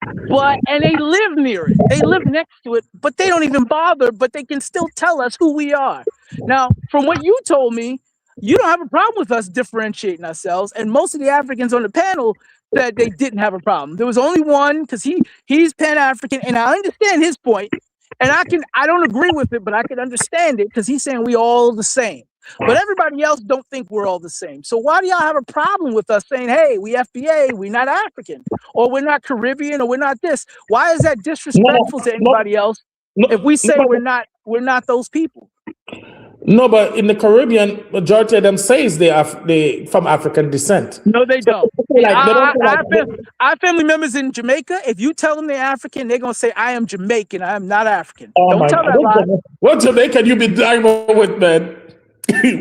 And they live near it. They live next to it, but they don't even bother, but they can still tell us who we are. Now, from what you told me, you don't have a problem with us differentiating ourselves. And most of the Africans on the panel said they didn't have a problem. There was only one, because he's Pan-African, and I understand his point. And I don't agree with it, but I can understand it because he's saying we all the same. But everybody else don't think we're all the same. So why do y'all have a problem with us saying, hey, we FBA, we're not African, or we're not Caribbean, or we're not this? Why is that disrespectful to anybody else if we say we're not those people? No, but in the Caribbean, majority of them says they from African descent. No, they don't. Our family members in Jamaica, if you tell them they're African, they're going to say, I am Jamaican, I am not African. Don't tell that lie. What Jamaican you been diving with, man?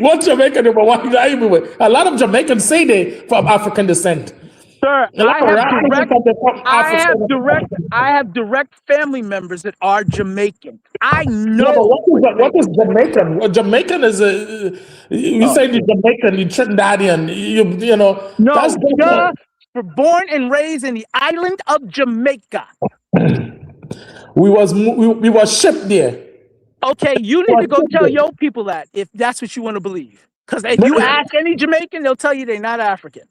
What Jamaican you been diving with? A lot of Jamaicans say they from African descent. Sir, I have direct family members that are Jamaican. I know. No, what is Jamaican? Well, Jamaican is you say the Jamaican, the Trinidadian, you know. No, we're born and raised in the island of Jamaica. We was shipped there. Okay, you need to go tell your people that if that's what you want to believe. Because if you ask any Jamaican, they'll tell you they're not African.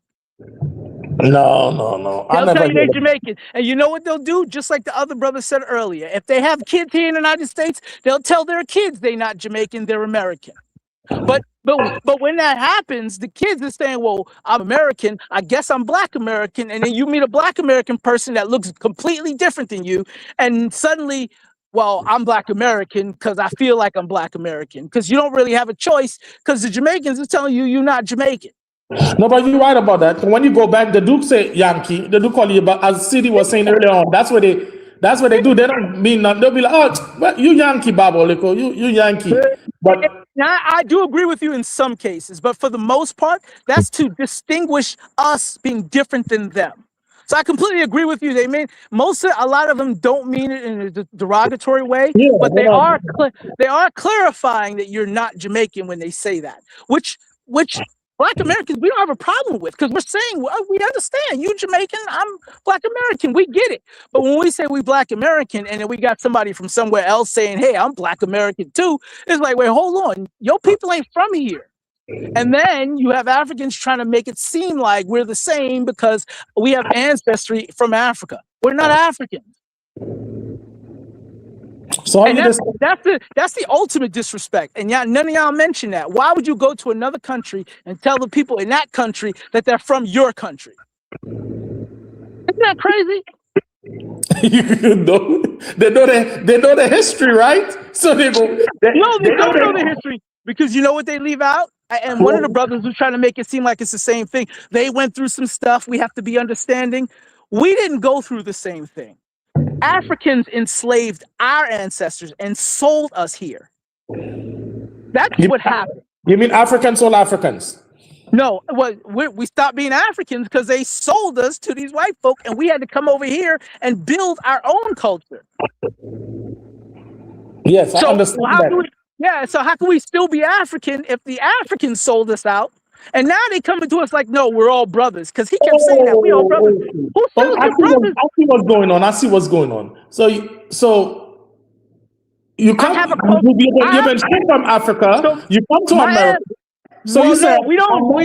No. They'll tell you they're Jamaican. And you know what they'll do? Just like the other brother said earlier. If they have kids here in the United States, they'll tell their kids they're not Jamaican, they're American. But when that happens, the kids are saying, well, I'm American, I guess I'm Black American. And then you meet a Black American person that looks completely different than you. And suddenly, well, I'm Black American because I feel like I'm Black American. Because you don't really have a choice because the Jamaicans are telling you you're not Jamaican. No, but you're right about that. When you go back, the Duke say Yankee. The Duke call you, but as City was saying earlier on, that's what they do. They don't mean nothing. They'll be like, oh, well, you Yankee, Babo, you Yankee. But now, I do agree with you in some cases, but for the most part, that's to distinguish us being different than them. So I completely agree with you. They mean a lot of them don't mean it in a derogatory way, but they are clarifying that you're not Jamaican when they say that, which Black Americans, we don't have a problem with, because we're saying, well, we understand you Jamaican, I'm Black American, we get it. But when we say we Black American and then we got somebody from somewhere else saying, hey, I'm Black American too, it's like, wait, hold on, your people ain't from here. And then you have Africans trying to make it seem like we're the same because we have ancestry from Africa. We're not Africans. So and that's the ultimate disrespect. And none of y'all mention that. Why would you go to another country and tell the people in that country that they're from your country? Isn't that crazy? They know the history, right? So they go. They don't know the history, because you know what they leave out? And one of the brothers was trying to make it seem like it's the same thing. They went through some stuff. We have to be understanding. We didn't go through the same thing. Africans enslaved our ancestors and sold us here. That's what happened. You mean Africans sold Africans? No, we stopped being Africans because they sold us to these white folk, and we had to come over here and build our own culture. Yes, I understand that. So how can we still be African if the Africans sold us out? And now they coming to us like, no, we're all brothers. Because he kept saying that we all brothers. Who says we're brothers? I see what's going on. I see what's going on. So you come. You've been straight from Africa. So you come to America. So you say we don't.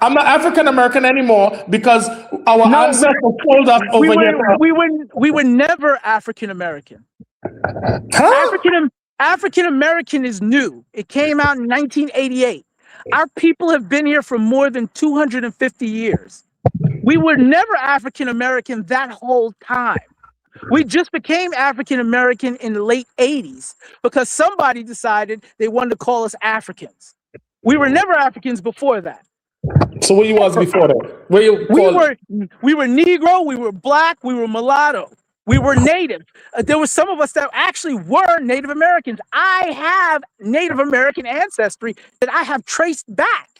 I'm not African American anymore because our ancestors told us over here. We were never African American. Huh? African American is new. It came out in 1988. Our people have been here for more than 250 years. We were never African American that whole time. We just became African American in the late 80s because somebody decided they wanted to call us Africans. We were never Africans before that. So what you was before that? We were Negro, we were Black, we were mulatto. We were Native. There were some of us that actually were Native Americans. I have Native American ancestry that I have traced back.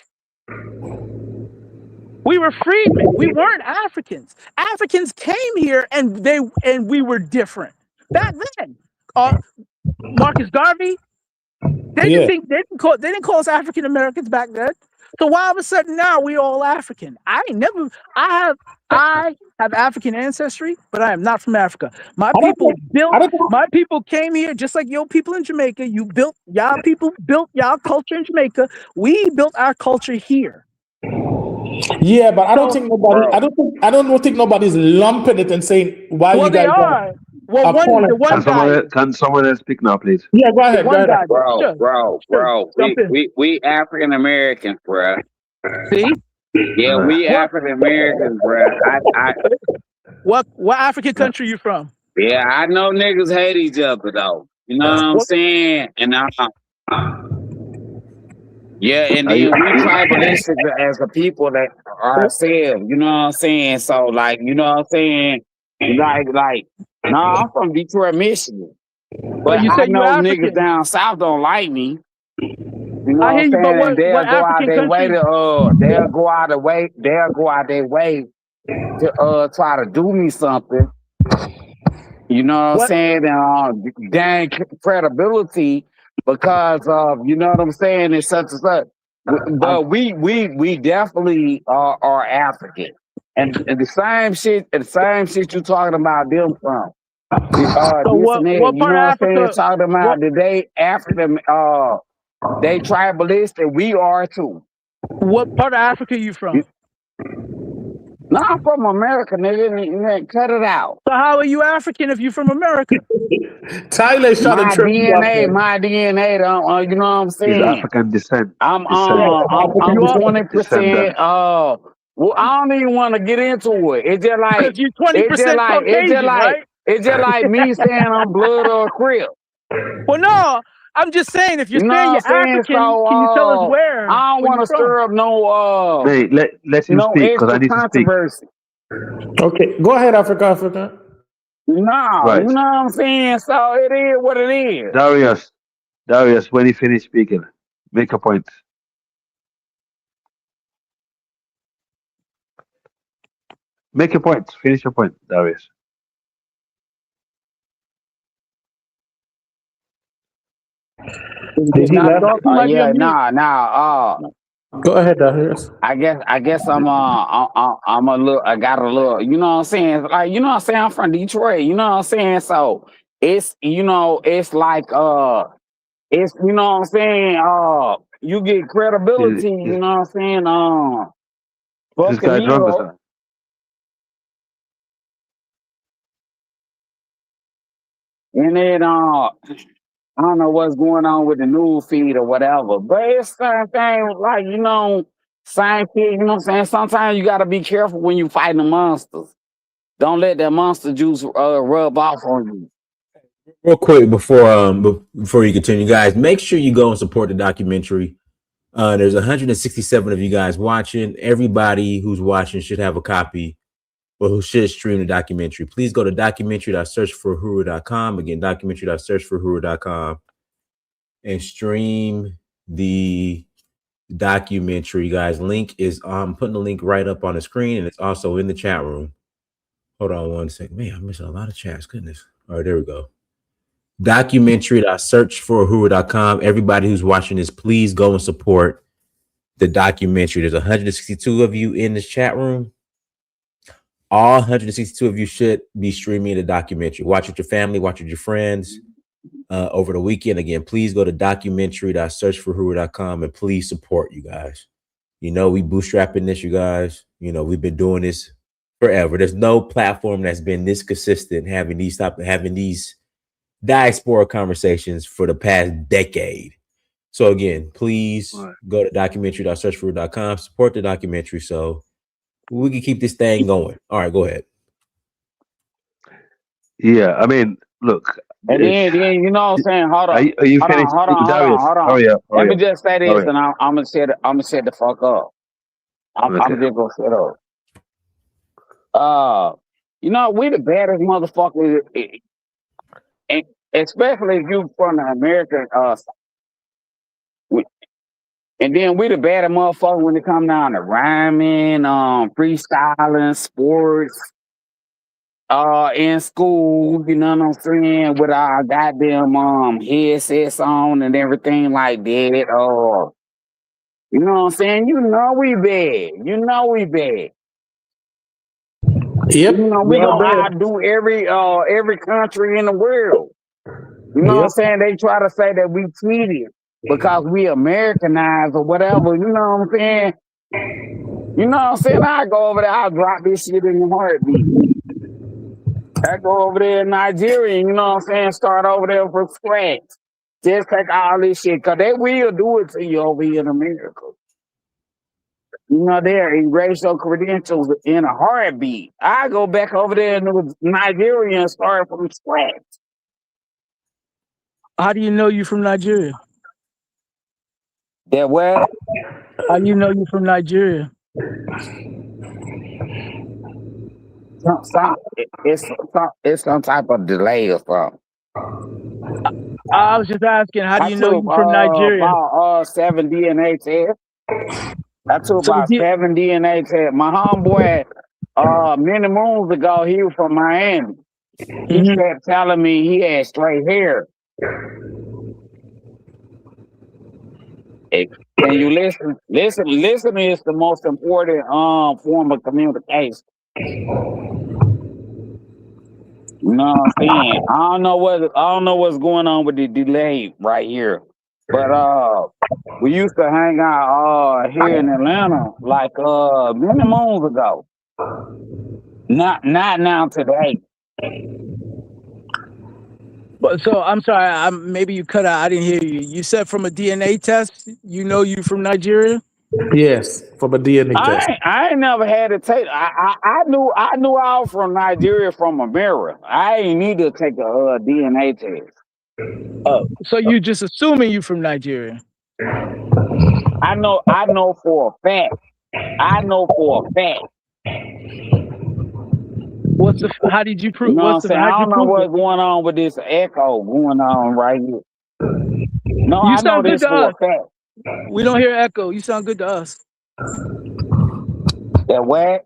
We were freedmen. We weren't Africans. Africans came here and we were different back then. Marcus Garvey, they didn't call us African Americans back then. So why all of a sudden now we all African? I have African ancestry, but I am not from Africa. My people came here just like your people in Jamaica. Y'all people built y'all culture in Jamaica. We built our culture here. Yeah, but I don't think nobody's lumping it and saying why you guys are. Can someone else speak now, please? Yeah, go ahead. Bro. We African Americans, bro. See? Yeah, we African Americans, bro. What African country you from? Yeah, I know niggas hate each other though. You know what I'm saying? And and then we tribalistic as a people that are ourselves. You know what I'm saying? So like, you know what I'm saying? Like. No, I'm from Detroit, Michigan. But I know niggas down south don't like me. You know what I'm saying? They'll go out their way to try to do me something. You know what I'm saying? And gain credibility because of, you know what I'm saying, and such and such. But we definitely are African. And the same shit you talking about them from. What part of Africa? Talking about they African, they tribalist, and we are too. What part of Africa you from? No, I'm from America, nigga. Cut it out. So how are you African if you're from America? Tyler's trying to My trip you up, DNA, man. my DNA. You know what I'm He's saying? African descent. I'm You are 20%. Descendant. Well, I don't even want to get into it. because you're 20% Caucasian, right? It's just like me saying I'm blood or a crib. Well, no, I'm just saying if you're You know saying what I'm you're saying? African, can you tell us So where I don't want you're to from? stir up no Hey, let him no speak because I extra need to speak. controversy. Okay, go ahead, Africa. No, you Right. know what I'm saying? So it is what it is. Darius, when you finish speaking, make a point. Make your point. Finish your point, Darius. Did he left? He might be Yeah, on mute. Go ahead, Darius. I guess I'm a little, I got a little, you know what I'm saying? Like, you know what I'm saying? I'm from Detroit, you know what I'm saying? So it's, it's like, it's, you know what I'm saying? You get Is, credibility, you is, know what I'm saying? is this guy drunk or Buccaneers, something? and then, I don't know what's going on with the news feed or whatever, but it's same thing, like, same thing, you know what I'm saying? Sometimes you got to be careful when you fighting the monsters. Don't let that monster juice rub off on you. Real quick before you continue, guys, make sure you go and support the documentary. There's 167 of you guys watching. Everybody who's watching should have a copy, or who should stream the documentary. Please go to documentary.searchforhuru.com. Again, documentary.searchforhuru.com and stream the documentary, guys. Link is I'm putting the link right up on the screen, and it's also in the chat room. Hold on one second. Man, I'm missing a lot of chats. Goodness. All right, there we go. Documentary.searchforhuru.com. Everybody who's watching this, please go and support the documentary. There's 162 of you in this chat room. All 162 of you should be streaming the documentary. Watch with your family, watch with your friends over the weekend. Again, please go to documentary.searchforhuru.com and please support you guys. We bootstrapping this, you guys. We've been doing this forever. There's no platform that's been this consistent having these diaspora conversations for the past decade. So again, please go to documentary.searchforhuru.com, support the documentary so we can keep this thing going. All right, go ahead. Yeah, I mean, look. And then you know what I'm saying? Hold on. Are you finished? Darius, hurry up. Let me just say this, Hurry up. and I'm gonna shut the fuck up. I'm just gonna shut up. We the baddest motherfuckers, and especially if you from the American and then we the baddest motherfuckers when it come down to rhyming, freestyling, sports, in school, you know what I'm saying, with our goddamn headsets on and everything like that. You know what I'm saying? You know we bad. We Yep. we gonna outdo every country in the world. You know what I'm saying? They try to say that we cheated because we Americanized or whatever. You know what I'm saying? I go over there, I'll drop this shit in the heartbeat. I go over there in Nigeria, you know what I'm saying? Start over there from scratch. Just take all this shit, because they will do it to you over here in America. They'll erase your credentials in a heartbeat. I go back over there in Nigeria and start from scratch. How do you know you from Nigeria? That what? How do you know you from Nigeria? It's some type of delay or something. I was just asking, how do you know you from Nigeria? About 7 DNA tests. I took about 7 DNA tests. My homeboy, many moons ago, he was from Miami. He kept telling me he had straight hair. Can you listen? Listening is the most important form of communication. You know what I'm saying? I don't know what's going on with the delay right here. But we used to hang out here in Atlanta like many moons ago. Not now today. But so I'm sorry, maybe you cut out. I didn't hear you. You said from a DNA test, you know you from Nigeria? Yes, from a DNA test. I ain't never had to take. I knew I was from Nigeria from a mirror. I ain't need to take a DNA test. Oh, so you just assuming you from Nigeria? I know for a fact. I know for a fact. How did you prove? You know what I'm saying? I don't know what's going on with this echo going on right here. No, You I know sound good this to for a us. fact. We don't hear echo. You sound good to us. That what?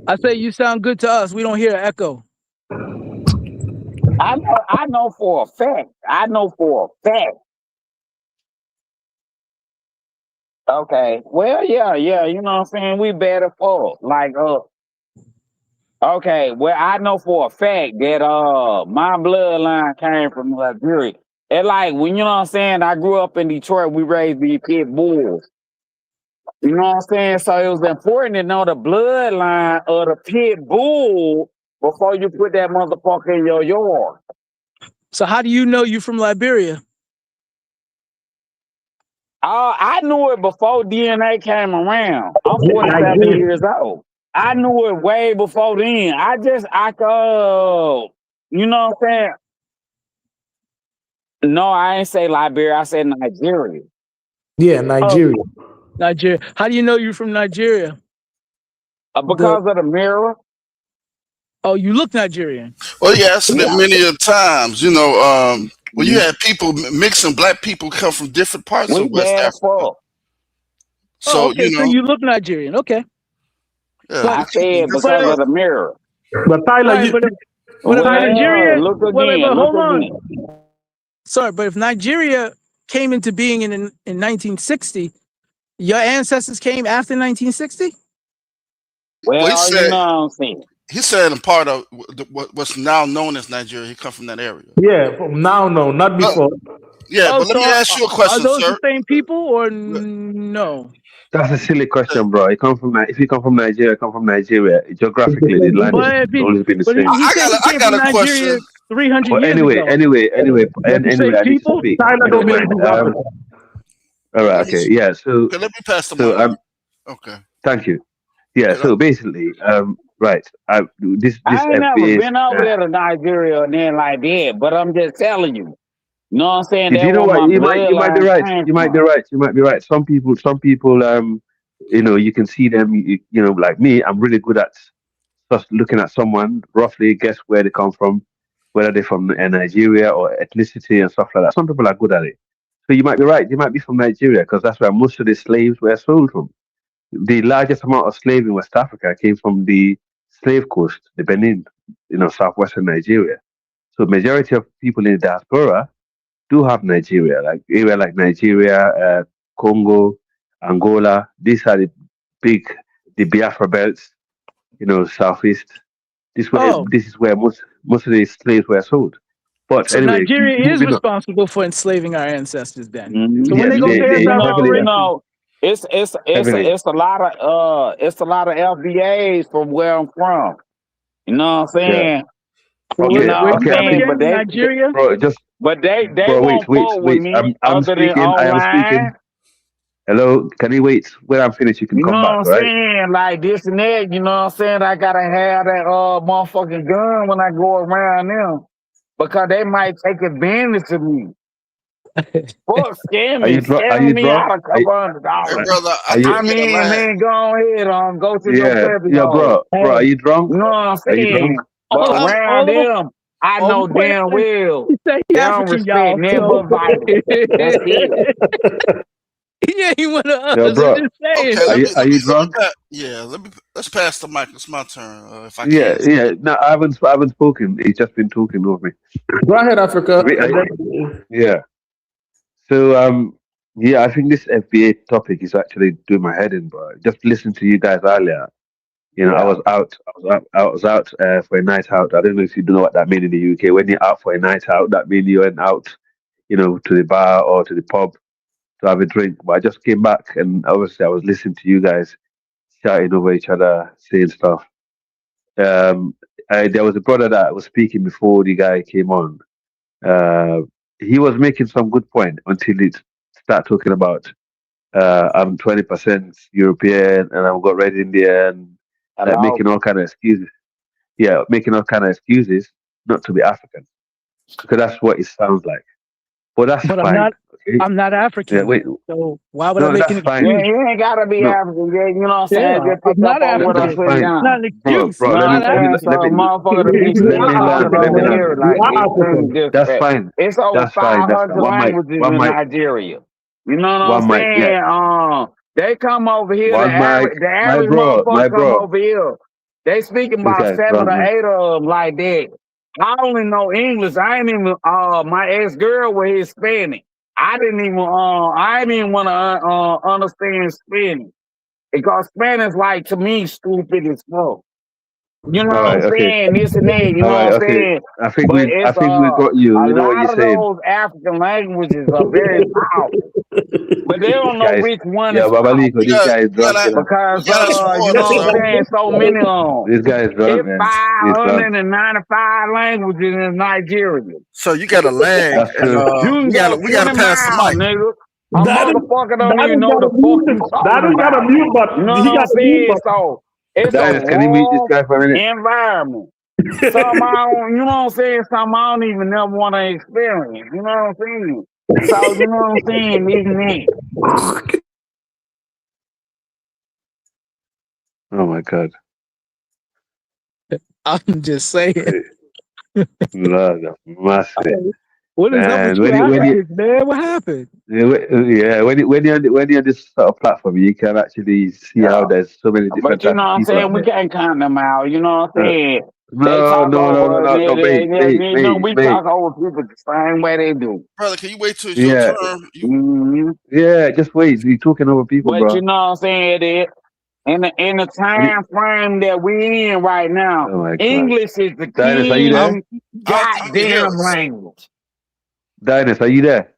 I say you sound good to us. We don't hear echo. I know for a fact. I know for a fact. Okay. Well, yeah, you know what I'm saying? We better for like okay, well, I know for a fact that my bloodline came from Nigeria. And like when you know what I'm saying, I grew up in Detroit, we raised these pit bulls. You know what I'm saying? So it was important to know the bloodline of the pit bull before you put that motherfucker in your yard. So how do you know you from Liberia? I knew it before DNA came around. I'm 47 years old. I knew it way before then. You know what I'm saying? No, I ain't say Liberia. I said Nigeria. Yeah, Nigeria. Oh, Nigeria. How do you know you're from Nigeria? Because of the mirror. Oh, you look Nigerian. Well, you answered it many a times. You know, well, you had people mixing. Black people come from different parts of West Africa. So okay, so you look Nigerian. Okay. Yeah, I said because of the mirror. But Tyler, right, but if Nigeria, look again. But hold on. Again. Sorry, but if Nigeria came into being in 1960, your ancestors came after 1960? Well, he said, you know what I'm saying. He said in part of what's now known as Nigeria, he come from that area. Yeah, from now, no, not before. Yeah, but let me ask you a question, are those sir. the same people or no? That's a silly question, bro. If you come from Nigeria, geographically, the land has always been the same. I got a question. 300 But years anyway, ago. anyway, I need to speak. Anyway, all right, okay, yeah. So, okay, let me pass the mic. Okay. Thank you. Yeah. So basically, right. This I ain't never FBA been over there to Nigeria or nothing like that, but I'm just telling you. You know what I'm saying? You know what? You might be right. You might be right. Some people, you know, you can see them. You know, like me, I'm really good at just looking at someone, roughly guess where they come from, whether they're from Nigeria or ethnicity and stuff like that. Some people are good at it. So you might be right. You might be from Nigeria because that's where most of the slaves were sold from. The largest amount of slaves in West Africa came from the slave coast, the Benin, you know, southwestern Nigeria. So majority of people in the diaspora do have Nigeria, like area like Nigeria, Congo, Angola. These are the Biafra belts, you know, southeast. This is where most of the slaves were sold. But so anyway, Nigeria is responsible for enslaving our ancestors. Then, so when yes, they go pay us our reparations, it's a lot of FBAs from where I'm from. You know what I'm saying? Okay, you know what I'm saying? But Nigeria, but they bro, won't fuck with me I'm other than speaking. I am speaking. Hello, can you wait? When I'm finished, you can come back, what I'm right? saying? Like this and that, you know what I'm saying? I gotta have that motherfucking gun when I go around them. Because they might take advantage of me. Fuck, Are you scam me drunk? out a couple $100. Hey, brother, I mean, man, go ahead, go to your Yeah, bro, are you drunk? You know what I'm Are you saying? drunk? But around them, I know damn well they don't respect nothing but violence. That's it. Yeah, he went to us. Yo, bro. I'm just saying. Okay, are you drunk? Let's pass the mic. It's my turn, if I Yeah, can. yeah. No, I haven't spoken. He's just been talking over me. Go ahead, Africa. Yeah. So yeah, I think this FBA topic is actually doing my head in, bro. Just listen to you guys earlier. You know, I was out for a night out. I don't know if you know what that means in the UK. When you're out for a night out, that means you went out, you know, to the bar or to the pub to have a drink. But I just came back and obviously I was listening to you guys shouting over each other, saying stuff. There was a brother that was speaking before the guy came on. He was making some good point until it start talking about I'm 20% European and I've got red Indian, like making all kind of excuses. Yeah, making all kind of excuses not to be African, because that's what it sounds like. But that's But fine. I'm not African. Yeah, wait. So why would I No, make that's an fine. excuse? Yeah, you ain't gotta be No, African. Yeah, you know what I'm saying? Yeah, Just I'm pick not up on what I that's African. put fine, It's down. not an bro. excuse. Bro, You know I'm what I'm not saying? So a African. motherfucker to be let me land. talking Let me over land. here like You are extreme African. That's disrespect. fine. It's over That's fine. That's 500 one mic. languages One in mic. Nigeria. You know what I'm One mic. Yeah. saying? They come over here, One mic. the My average bro. My motherfucker come bro. over here. They speaking This about guy's 7 drunk, or man. 8 of them like that. I only know English. I ain't even my ex-girl was Hispanic. I didn't even want to understand Spanish. Because Spanish, like, to me, stupid as fuck. You know All what right. I'm Okay. saying? This and that, you All know right. what I'm Okay. saying? I think But we. I it's think we got you. a You know what lot you're of saying. those African languages are very powerful. But they don't This know guy is. which one Yeah, is powerful. Babaliko. This guy is drunk, you know. Because You gotta you know order, what I'm sir. saying? So many of them. This guy is drunk, It's man. He's drunk. 595 languages in Nigeria. So you gotta lag, That's and true. You can go we gotta 20 pass the miles, mic. nigga. A Daddy, motherfucker don't Daddy even know got the a fuck mute. you talking Daddy got a about. mute, but You know he what I'm got a mute, saying? but So it's a Dinus, can you mute this raw guy for a minute? environment. Some I don't, you know what I'm saying? Some I don't even never want to experience. You know what I'm saying? So you know what I'm saying? This and that. Oh my God. I'm just saying. Lord of mercy. What is up with And you when you Africans, man? What happened? yeah, when you're on this sort of platform, you can actually see how Yeah. there's so many different But you types know of what I'm people saying? out We there. can't count them out. You know what I'm saying? They No, talk no, no, no, over us. no, no, mate, You know, we talk over people the same way they do. Brother, can you wait till it's your Yeah, turn? yeah. Just wait. You're talking over people, But you bro. know what I'm saying? That in the time frame that we in right now, Oh my God. English is the Dinus, are you there? I don't think you can hear goddamn us. language. Dinus, are you there?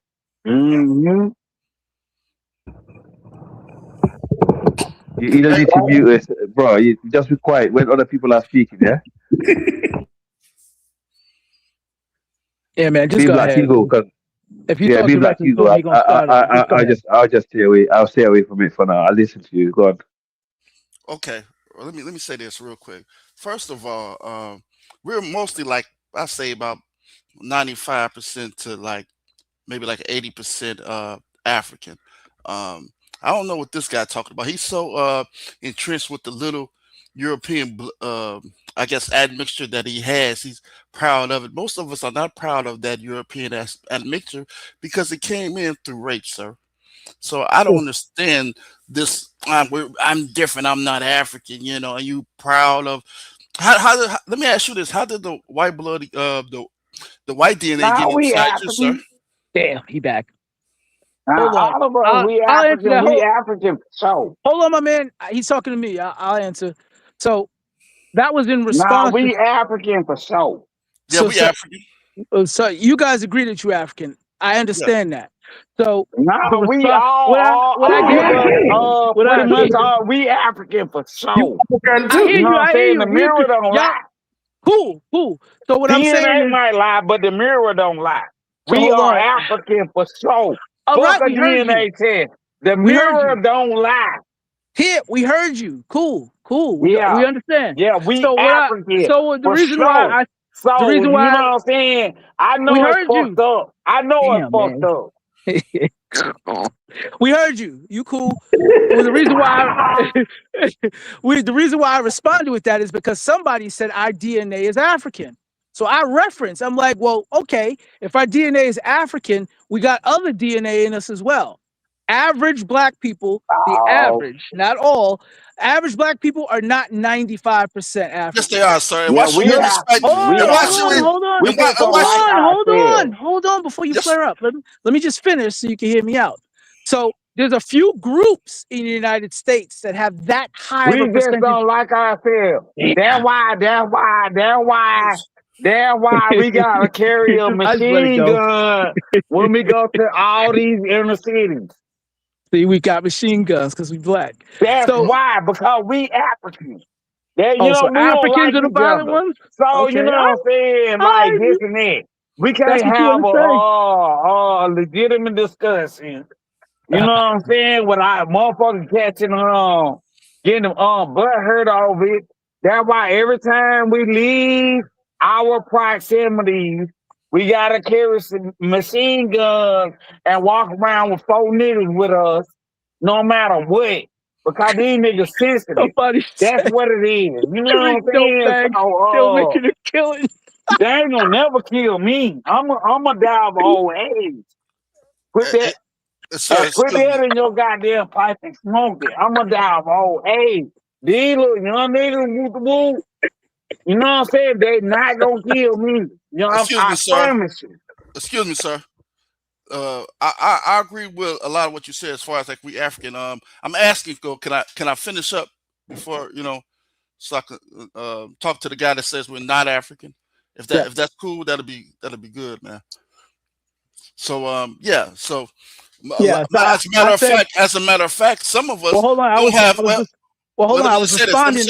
Mm-hmm. You don't need to mute us, bro. You just be quiet when other people are speaking. Yeah. Yeah, man, just Be go Black ahead. Hugo, cause If you yeah, talk be Black directly to Hugo. him, he gonna start it. Just go ahead. I'll just stay away. I'll stay away from it for now. I'll listen to you. Go on. Okay, well, let me say this real quick. First of all, we're mostly like I say about 95% to like maybe like 80% African. Um, I don't know what this guy talking about. He's so entrenched with the little European, I guess, admixture that he has. He's proud of it. Most of us are not proud of that European admixture because it came in through rape, sir. So I don't understand this. I'm different. I'm not African. You know, are you proud of? Let me ask you this: how did the white blood, the white DNA get Now we inside you, sir? African. Damn, he back. Now Hold on. all of us, we I'll answer African. that. We African for sure. Hold on, my man. He's talking to me. I'll answer. So that was in Nah, response to. we African for sure. Yeah, we African. So you guys agree that you're African. I understand that. So Nah, the we response. What I all get. of us, What pretty I much all we African for sure. I hear You know you. what I'm I hear saying? you. The mirror don't Y'all, lie. cool. So what I'm saying DNA is. might lie, but the mirror don't lie. So We hold are on. African for sure. All Fuck right, a we heard you. DNA test. The We heard mirror you. don't lie. Here, we heard you. Cool. We Yeah. understand. Yeah, we So African the for reason sure. why So, you know what I'm saying? I we know it's heard fucked you. up. I know it's Damn, fucked man. up. We heard you. You cool. Well, the reason why the reason why I responded with that is because somebody said our DNA is African. So I reference. I'm like, well, okay, if our DNA is African, we got other DNA in us as well. Average black people, the average, not all, average black people are not 95% African. Yes, they are, sir. And Yeah, why should we we are. respect? We And why are. should we? Hold on. We just don't like ourselves. Hold on before you Yes. flare up. Let me just finish so you can hear me out. So there's a few groups in the United States that have that high of We a just percentage. don't like ourselves. Yeah. That's why we gotta carry a I just let it machine go. gun when we go to all these inner cities. See, we got machine guns because we black. That's So, why, because we African. That, oh, so we don't like Africans are the each violent other. ones? So, Okay, you know what I'm saying? Like this and that. We that's can't what you have want a legitimate discussion. You know what I'm saying? Without motherfuckers catching getting them butt hurt over it. That's why every time we leave our proximity, we gotta carry some machine guns and walk around with 4 niggas with us, no matter what. Because these niggas sensitive. That's what it is. You know what I'm saying? still making a killing. They ain't gonna never kill me. I'm gonna die of old age. Put that. Sir, Put that in your goddamn pipe and smoke it. I'm gonna die of old age. These little young niggas, woo, you know what I'm saying? They not gonna kill me. You know, excuse I me, sir. promise you. Excuse me, sir. I agree with a lot of what you said as far as like we African. I'm asking, can I finish up before so I can talk to the guy that says we're not African? If that's cool, that'll be good, man. So yeah, so Yeah, as a matter of fact, some of us hold on, don't have. Hold on, I was responding.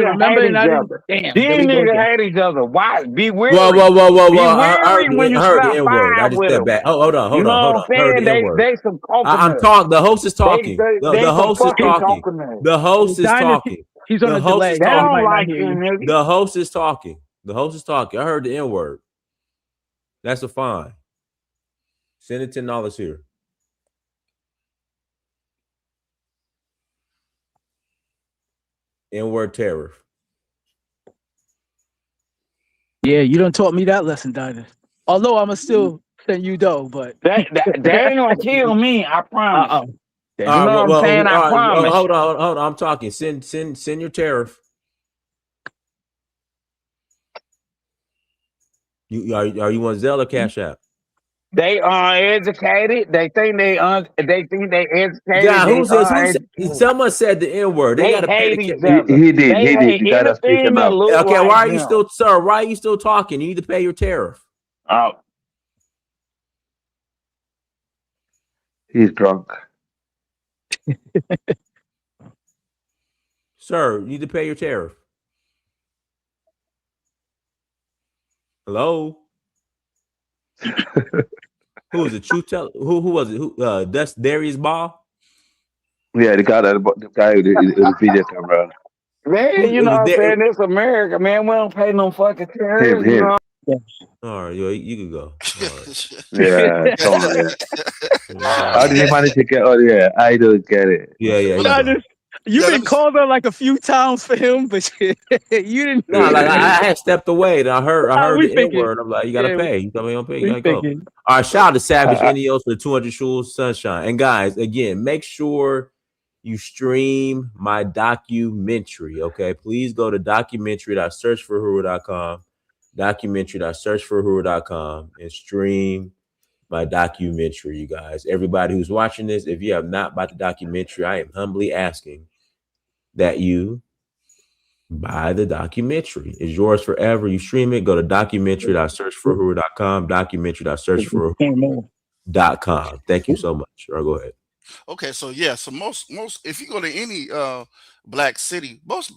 Remember, and I didn't. Damn, these there we go niggas again. hate each other. Why? Be wary. Whoa. Be wary when you heard the slap N word. I five just with stepped them. back. Hold on. You know what I'm Heard saying? the N word. They some coconuts. I'm talking. The host is talking. They The host is fucking talking. coconuts. The host is talking. He's on a delay. They don't like you, nigga. The host is talking. The host is talking. I heard the N word. That's a fine. Send it $10 here. N-word tariff. Yeah, you done taught me that lesson, Dinah. Although I'ma still send you dough, but they ain't gonna kill me. I promise. You know what I'm saying? I promise. Hold on. I'm talking. Send your tariff. Are you on Zelle or Cash App? They are educated. They think they educated. Yeah, someone said the N-word. They got to pay the each other. He did. You gotta speak him out. Okay, why are you still, sir? Why are you still talking? You need to pay your tariff. Oh. He's drunk. Sir, you need to pay your tariff. Hello? Who was it? Who was it? That's Darius Ball? Yeah, the guy with the video camera. Man, you know what I'm saying? It's America, man. We don't pay no fucking tariffs. Him. You know? All right, you can go. Yeah, come on, man. How did he manage to get on here? I don't get it. Yeah. You've been called on like a few times for him, but you didn't. No, like I had stepped away and I heard the N-word. I'm like, you gotta pay. You don't pay, you gotta go. All right, shout out to Savage NEOs for the 200 Shules Sunshine. And guys, again, make sure you stream my documentary. Okay, please go to documentary.searchforhuru.com, documentary.searchforhuru.com, and stream my documentary, you guys. Everybody who's watching this, if you have not bought the documentary, I am humbly asking that you buy the documentary. It's yours forever. You stream it, go to documentary.searchforhuru.com, documentary.searchforhuru.com. Thank you so much. Or go ahead. Okay, so yeah, so most if you go to any black city, most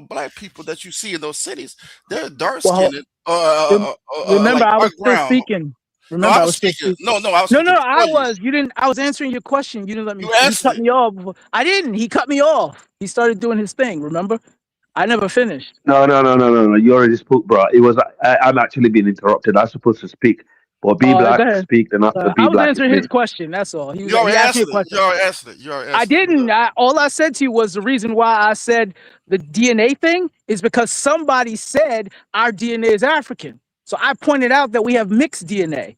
black people that you see in those cities, they're dark skinned. Remember, I was still speaking. Remember, I was speaking. No, I was. You didn't. I was answering your question. You didn't let me. He cut me off. I didn't. He cut me off. He started doing his thing. Remember, I never finished. No. You already spoke, bro. It was. I'm actually being interrupted. I'm supposed to speak, but B Black speak, then after B Black. I was answering his question. That's all. You already answered it. You already answered it. I didn't. All I said to you was the reason why I said the DNA thing is because somebody said our DNA is African. So I pointed out that we have mixed DNA.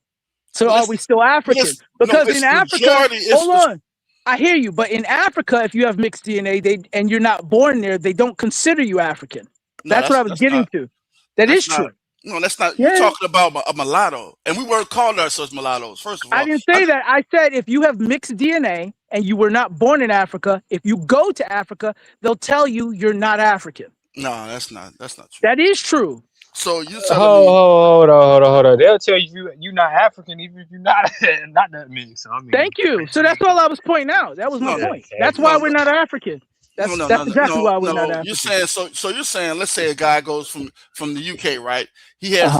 So are we still African? Because in Africa, hold on, I hear you. But in Africa, if you have mixed DNA, and you're not born there, they don't consider you African. That's what I was getting to. That is true. No, that's not. You're talking about a mulatto, and we weren't calling ourselves mulattoes. First of all, I didn't say that. I said if you have mixed DNA and you were not born in Africa, if you go to Africa, they'll tell you you're not African. No, that's not true. That is true. So you telling me? Hold on. They'll tell you you're not African even if you're not not that mean. So I mean, Thank you. So that's all I was pointing out. That was my No, point. That's no, why no, we're not African. That's exactly why we're not no. You're African. saying so. You're saying let's say a guy goes from the UK, right? He has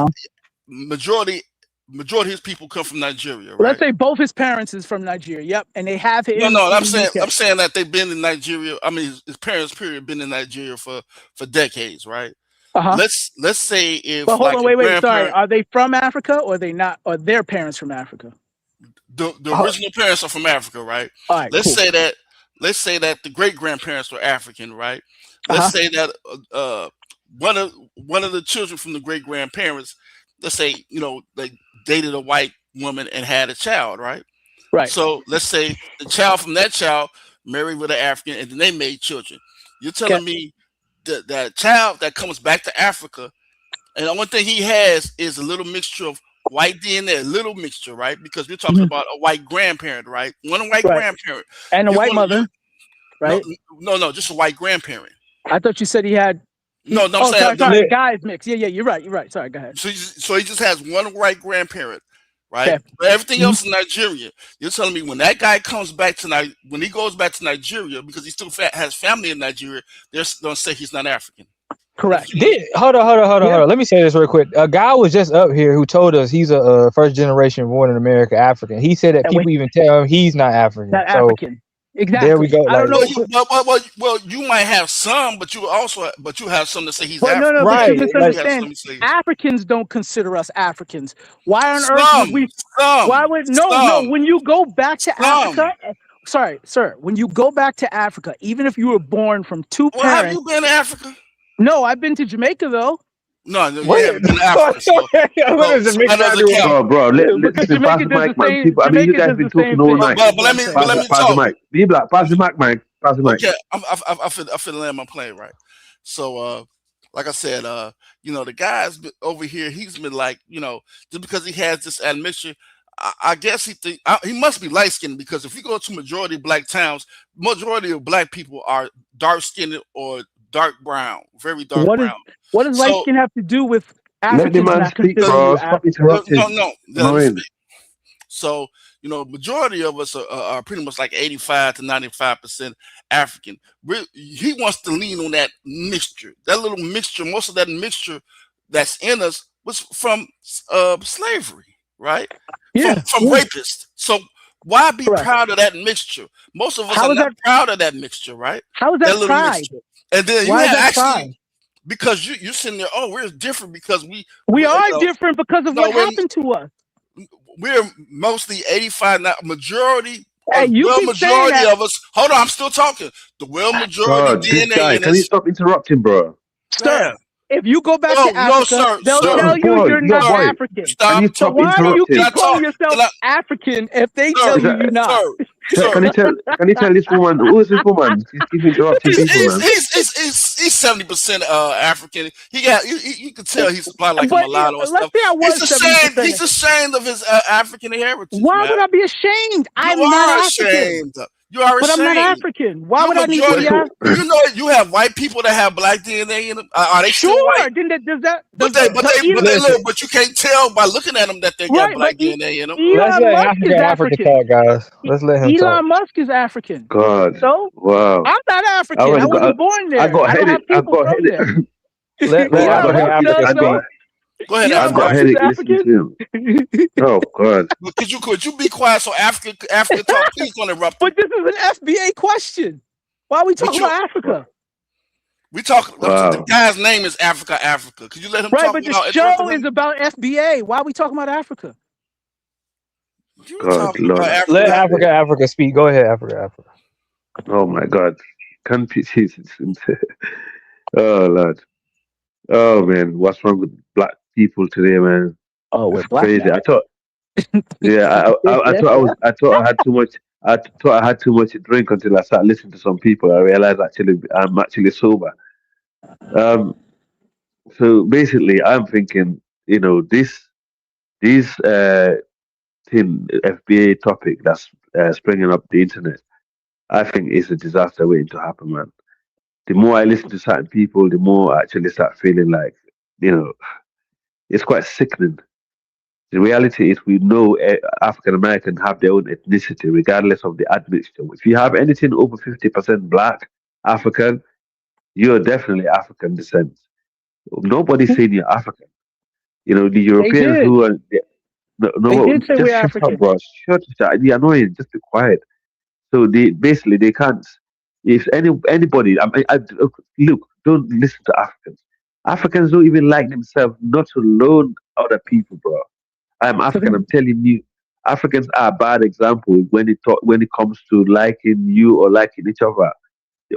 majority of his people come from Nigeria, right? Let's say both his parents is from Nigeria. Yep, and they have it No, in I'm the UK. saying that they've been in Nigeria. I mean, his parents period been in Nigeria for decades, right? Let's say if But hold like on, a wait. Sorry, grandparent, are they from Africa or are they not? Or their parents from Africa? the original parents are from Africa, right? All right, Let's cool. say that the great grandparents were African, right? Let's say that one of the children from the great grandparents, let's say they dated a white woman and had a child, right? Right. So let's say the child from that child married with an African and then they made children. You're telling me that child that comes back to Africa, and the only thing he has is a little mixture of white DNA, a little mixture, right? Because we're talking about a white grandparent, right? One white grandparent. And a white mother, right? No, just a white grandparent. I thought you said he had. No, I'm saying sorry, the guy's mixed. Yeah, you're right. Sorry, go ahead. So he just has one white grandparent, right? But everything else is Nigerian. You're telling me when that guy comes back to when he goes back to Nigeria because he still has family in Nigeria, they're gonna say he's not African. Correct. Hold on. Let me say this real quick. A guy was just up here who told us he's a first generation born in America African. He said that people even tell him he's not African. Not African. Exactly. There we go. I don't know. Well, you might have some, but you have some that say he's African. African. No, but you misunderstand. Africans don't consider us Africans. Why on earth would we? Why would no? When you go back to Africa, sorry, sir. When you go back to Africa, even if you were born from two parents, have you been to Africa? No, I've been to Jamaica though. No, you haven't been to Africa. Bro, listen, pass the mic, man. People, I mean, you guys been talking all night. But let me pass the mic. Be black. Pass the mic, man. Pass the mic. Okay, I feel land my plane, right? So, like I said, the guy's been over here. He's been like, just because he has this admixture, I guess he must be light skinned because if you go to majority of black towns, majority of black people are dark skinned or dark brown, very dark brown. What does light skin have to do with Africans? Let the man speak, bro. Stop interrupting. No. So, majority of us are pretty much like 85 to 95% African. He wants to lean on that mixture, that little mixture. Most of that mixture that's in us was from slavery, right? Yeah. From rapists. So why be proud of that mixture? Most of us are not proud of that mixture, right? How is that pride? Mixture. And then why you have actually pride? Because you're sitting there, we're different because we are different because of what happened to us. We're mostly 85 now, majority. Hey, majority of us. Hold on, I'm still talking. The majority DNA. Guy, can you stop interrupting, bro? Sir, if you go back to Africa, they'll tell you you're not African. So why do you keep calling yourself African if they tell you you're not? Can you tell this woman who is this woman? She's interrupting people, man. He's 70% African. You can tell he's probably like a mulatto and stuff. He's ashamed of his African heritage. Why would I be ashamed? I'm not African. You are ashamed. But I'm not African. Why would I need to be African? You have white people that have black DNA in them. Are they still white? But you can't tell by looking at them that they got black DNA in them. Let's let Africa talk, guys. Let's let him talk. Elon Musk is African. God. So wow. I'm not African. I wasn't born there. I got headed. Let Africa speak. Go ahead. I've got headache listening to him. Oh God! Could you be quiet so Africa talk? Please don't interrupt. But this is an FBA question. Why are we talking about Africa? We talk. Wow. The guy's name is Africa. Could you let him talk? Right, but the show is about FBA. Why are we talking about Africa? God, Lord. Let Africa speak. Go ahead, Africa. Oh my God! Can't be Jesus. Oh Lord. Oh man, what's wrong with black people today, man? Oh, we're black. Crazy. I thought, yeah, I thought I had too much. I thought I had too much to drink until I started listening to some people. I realized I'm actually sober. So basically, I'm thinking, this FBA topic that's springing up the internet, I think is a disaster waiting to happen, man. The more I listen to certain people, the more I actually start feeling like, It's quite sickening. The reality is, we know African Americans have their own ethnicity, regardless of the admixture. If you have anything over 50% Black African, you're definitely African descent. Nobody's saying you're African. You know, the They Europeans did. who are They no, did say just we're shut up, African. bro. Shut up. You're annoying. Just be quiet. So they basically they can't. If anybody, look, don't listen to Africans. Africans don't even like themselves, not alone other people, bro. I'm So African. then I'm telling you, Africans are a bad example when it comes to liking you or liking each other.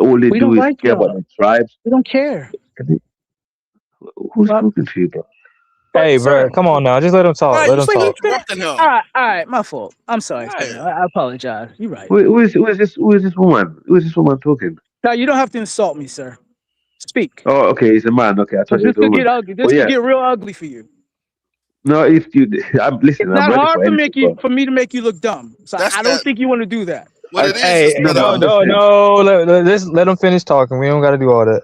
All they we do don't is like care about y'all. their tribes. We don't care. Who's Well, talking to you, bro? Hey, sir. bro, come on now. Just let him talk. Right, Let you him still talk. interrupting him. All right, my fault. I'm sorry, Right. sir. I apologize. You're right. Who is this? Who is this woman? Who is this woman talking? Now you don't have to insult me, sir. Speak. Oh, okay, he's a man. Okay, I thought Because he this was a could woman. get ugly. This Well, could yeah. get real ugly for you. No, if you, listen. It's I'm not ready hard for anything, bro. for me to make you look dumb. So That's I that. don't think you want to do that. What it is Hey, the No, I'm just saying. let him finish talking. We don't got to do all that.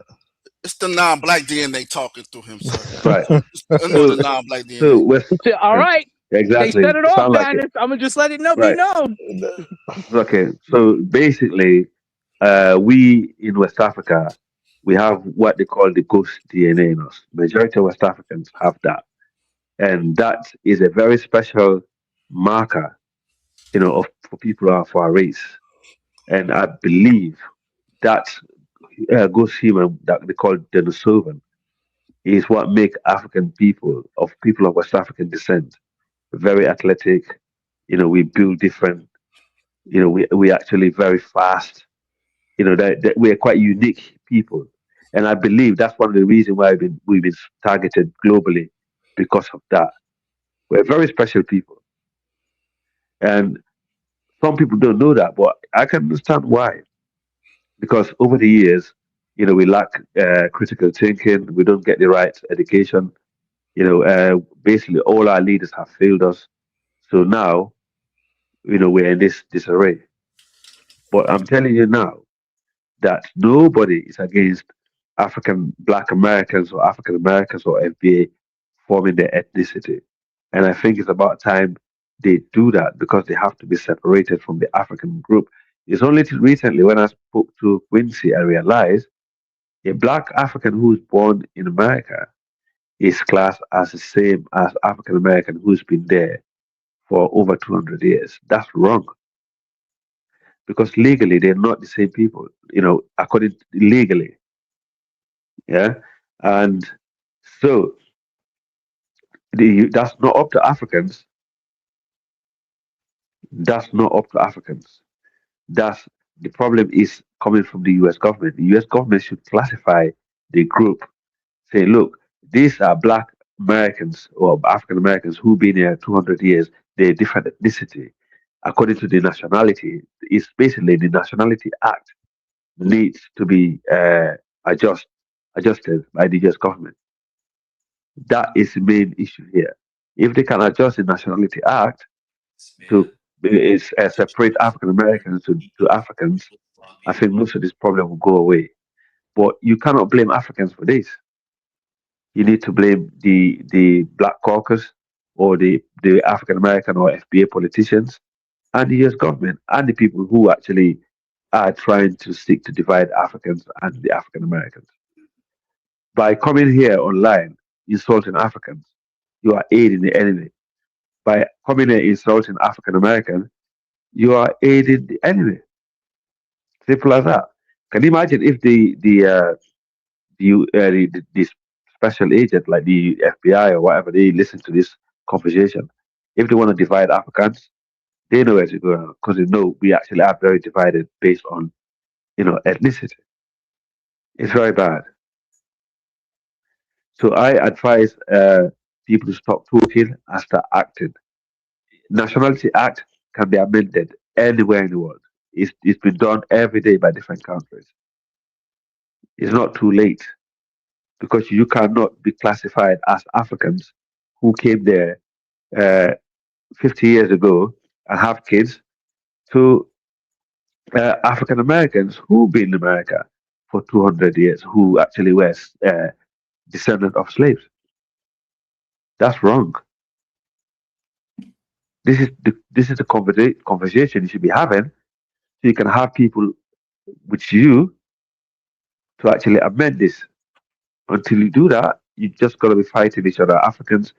it's the non-black DNA talking through him, sir. Right. The non-black DNA. So West. All right. Exactly. They set it off, Sound like it. Dinus. I'm gonna just let it be Right. known. Okay. So basically, we in West Africa, we have what they call the ghost DNA in us. Majority of West Africans have that, and that is a very special marker, for people of our race. And I believe that ghost human that they call Denisovan is what make African people of West African descent very athletic. We build different. We actually very fast. That we're quite unique people, and I believe that's one of the reasons why we've been targeted globally because of that. We're very special people, and some people don't know that, but I can understand why. Because over the years, we lack critical thinking. We don't get the right education. Basically, all our leaders have failed us. So now, we're in this disarray. But I'm telling you now that nobody is against African Black Americans or African Americans or FBA forming their ethnicity. And I think it's about time they do that because they have to be separated from the African group. It's only recently when I spoke to Quincy, I realized a Black African who's born in America is classed as the same as African American who's been there for over 200 years. That's wrong because legally they're not the same people, according to legally. Yeah. And so that's not up to Africans. That's not up to Africans. That's the problem is coming from the US government. The US government should classify the group, say, look, these are Black Americans or African Americans who've been here 200 years. They're different ethnicity. According to the nationality, it's basically the Nationality Act needs to be adjusted by the US government. That is the main issue here. If they can adjust the Nationality Act to separate African Americans to Africans, I think most of this problem will go away. But you cannot blame Africans for this. You need to blame the Black Caucus or the African American or FBA politicians and the US government and the people who actually are trying to seek to divide Africans and the African Americans. By coming here online, insulting Africans, you are aiding the enemy. By coming here insulting African Americans, you are aiding the enemy. Simple as that. Can you imagine if the special agent like the FBI or whatever they listen to this conversation? If they want to divide Africans, they know where to go because they know we actually are very divided based on ethnicity. It's very bad. So I advise people to stop talking and start acting. Nationality Act can be amended anywhere in the world. It's been done every day by different countries. It's not too late because you cannot be classified as Africans who came there uh, 50 years ago and have kids to African Americans who've been in America for 200 years, who actually were descendants of slaves. That's wrong. This is the conversation you should be having, so you can have people with you to actually amend this. Until you do that, you just gotta be fighting each other. Africans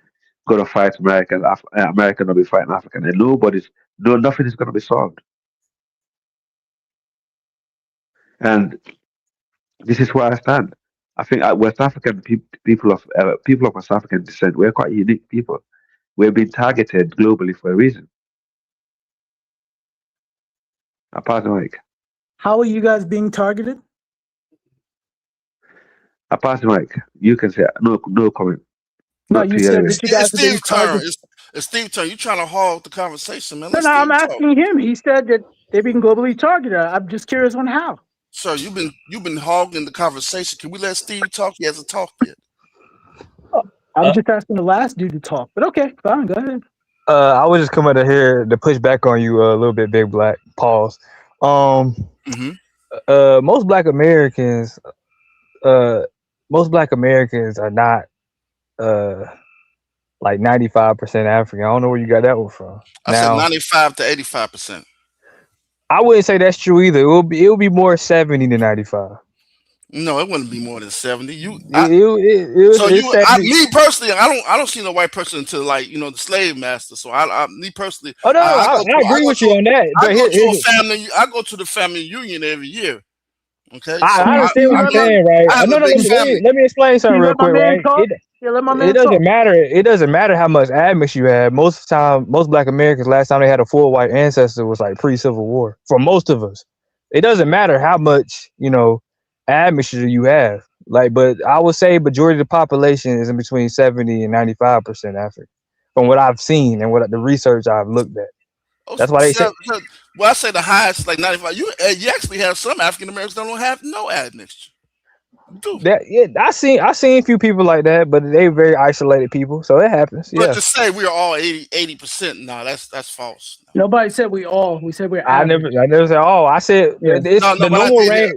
gotta fight Americans. American gotta be fighting African, and nothing is gonna be solved. And this is where I stand. I think West African people of West African descent, we're quite unique people. We're being targeted globally for a reason. I pass the mic. How are you guys being targeted? I pass the mic. You can say no comment. No, Not you to you said anyway. that you guys It's are being Steve's turn. targeted. It's Steve's turn. You trying to hog the conversation, man? No, Let no, I'm Steve talk. asking him. He said that they're being globally targeted. I'm just curious on how. Sir, you've been hogging the conversation. Can we let Steve talk? He hasn't talked yet. I'm just asking the last dude to talk. But okay, fine, go ahead. I was just coming to here to push back on you a little bit, Big Black. Pause. Most Black Americans are not like 95% African. I don't know where you got that one from. I said 95 to 85%. I wouldn't say that's true either. It will be more 70 to 95. No, it wouldn't be more than 70. Me me personally, I don't see no white person until like the slave master. So me personally, I agree with you on that. But I go to the family union every year. Okay, I understand what you're saying, right? Let me explain something real quick, right? It doesn't matter. It doesn't matter how much admixture you have. Most of the time, most Black Americans, last time they had a full white ancestor was like pre-Civil War. For most of us, it doesn't matter how much admixture you have. But I would say majority of the population is in between 70 and 95% African, from what I've seen and what the research I've looked at. That's why they say. Well, I say the highest like 95. You actually have some African Americans that don't have no admixture. I seen a few people like that, but they very isolated people, so it happens. But to say we are all 80%, no, that's false. Nobody said we all. We said we're. I never said all. I said the normal range.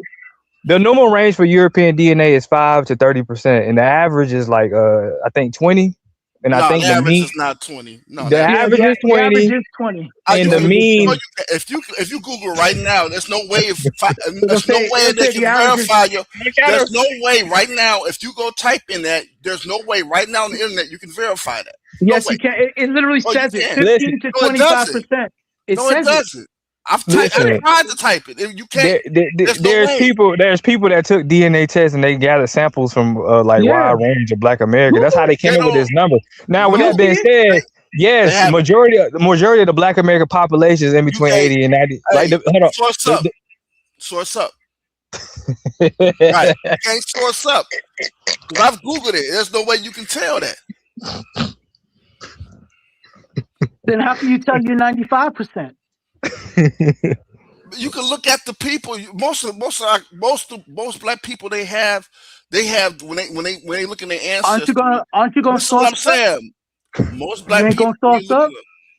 The normal range for European DNA is 5 to 30%, and the average is like I think 20. And I think the average is not 20. No, the average is 20. The average is 20. And the mean. If you Google right now, there's no way they can verify you. There's no way right now. If you go type in that, there's no way right now on the internet you can verify that. Yes, you can. It literally says it. 15 to 25%. It doesn't. I've tried to type it. You can't. There's people that took DNA tests and they gathered samples from wide range of Black Americans. That's how they came up with this number. Now, with that being said, yes, majority of the Black American population is in between 80 and 90. Source up. Right, you can't source up. I've Googled it. There's no way you can tell that. Then how can you tell you're 95%? You can look at the people. Most Black people they have when they look in their ancestors. Aren't you gonna source? What I'm saying. Most Black people.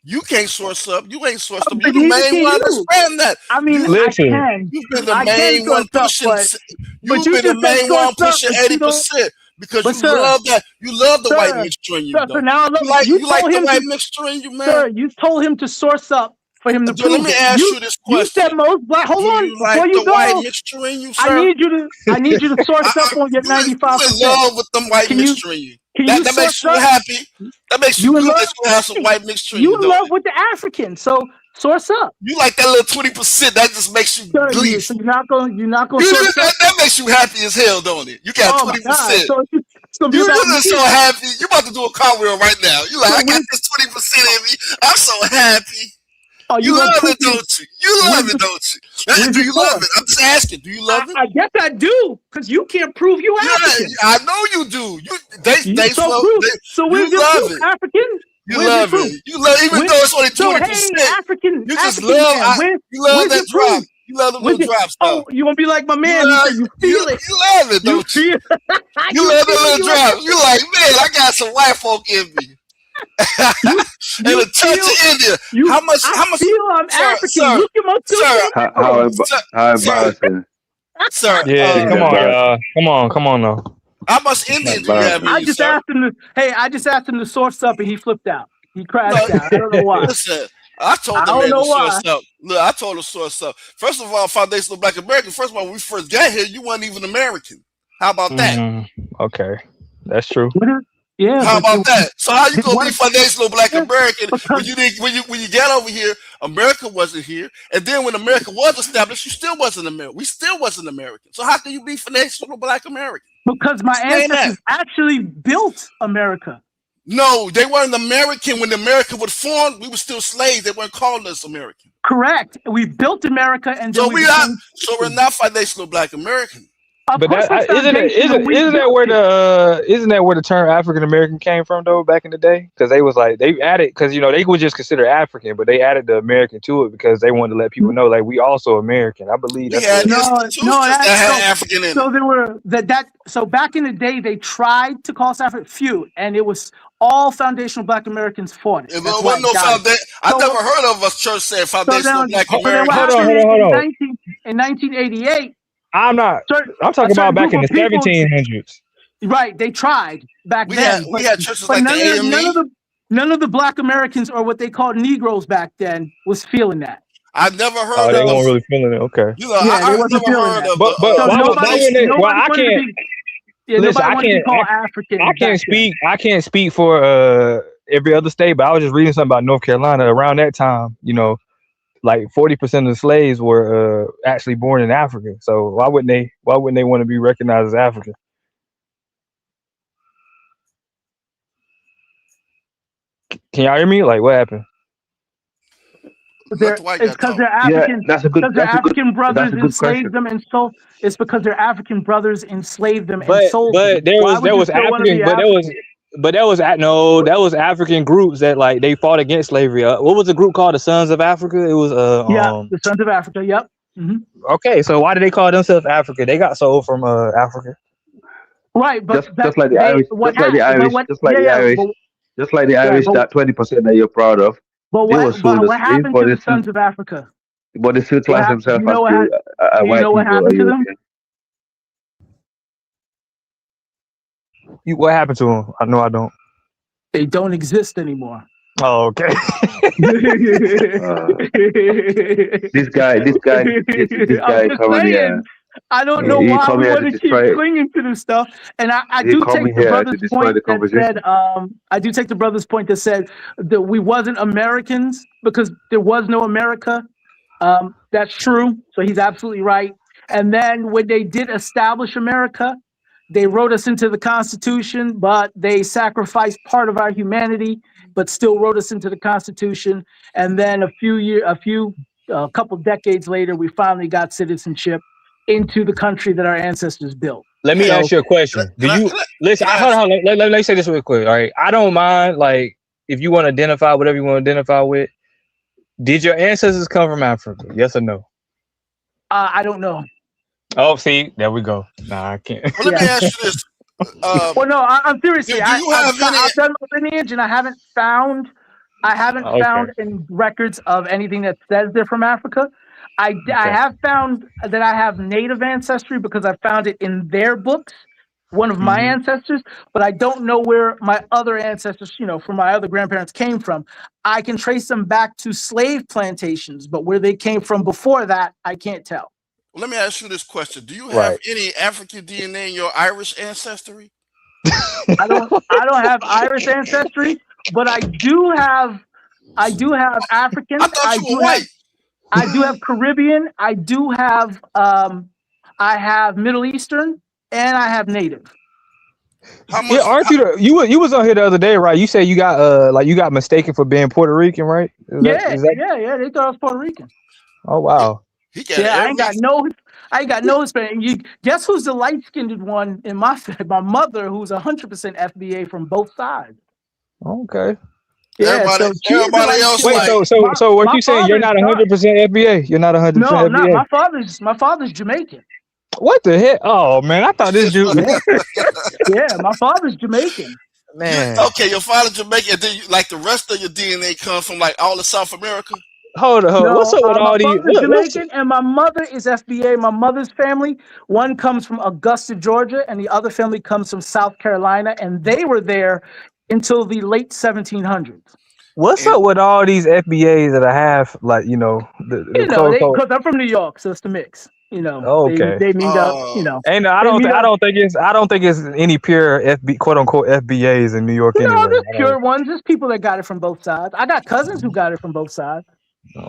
You can't source up. You ain't sourced up. You're the main one understand that. I mean, listen. You've been the main one pushing. You've been the main one pushing 80% because you love that. You love the white mixture in you. So now you like the white mixture in you, man. Sir, you told him to source up for him to prove. Let me ask you this question. You said most Black. Hold on, before you go. White mixture in you, sir? I need you to source up on your 95%. You in love with them white mixture in you. That makes you happy. That makes you good that you have some white mixture in you. You in love with the African, so source up. You like that little 20%. That just makes you gleeful. So you're not going source up. That makes you happy as hell, don't it? You got 20%. So you're just so happy. You're about to do a cartwheel right now. You like, I got this 20% in me. I'm so happy. Oh, you love it, don't you? You love it, don't you? Do you love it? I'm just asking. Do you love it? I guess I do, because you can't prove you African. I know you do. You love it. African. You love it. You love, even though it's only 20%. African. You just love. You love that drop. You love the little drops. Oh, you want to be like my man? You feel it. You love it, don't you? You love the little drops. You like, man, I got some white folk in me. And a touch of India. How much? I'm African. Look at my how embarrassing. Sir, yeah, come on now. How much Indian do you have in I you, just sir? asked him to. Hey, I just asked him to source up, and he flipped out. He crashed out. I don't know why. Listen, I told I the don't man know to source why. up. Look, I told him to source up. First of all, foundational Black American. First of all, when we first got here, you weren't even American. How about that? Okay, that's true. Yeah. How about that? So how you gonna be foundational Black Yeah, American when you didn't when you got over here? America wasn't here, and then when America was established, you still wasn't American. We still wasn't American. So how can you be foundational Black American? Because my Explain that. ancestors actually built America. No, they weren't American when America was formed. We were still slaves. They weren't calling us American. Correct. We built America, and then So we we're not foundational Black American. But that, isn't that where the term African American came from though back in the day? Because they was like they added because they would just consider African, but they added the American to it because they wanted to let people know like we also American. I believe that's African in so there were so back in the day they tried to call us African few, and it was all foundational Black Americans fought it. There wasn't no foundation. I never heard of a church saying foundational Black American. Hold on. In 1988. I'm talking about back in the 1700s. Right, they tried back then. We had churches like the AME. None of the Black Americans, or what they called Negroes back then, was feeling that. I never heard. Oh, they weren't really feeling it. Okay. You know, I wasn't feeling that. But I can't. Listen, I can't speak. I can't speak for every other state, but I was just reading something about North Carolina around that time. Like 40% of the slaves were actually born in Africa. So why wouldn't they want to be recognized as African? Can y'all hear me? Like what happened? It's because they're African. That's a good. Because their African brothers that's a good enslaved them, and so it's because their African brothers enslaved them and But sold but them. there was African, but that was African groups that like they fought against slavery. What was the group called? The Sons of Africa. It was the Sons of Africa. Yep. Mm-hmm. Okay, so why did they call themselves Africa? They got sold from Africa. Right, but just like the Irish, just like the Irish, that 20% that you're proud of. But what happened to the Sons of Africa? But they still class themselves as white people. What happened to them? What happened to them? I know I don't. They don't exist anymore. Oh, okay. This guy coming here. I don't know why we want to keep clinging to this stuff. And I do take the brother's point that said, I do take the brother's point that said that we wasn't Americans because there was no America. That's true. So he's absolutely right. And then when they did establish America, they wrote us into the Constitution, but they sacrificed part of our humanity, but still wrote us into the Constitution. And then a couple decades later, we finally got citizenship into the country that our ancestors built. Let me ask you a question. Do you listen? Hold on. Let me say this real quick. All right, I don't mind like if you want to identify whatever you want to identify with. Did your ancestors come from Africa? Yes or no? I don't know. Oh, see, there we go. Nah, I can't. Well, let me ask you this. Well, no, I'm serious. I've done my lineage, and I haven't found any records of anything that says they're from Africa. I have found that I have native ancestry because I found it in their books, one of my ancestors, but I don't know where my other ancestors, from my other grandparents came from. I can trace them back to slave plantations, but where they came from before that, I can't tell. Well, let me ask you this question. Do you have any African DNA in your Irish ancestry? I don't have Irish ancestry, but I do have African. I thought you were white. I do have Caribbean. I do have I have Middle Eastern, and I have Native. Yeah, aren't you? You was on here the other day, right? You said you got mistaken for being Puerto Rican, right? Yeah. They thought I was Puerto Rican. Oh wow. I ain't got no Hispanic. You guess who's the light-skinned one in my family? My mother, who's 100% FBA from both sides. Okay. Yeah, everybody else. Wait, so what you saying? You're not 100% FBA. You're not 100% FBA. No, my father's Jamaican. What the heck? Oh man, I thought this dude. Yeah, my father's Jamaican. Man. Okay, your father's Jamaican. And then, like the rest of your DNA comes from like all of South America. Hold on. No, What's up with my all these? father's What's Jamaican and my mother is FBA. My mother's family, one comes from Augusta, Georgia, and the other family comes from South Carolina, and they were there until the late 1700s. What's And up with all these FBAs that I have? Like, you know, the quote unquote. Because I'm from New York, so it's the mix. Okay. They meet up. And I they don't. meet I up. don't think it's any pure quote unquote FBAs in New York No, anyway. there's pure ones. There's people that got it from both sides. I got cousins who got it from both sides.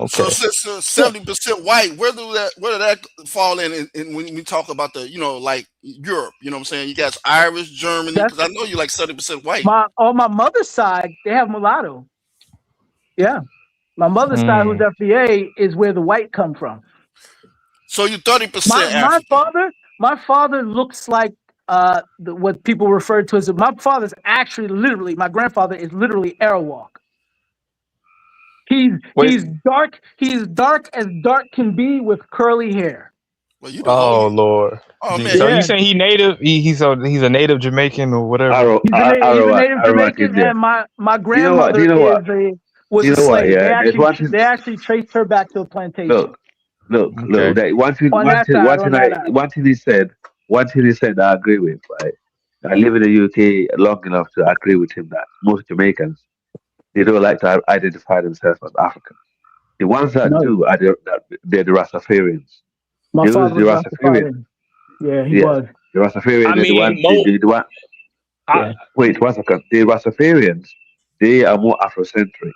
so since 70% white, where did that fall in when we talk about the like Europe? You know what I'm saying? You guys Irish, Germany, because I know you like 70% white. On my mother's side, they have mulatto. Yeah, my mother's side, who's FBA, is where the white come from. So you're 30% African. My father looks like what people refer to as my father's actually literally, my grandfather is literally Arawak. He's dark. He's dark as dark can be with curly hair. Well, you Oh Lord. Oh man. So you saying he native? He's a native Jamaican or whatever. He's a native Jamaican, and my grandmother was a slave. Yeah, they actually traced her back to a plantation. Look. That one thing he said that I agree with. Right, I live in the UK long enough to agree with him that most Jamaicans, they don't like to identify themselves as African. The ones that do they're the Rastafarians. My father was Rastafarian. Yeah, he was. The Rastafarians. Wait, one second. The Rastafarians, they are more Afrocentric.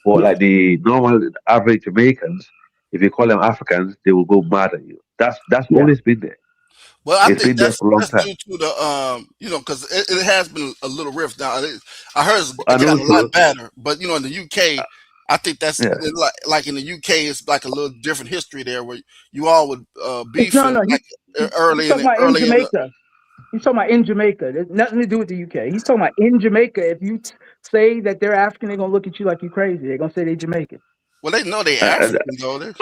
But like the normal average Jamaicans, if you call them Africans, they will go mad at you. That's always been there. Well, I It's think been there that's for a long time. due to the because it has been a little rift now. I heard it got a lot better, but in the UK, I think that's like in the UK, it's like a little different history there where you all would beef early in Jamaica. He's talking about in Jamaica. There's nothing to do with the UK. He's talking about in Jamaica. If you say that they're African, they're gonna look at you like you're crazy. They're gonna say they're Jamaican. Well, they know they're African, though. Hold on.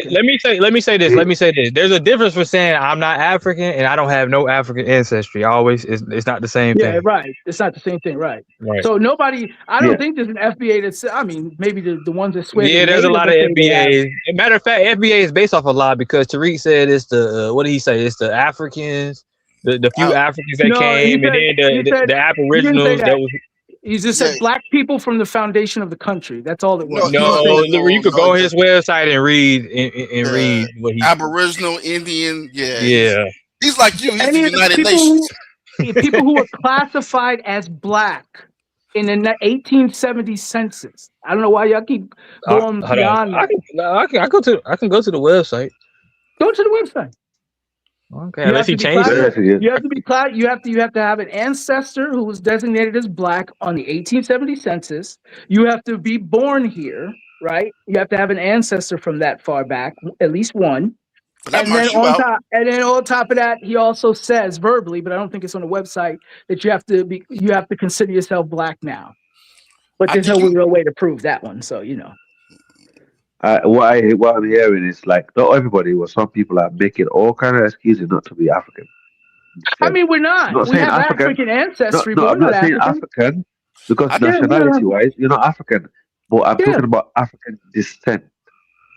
Let me say this. There's a difference for saying I'm not African and I don't have no African ancestry. It's not the same thing. Yeah, right. It's not the same thing, right? So nobody. I don't think there's an FBA that's. I mean, maybe the ones that swear. Yeah, there's a lot of FBAs. Matter of fact, FBA is based off a lot because Tariq said it's the what did he say? It's the Africans, the few Africans that came, and then the Aboriginals that was. He just said black people from the foundation of the country. That's all it was. No, you could go on his website and read read what he Aboriginal, Indian, yeah. He's like you. He's the United Nations. People who were classified as black in the 1870 census. I don't know why y'all keep going beyond that. I can go to the website. Go to the website. Okay, unless he changed it. You have to be clad. You have to have an ancestor who was designated as black on the 1870 census. You have to be born here, right? You have to have an ancestor from that far back, at least one. And then on top of that, he also says verbally, but I don't think it's on the website, that you have to consider yourself black now. But there's no real way to prove that one. So what I'm hearing is like not everybody, but some people are making all kind of excuses not to be African. I mean, we're not. We have African ancestry, but I'm not saying African because nationality-wise, you're not African. But I'm talking about African descent.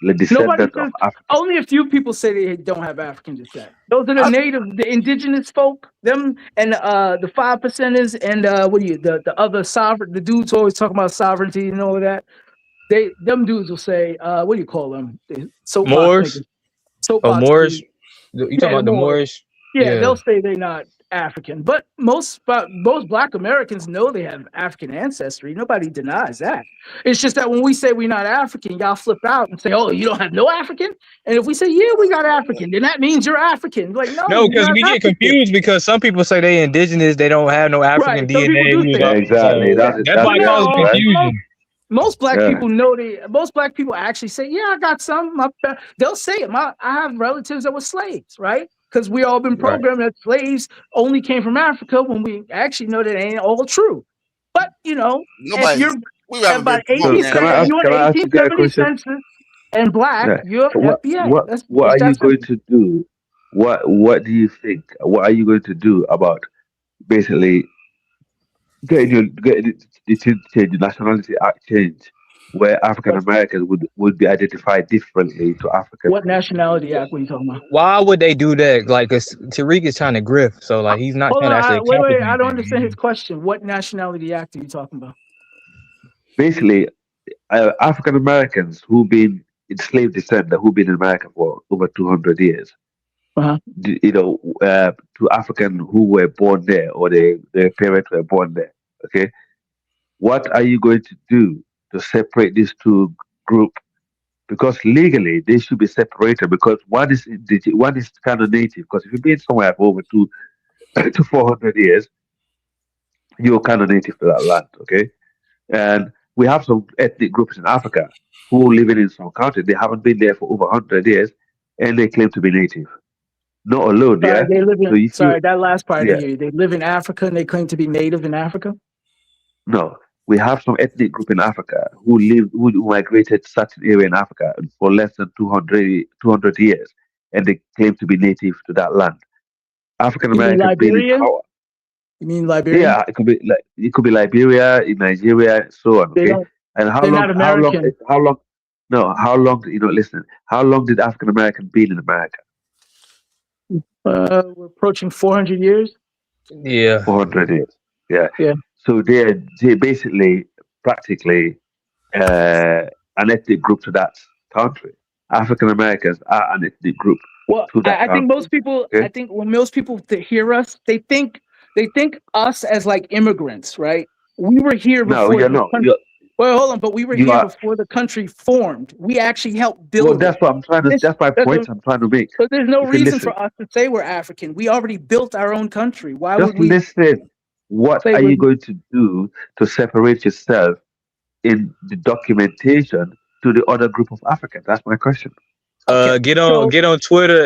The descendant of Africa. Only a few people say they don't have African descent. Those are the indigenous folk, them and the 5%ers and the other sovereign, the dudes always talk about sovereignty and all of that. Them dudes will say, what do you call them? Moors? Moors? You talking about the Moors? Yeah, they'll say they're not African, but most Black Americans know they have African ancestry. Nobody denies that. It's just that when we say we're not African, y'all flip out and say, "Oh, you don't have no African." And if we say, "Yeah, we got African," then that means you're African. Like, no, because we get confused because some people say they indigenous, they don't have no African DNA. Exactly. That's why it causes confusion. Most black people know most black people actually say, "Yeah, I got some." They'll say it. I have relatives that were slaves, right? Because we all been programmed that slaves only came from Africa when we actually know that ain't all true. But if you're about 1870 census and black, you're FBI. What are you going to do? What do you think? What are you going to do about basically the nationality act change, where African Americans would be identified differently to African. What nationality act were you talking about? Why would they do that? Like, cause Tariq is trying to grift, so like he's not Hold trying on, to actually accomplish wait. I don't understand his anything. question. What nationality act are you talking about? Basically, African Americans who've been enslaved descendants who've been in America for over 200 years, Uh-huh. to African who were born there or their parents were born there. Okay, what are you going to do to separate these two groups? Because legally they should be separated because one is kind of native. Because if you've been somewhere for over two to 400 years, you're kind of native to that land. Okay, and we have some ethnic groups in Africa who living in some country. They haven't been there for over 100 years, and they claim to be native. Not alone, Sorry, yeah. they live in. So you see, Sorry, that last part I yeah, didn't hear you. They live in Africa and they claim to be native in Africa. no. We have some ethnic group in Africa who migrated to certain area in Africa for less than 200 years, and they claim to be native to that land. African You mean Americans been in Liberia? power. You mean Liberia? Yeah, it could be Liberia, in Nigeria, so on. They Okay, don't. and They're not American. how long? No, how long? Listen. How long did African American been in America? We're approaching 400 years. Yeah, 400 years. Yeah. Yeah. So they're basically practically an ethnic group to that country. African Americans are an ethnic group Well, to that I think country. most people. Okay? I think when most people hear us, they think us as like immigrants, right? We were here No, before you're the not. country. Well, hold on, but we were You here are. before the country formed. We actually helped Well, build it. that's what I'm trying to. This- That's my that's point. what- I'm trying to make. But there's no You say, reason listen. for us to say we're African. We already built our own country. Why Just would we? listen. What say are we're- you going to do to separate yourself in the documentation to the other group of Africans? That's my question. Get on Twitter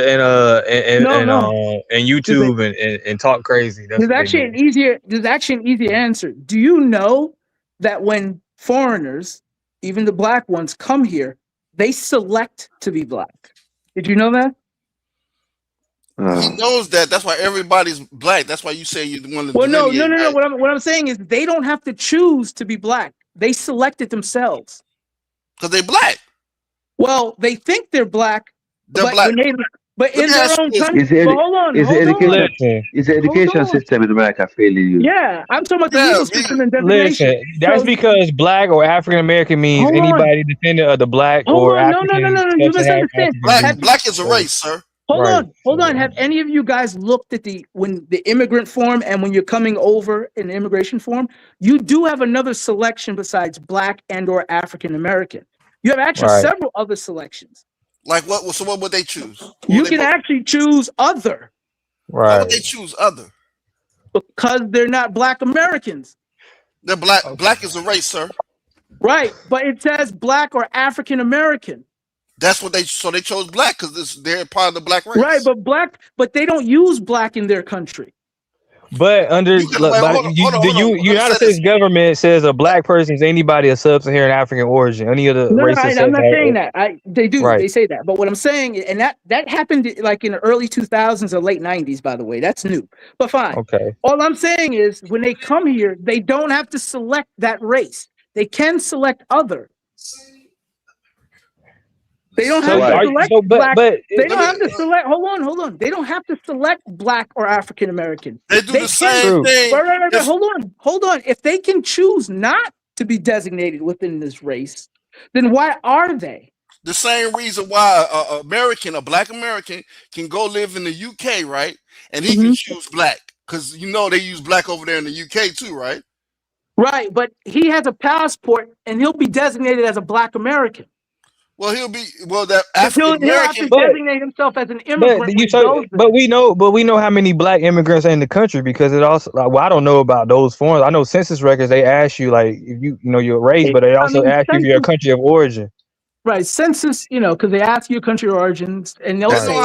and YouTube and talk crazy. That's There's what they actually do. there's actually an easier answer. Do you know that when foreigners, even the black ones, come here, they select to be black? Did you know that? He knows that. That's why everybody's black. That's why you say you're the one to Well, no. delineate, right? What I'm saying is they don't have to choose to be black. They select it themselves. Because they black. Well, they think they're black. They're black. But in their own country. Is the Hold on. education system in America failing you? Yeah, I'm talking about the legal system and designation. Listen, that's because black or African American means Hold on. anybody descendant of the black Hold or on. African. No. You misunderstand. Black is a race, sir. Hold on. Have any of you guys looked at the immigrant form and when you're coming over in the immigration form, you do have another selection besides black and or African American. You have actually several other selections. Like what? So what would they choose? You can actually choose other. Why would they choose other? Because they're not black Americans. They're black. Black is a race, sir. Right, but it says black or African American. That's what they chose black because they're part of the black race. Right, but they don't use black in their country. But under the United States government says a black person is anybody of sub-Saharan African origin. Any other race. I'm not saying that. They do. Right. They say that. But what I'm saying, and that happened like in the early 2000s or late 90s, by the way. That's new. But fine. Okay. All I'm saying is when they come here, they don't have to select that race. They can select other. They don't have to select black. They don't have to select. Hold on. They don't have to select black or African American. They do the same thing. Right. Hold on. If they can choose not to be designated within this race, then why are they? The same reason why a black American can go live in the UK, right? And he can choose black because they use black over there in the UK too, right? Right, but he has a passport and he'll be designated as a black American. Well, that African he'll have to designate himself as an immigrant. But we know how many black immigrants are in the country because it also. I don't know about those forms. I know census records. They ask you like if you know your race, but they also ask you your country of origin. Right, census. Because they ask you your country of origins, and they'll say. They know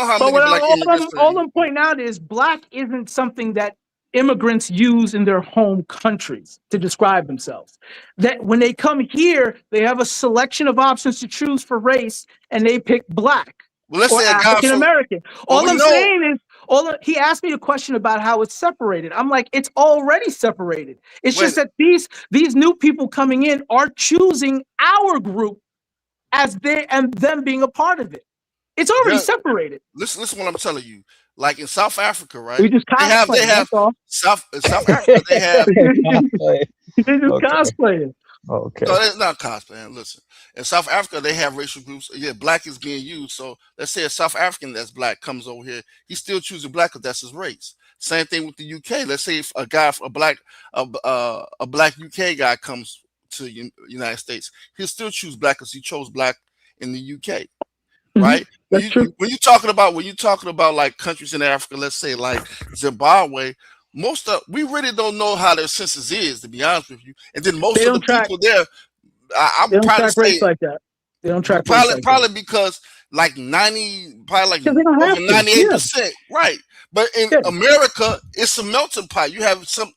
how many black immigrants. All I'm pointing out is black isn't something that immigrants use in their home countries to describe themselves. That when they come here, they have a selection of options to choose for race, and they pick black or African American. All I'm saying He asked me a question about how it's separated. I'm like, it's already separated. It's just that these new people coming in are choosing our group as them being a part of it. It's already separated. Listen what I'm telling you. Like in South Africa, right? We just cosplaying. They have South Africa. They have cosplaying. Okay. No, it's not cosplaying. Listen, in South Africa, they have racial groups. Yeah, black is being used. So let's say a South African that's black comes over here, he's still choosing black because that's his race. Same thing with the UK. Let's say if a black UK guy comes to the United States, he'll still choose black because he chose black in the UK. Right? That's true. When you're talking about like countries in Africa, let's say like Zimbabwe, we really don't know how their census is, to be honest with you. And then most of the people there, I'm they don't probably track race like that. They don't track race like probably that. because like over 98%, right? But in America, it's a melting pot. You have some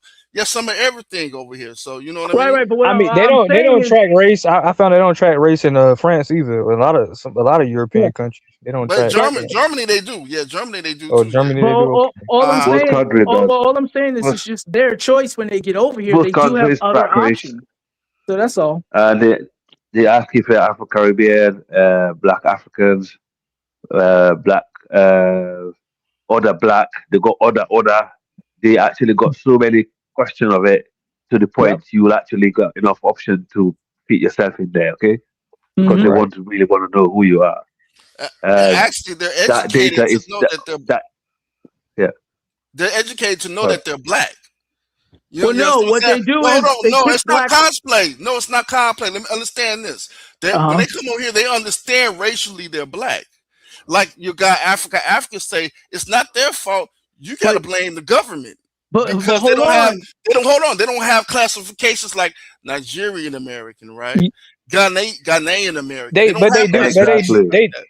of everything over here. So you know what I mean? Right. But what they don't track race. I found they don't track race in France either. A lot of European countries they don't track. Germany they do. Yeah, Germany they do. Oh, too, Germany yeah. they do. All I'm saying is it's just their choice when they get over here. They do have other options. So that's all. They ask if you're Afro-Caribbean, Black Africans, Black, other Black. They got other. They actually got so many questions of it to the point you will actually got enough option to fit yourself in there, okay? Because they really want to know who you are. Actually, they're educated to know that they're black. Yeah. They're educated to know that they're black. What they do is it's not cosplay. No, it's not cosplay. Let me understand this. When they come over here, they understand racially they're black. Like you got Africa say it's not their fault. You got to blame the government. Because they don't have classifications like Nigerian American, right? Ghanaian American. They do.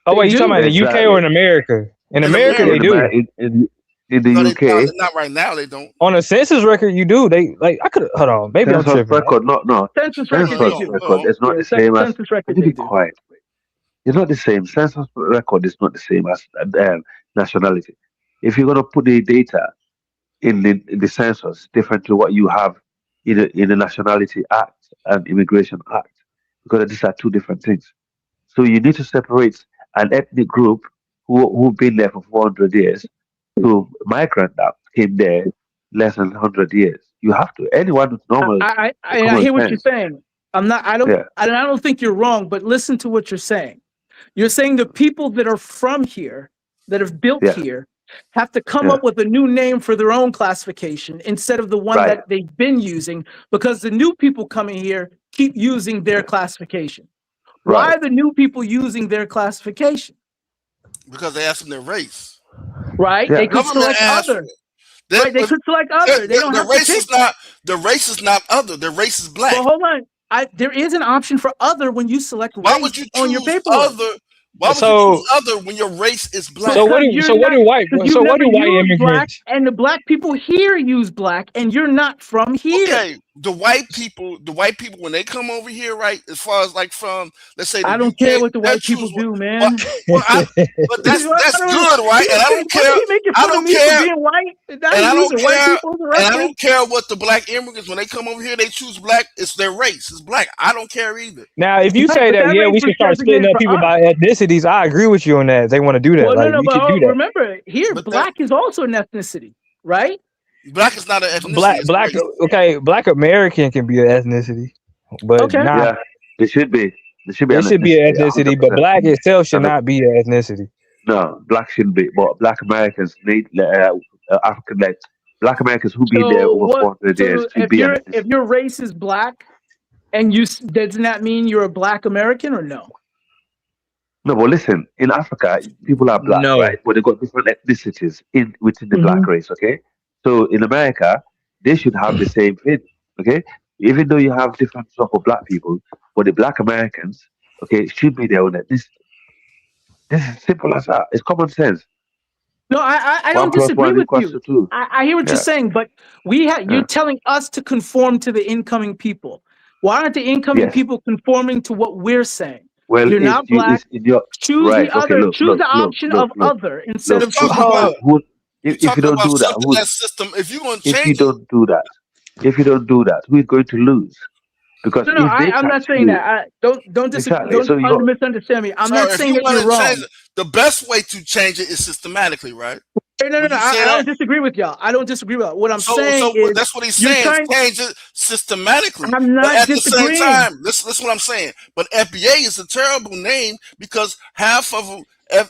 Oh wait, you talking about in the UK or in America? In America, they do. In the UK, not right now. They don't. On a census record, you do. They like. I could hold on. Maybe I'm tripping. Record, no. Census record. It's not the same as. Census record. Be quiet. It's not the same. Census record is not the same as nationality. If you're gonna put the data in the census, different to what you have in the Nationality Act and Immigration Act, because these are two different things. So you need to separate an ethnic group who've been there for 400 years to migrant that came there less than 100 years. You have to. Anyone who's normal. I hear what you're saying. I don't think you're wrong, but listen to what you're saying. You're saying the people that are from here, that have built here, have to come up with a new name for their own classification instead of the one that they've been using, because the new people coming here keep using their classification. Why are the new people using their classification? Because they ask them their race. Right? They could select other. Right? They could select other. They don't have to pick. The race is not other. The race is black. Well, hold on. There is an option for other when you select race. Why would you choose on your paperwork? other? Why would you choose other when your race is black? What do white immigrants? Black, and the black people here use black, and you're not from here. Okay, the white people when they come over here, right? As far as like from, let's say, I don't care what the white people do, man. But that's good, right? And I don't care. I don't care what the black immigrants when they come over here, they choose black. It's their race. It's black. I don't care either. Now, if you say that, we should start splitting up people by ethnicities. I agree with you on that. They want to do that. Well, you but do that. Remember, here, black is also an ethnicity, right? Black is not an ethnicity. Black American can be an ethnicity, but not. It should be. It should be an ethnicity, 100%. But black itself should not be an ethnicity. No, black shouldn't be. But black Americans need African, like black Americans who've been there over 400 years. If your race is black, and doesn't that mean you're a black American or no? No, but listen, in Africa, people are black, right? But they've got different ethnicities within the black race, okay? So in America, they should have the same thing, okay? Even though you have different sort of black people, but the black Americans, okay, should be their own ethnicity. This is simple as that. It's common sense. No, I don't disagree with you. I hear what you're saying, but you're telling us to conform to the incoming people. Why aren't the incoming people conforming to what we're saying? Well, You're not black. it's in your Choose right. the Okay, other. Choose the option of look, other instead of Who, choosing black. if you don't do that, something that system. If you're gonna if you change it, don't do that, who's going to lose? Because No, if they I'm not catch saying you, that. Don't disagree. exactly. So Don't misunderstand me. I'm sir, not if saying you that want you're to change wrong. it, the best way to change it is systematically, right? No. Would you say I don't that? disagree with y'all. I don't disagree with y'all. What I'm So saying is that's what he's you're saying. trying. Change it systematically, I'm but not at the same disagreeing. time, listen what I'm saying. But FBA is a terrible name because half of them, a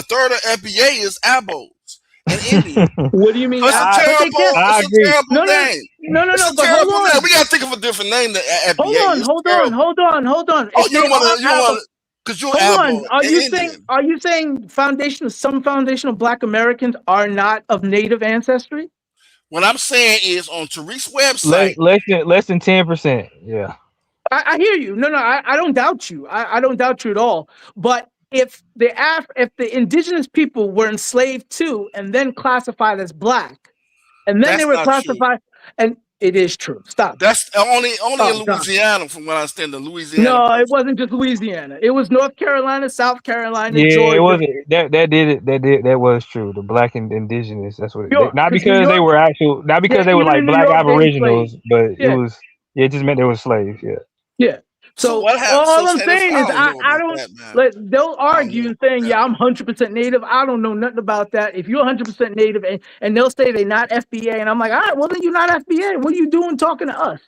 third of FBA is Abos and Indian. What do you mean? So it's a But they can't. terrible name. It's No. a But hold terrible name. on. We gotta think of a different name than FBA. It's Hold terrible. on. Oh, If they you don't want are to, because you're hold Abo on. Are and you Indian. saying some foundational Black Americans are not of Native ancestry? What I'm saying is on Tariq's website. Less than 10%. Yeah. I hear you. No, I don't doubt you. I don't doubt you at all. But if the indigenous people were enslaved too and then classified as Black, and then they That's were not true. classified, and it is true. Stop. That's only in Stop. Louisiana, from what I understand. The Louisiana. No, it wasn't just Louisiana. It was North Carolina, South Carolina, Yeah, Georgia. it wasn't that was true. The Black and indigenous. That's what. York, Not 'cause because New they York- were actual. Not because Yeah, they were even like in New Black York, they aboriginals, enslaved. but Yeah. it just meant they were slaves. Yeah. Yeah. So what happened? All I'm saying is I don't know I about don't that, man. they'll argue and saying, yeah, I'm 100% Native. I don't know nothing about that. If you're 100% Native and they'll say they're not FBA, and I'm like, all right, well then you're not FBA. What are you doing talking to us?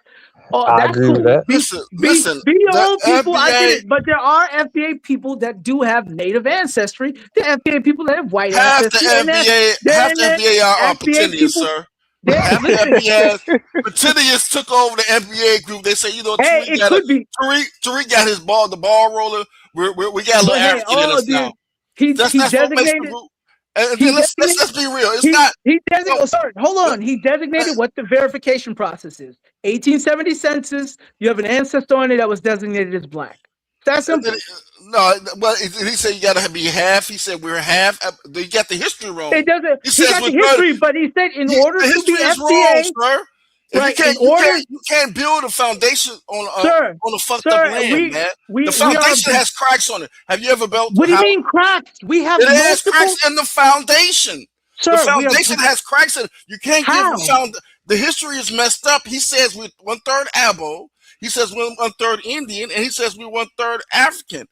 Oh, I that's agree with cool. that. Listen. Be your The own people. I get FBA, it. But there are FBA people that do have Native ancestry. There are FBA people that have white half the ancestry. And half the FBA are FBA pretentious, people. sir. Half the FBA pretentious took over the FBA group. They say, Hey, it could be. Tariq got the ball roller. We got a little African in us now. That's what makes the group. And then let's be real. It's not. He designated. Oh, sorry. Hold on. He designated what the verification process is. 1870 census. You have an ancestor on it that was designated as Black. That's simple. No, well, he said you got to be half. He said we're half. You got the history wrong. It doesn't. He got the history, but he said in order to be is FBA, wrong, sir. Right, You can't build a foundation on a fucked up land, man. The foundation has cracks on it. Have you ever built? What do you mean cracks? We have it has cracks in the foundation. Sir, the foundation has cracks in it. You can't give the history is messed up. He says we're 1/3 Abo. He says we're 1/3 Indian, and he says we're 1/3 African.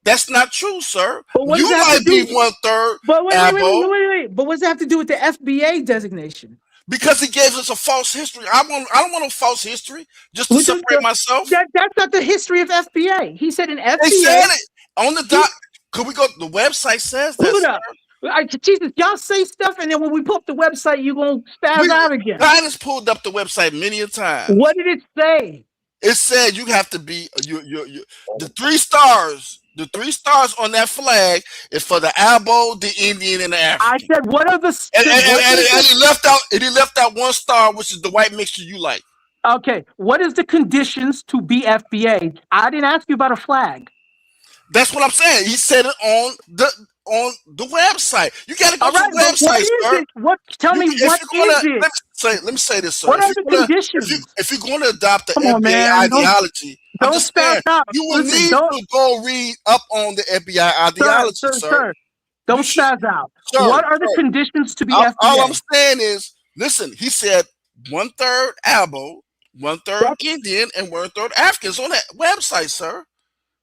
That's not true, sir. You might be 1/3 Abo. Wait. But what does that have to do with the FBA designation? Because he gave us a false history. I don't want a false history just to separate myself. That's not the history of FBA. He said in FBA. They said it on the doc. Could we go? The website says that. Pull it up. Jesus, y'all say stuff, and then when we pull up the website, you're gonna spaz out again. I just pulled up the website many a time. What did it say? It said you have to be the 3 stars. The 3 stars on that flag is for the Abo, the Indian, and the African. I said, what are the and he left out 1 star, which is the white mixture you like. Okay, what is the conditions to be FBA? I didn't ask you about a flag. That's what I'm saying. He said it on the website. You got to go to the website, sir. Tell me what is it? Let me say this, sir. What are the conditions? If you're going to adopt the FBI ideology, I'm just saying, you will need to go read up on the FBI ideology, sir. Don't spaz out. What are the conditions to be FBA? All I'm saying is, listen, he said 1/3 Abo, 1/3 Indian, and 1/3 Africans on that website, sir.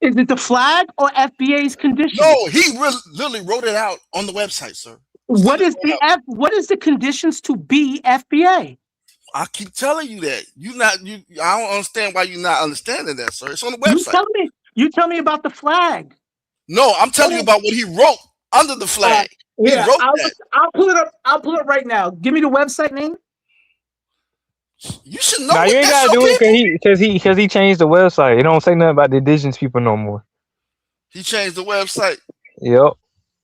Is it the flag or FBA's conditions? No, he literally wrote it out on the website, sir. What is the conditions to be FBA? I keep telling you that. I don't understand why you're not understanding that, sir. It's on the website. You tell me about the flag. No, I'm telling you about what he wrote under the flag. He wrote that. I'll pull it up. I'll pull it right now. Give me the website name. You should know. Now you ain't gotta do it because he changed the website. It don't say nothing about the indigenous people no more. He changed the website. Yep.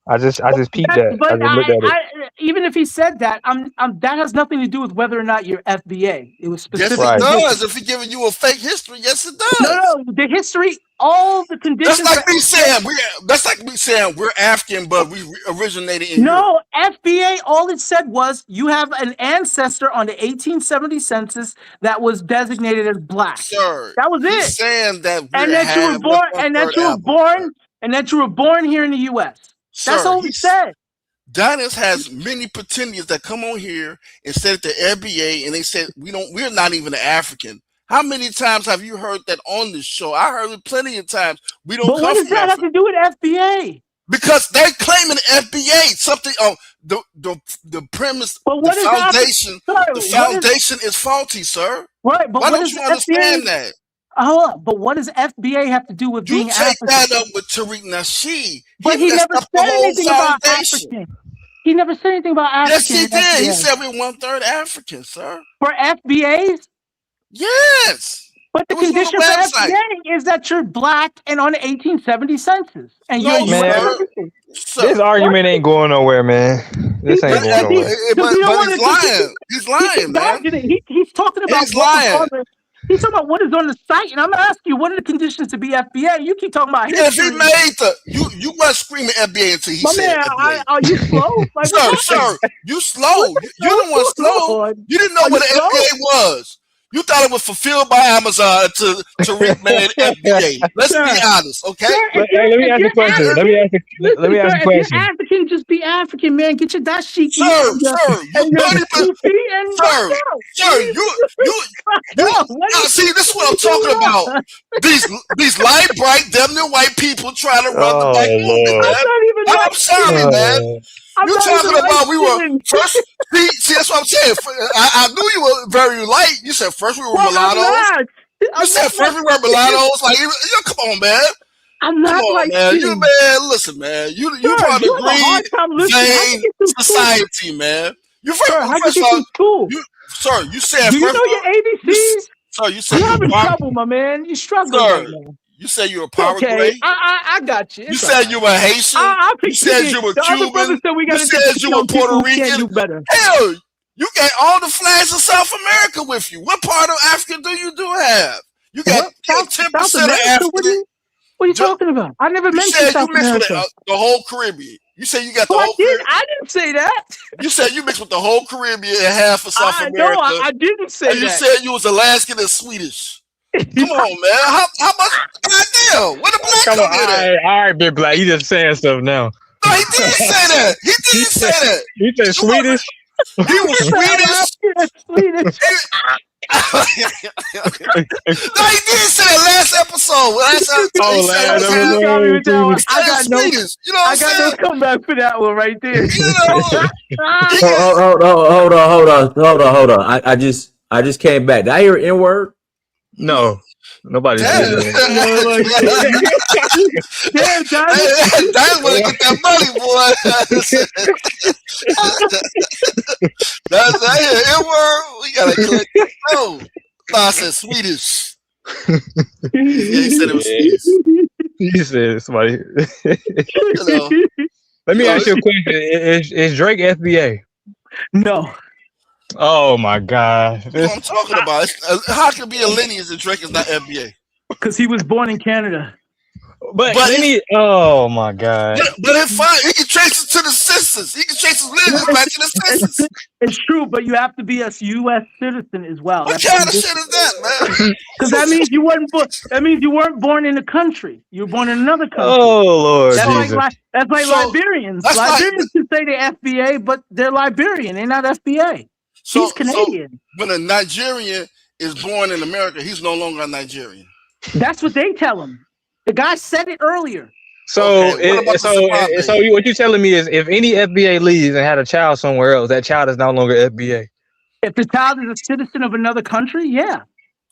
I just peeped that. I just looked at it. even if he said that, that has nothing to do with whether or not you're FBA. It was Yes, specific. it does. If he's giving you a fake history, yes, it does. No, the history, all the conditions. That's like me saying we're African, but we originated in No, FBA, all it said was you have an ancestor on the 1870 census that was designated as black. Sir, that was he's it. saying that And that you were born, and that you were born here in the U.S. That's all he said. Dennis has many pretendians that come on here and said at the FBA, and they said we're not even an African. How many times have you heard that on this show? I heard it plenty of times. We don't. But what does that have to do with FBA? Because they're claiming FBA something. The premise, the foundation is faulty, sir. Right, but why what don't you understand that? Hold on, but what does FBA have to do with being African? You take that up with Tariq Nasheed. But he never said anything about African. He never said anything about African. Yes, he did. He said we're 1/3 African, sir. For FBAs? Yes. But the condition for FBA is that you're black and on the 1870 census. And you're This argument ain't going nowhere, man. This ain't going nowhere. But he's lying. He's lying, man. He's talking about He's lying. He's talking about what is on the site, and I'm asking you, what are the conditions to be FBA? You keep talking about history. If he made you weren't screaming FBA until he said man, FBA. are you slow? Like, sir, you slow. You're the one slow. You didn't know what the FBA was. You thought it was fulfilled by Amazon to recommend FBA. Let's be honest, okay? Let me ask a question. Let me ask a question. If you're African, just be African, man. Get your dashiki. See, this is what I'm talking about. These light, bright, damn near white people trying to run the black movement, man. I'm sorry, man. You're talking about we were first. See, that's what I'm saying. I knew you were very light. You said first we were mulattoes. You said first we were mulattoes. Like, come on, man. I'm not like man. Listen, man. You part of the green vein society, man. You sir, you said. Do you know your ABCs? Sir, you said you're having trouble, my man. You're struggling right now. You said you were power okay, grade. I got you. You said you were Haitian. You said you were Cuban. You said you were Puerto Rican. Hell, you got all the flags of South America with you. What part of Africa do you have? You got 10% of Africa. What are you talking about? I never mentioned South America. The whole Caribbean. You said you got the whole Caribbean. I didn't say that. You said you mixed with the whole Caribbean and half of South America. No, I didn't say that. You said you was Alaskan and Swedish. Come on, man. How much? Goddamn. Where the black come in? All right, big black. You just saying stuff now. No, he didn't say that. He didn't say that. You said Swedish? He was Swedish. No, he did say that last episode. I got no comeback for that one right there. Hold on. I just came back. Did I hear an N-word? No. Nobody Damn, Johnny. That's want to get that money, boy. That's N-word. We gotta collect. No, I said Swedish. Yeah, he said it was Swedish. He said somebody. Let me ask you a question. Is Drake FBA? No. Oh my God! That's what I'm talking about. How can it be a lineage and Drake is not FBA? Because he was born in Canada. But oh my God! But it's fine. He can trace it to the census. He can trace his lineage back to the census. It's true, but you have to be a U.S. citizen as well. What kind of shit is that, man? Because that means you weren't born. That means you weren't born in the country. You were born in another country. Oh Lord! That's like Liberians. Liberians can say they're FBA, but they're Liberian. They're not FBA. He's Canadian. So when a Nigerian is born in America, he's no longer a Nigerian. That's what they tell him. The guy said it earlier. So what you're telling me is if any FBA leaves and had a child somewhere else, that child is no longer FBA. If the child is a citizen of another country, yeah.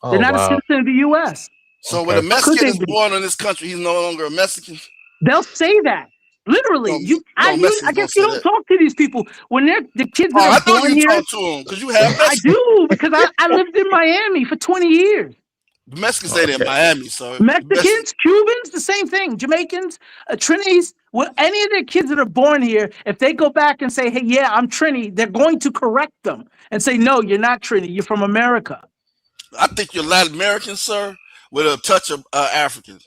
They're not a citizen of the U.S. So when a Mexican is born in this country, he's no longer a Mexican? They'll say that. Literally, I guess you don't talk to these people when the kids that are born here. I know you talk to them because you have Mexicans. I do because I lived in Miami for 20 years. The Mexicans say they're in Miami, so Mexicans, Cubans, the same thing. Jamaicans, Trinis, Well, any of the kids that are born here, if they go back and say, hey, yeah, I'm Trini, they're going to correct them and say, no, you're not Trini. You're from America. I think you're Latin American, sir, with a touch of African.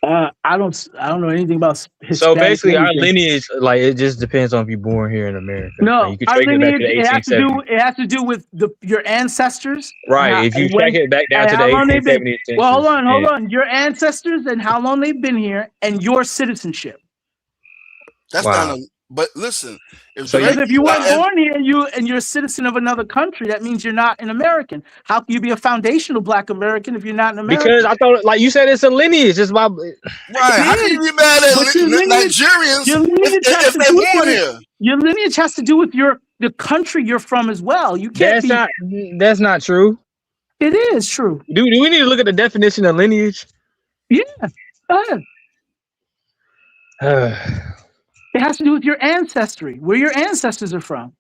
I don't know anything about Hispanic. So basically, our anything. lineage, like, it just depends on if you're born here in America. No, like, you can our trace it back to lineage, the it has to 1870s. do. It has to do with your ancestors. Right. If you track it back down to the 1870s. Well, hold on. Your ancestors and how long they've been here, and your citizenship. That's not. But listen, Because if you weren't born here and you're a citizen of another country, that means you're not an American. How can you be a foundational Black American if you're not an American? Because I thought, like you said, it's a lineage. It's my right. How can you be mad at Nigerians if they're born here? Your lineage has to do with the country you're from as well. You can't. That's not true. It is true. Do we need to look at the definition of lineage? Yeah. Go ahead. It has to do with your ancestry, where your ancestors are from.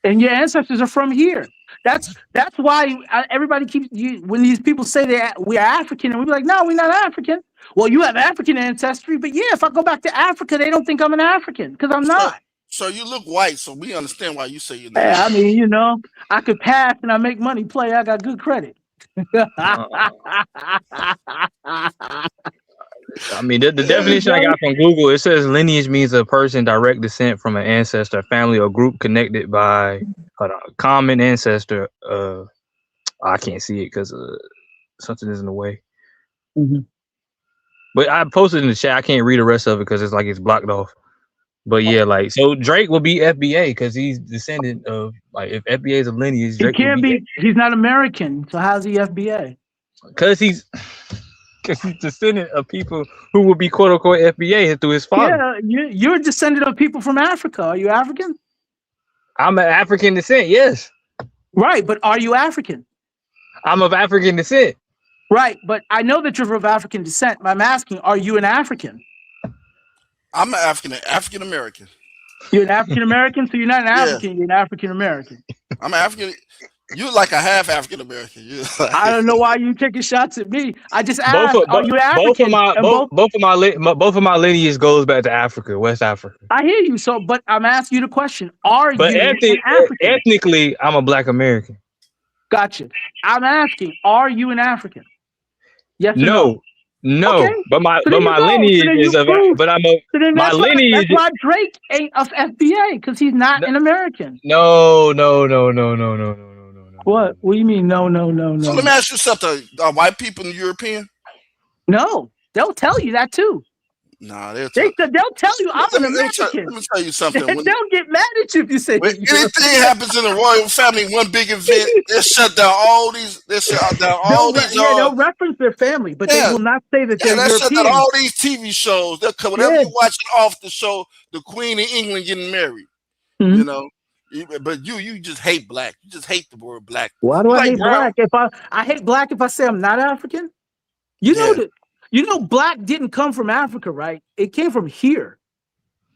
And your ancestors are from here. That's why everybody keeps, when these people say we are African, and we be like, no, we're not African. Well, you have African ancestry, but yeah, if I go back to Africa, they don't think I'm an African, because I'm not. So you look white, so we understand why you say you're not. Hey, I mean, I could pass and I make money play. I got good credit. I mean, the definition I got from Google, it says lineage means a person direct descent from an ancestor, family, or group connected by a common ancestor. I can't see it because something is in the way. Mm-hmm. But I posted in the chat. I can't read the rest of it because it's blocked off. But yeah, like, so Drake will be FBA because he's descendant of, like, if FBA is a lineage, Drake he can't be. He's not American, so how's he FBA? Because he's descendant of people who will be quote unquote FBA through his father. Yeah, you're a descendant of people from Africa. Are you African? I'm an African descent, yes. Right, but are you African? I'm of African descent. Right, but I know that you're of African descent. But I'm asking, are you an African? I'm an African American. You're an African American, so you're not an African. You're an African American. I'm African. You're like a half African American. I don't know why you taking shots at me. I just asked, are you African? Both of my lineage goes back to Africa, West Africa. I hear you. So, but I'm asking you the question: are you an African? Ethnically, I'm a Black American. Gotcha. I'm asking: are you an African? Yes. No, okay. but my lineage is of. But I'm a. So my lineage. That's why Drake ain't of FBA because he's not an American. No. What? What do you mean? No. So let me ask you something. Are white people European? No, they'll tell you that too. Nah, they'll tell you I'm an American. Let me tell you something. They'll get mad at you if you say when anything happens in the royal family, one big event, they shut down all these. They'll reference their family, but they will not say that they're European. Shut down all these TV shows. They'll come whenever you're watching off the show, the Queen of England getting married. Mm-hmm. You know. But you just hate black. You just hate the word black. Why do I hate black? If I hate black if I say I'm not African? You know black didn't come from Africa, right? It came from here.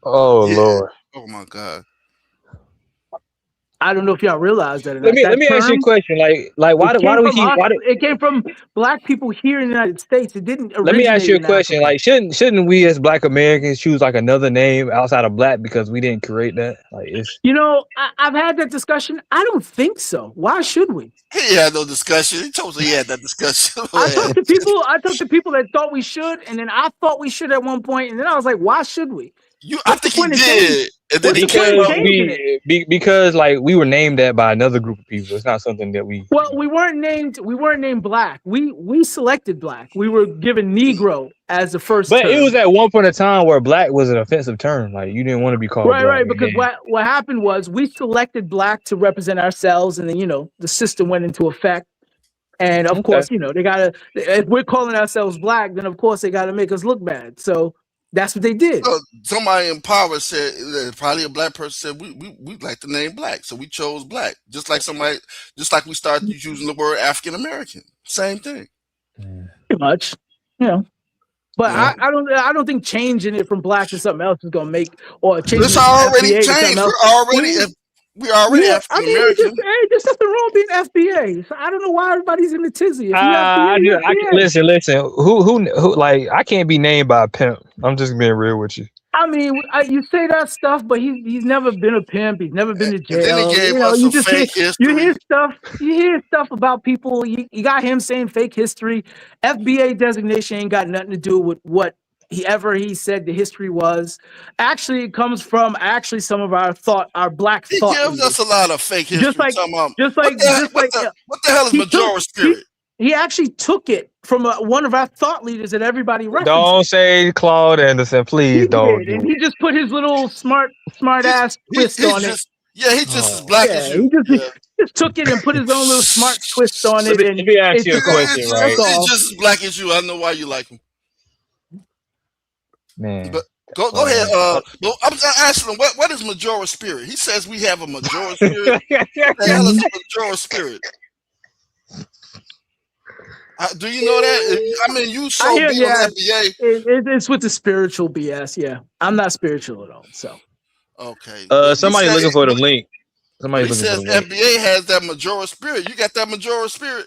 Oh Lord. Oh my God. I don't know if y'all realize that. Let me ask you a question. Like why do we keep? It came from Black people here in the United States. It didn't. Let me ask you a question. Like, shouldn't we as Black Americans choose like another name outside of Black because we didn't create that? Like, it's. I've had that discussion. I don't think so. Why should we? He had no discussion. He told me he had that discussion. I talked to people that thought we should, and then I thought we should at one point, and then I was like, why should we? I think he did. And then because like we were named that by another group of people. It's not something that we. Well, we weren't named Black. We selected Black. We were given Negro as the first. But term. it was at one point in time where Black was an offensive term. Like you didn't want to be called. Right. Because what happened was we selected Black to represent ourselves, and then the system went into effect. And of course, they gotta. If we're calling ourselves Black, then of course they gotta make us look bad. So. That's what they did. So somebody in power said, probably a Black person said, we like the name Black, so we chose Black. Just like we started using the word African American. Same thing. Pretty much, But I don't think changing it from Black to something else is gonna make or changing. It's already changed. We already African American. There's nothing wrong being FBA. So I don't know why everybody's in a tizzy. If you I FBA, listen. Who? Like, I can't be named by a pimp. I'm just being real with you. I mean, you say that stuff, but he's never been a pimp. He's never been to jail. And then he gave us you some just fake history. You hear stuff about people. You got him saying fake history. FBA designation ain't got nothing to do with what he said the history was. Actually, it comes from some of our black thought. He gives us a lot of fake history. What the hell is Majora spirit? He actually took it from one of our thought leaders that everybody references. Don't say Claude Anderson, please. Don't. And he just put his little smart ass twist on it. Yeah, he's just as black as you. He just took it and put his own little smart twist on it. Let me ask you a question, right? He's just as black as you. I know why you like him. Man. But go ahead. I'm asking him, what is Majora spirit? He says we have a Majora spirit. What the hell is a Majora spirit? Do you know that? I mean, you so big on FBA. It's with the spiritual BS. Yeah, I'm not spiritual at all. So, okay. Somebody looking for the link. Somebody looking for the link. FBA has that Majora spirit. You got that Majora spirit.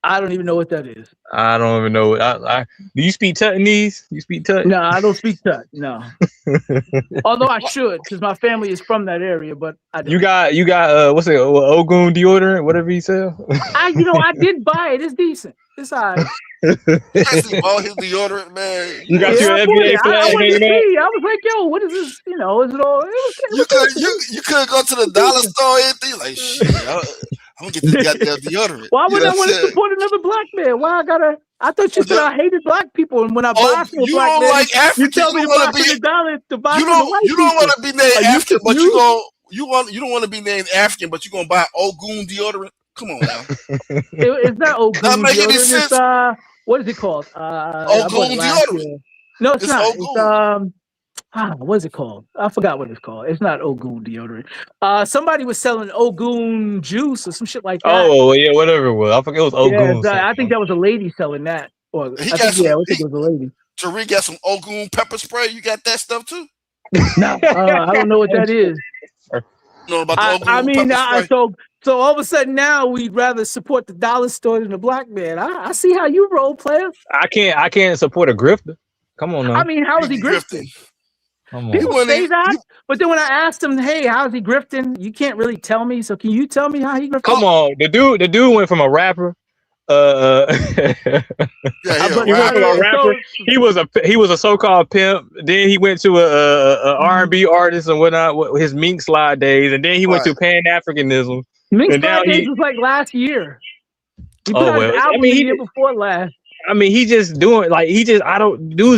I don't even know what that is. I don't even know. Do you speak Tuttonese? You speak Tut? No, I don't speak Tut. No. Although I should, because my family is from that area. But I don't. You got what's it? Ogun deodorant, whatever you sell. I did buy it. It's decent. It's all right. All his deodorant, man. You got your FBA flag hanging out. I was like, yo, what is this? Is it all? You could go to the dollar store and think like, shit. I'm gonna get this goddamn deodorant. Why would I want to support another black man? Why I gotta? I thought you said I hated black people, and when I buy from a black man, you tell me to buy from the dollar to buy from the white people. You don't want to be named African, but you don't want to be named African, but you're gonna buy Ogun deodorant. Come on now. It's not Ogun deodorant. It's what is it called? Ogun deodorant. No, it's not. Ogun. It's what is it called? I forgot what it's called. It's not Ogun deodorant. Somebody was selling Ogun juice or some shit like that. Oh yeah, whatever it was. I forget it was Ogun. Yeah, I think that was a lady selling that. Or I think it was a lady. Tariq got some Ogun pepper spray. You got that stuff too? No, I don't know what that is. Know about the Ogun pepper spray? So all of a sudden now we'd rather support the dollar store than the black man. I see how you roll, player. I can't support a grifter. Come on now. I mean, how is he grifting? People say that, but then when I asked him, "Hey, how's he grifting?" You can't really tell me. So can you tell me how he grifting? Come on, the dude went from a rapper. He was a so-called pimp. Then he went to a R&B artist and whatnot. His Mink Slide days, and then he went to Pan-Africanism. Mink Slide days was like last year. He put out an album the year before last. I mean, dude's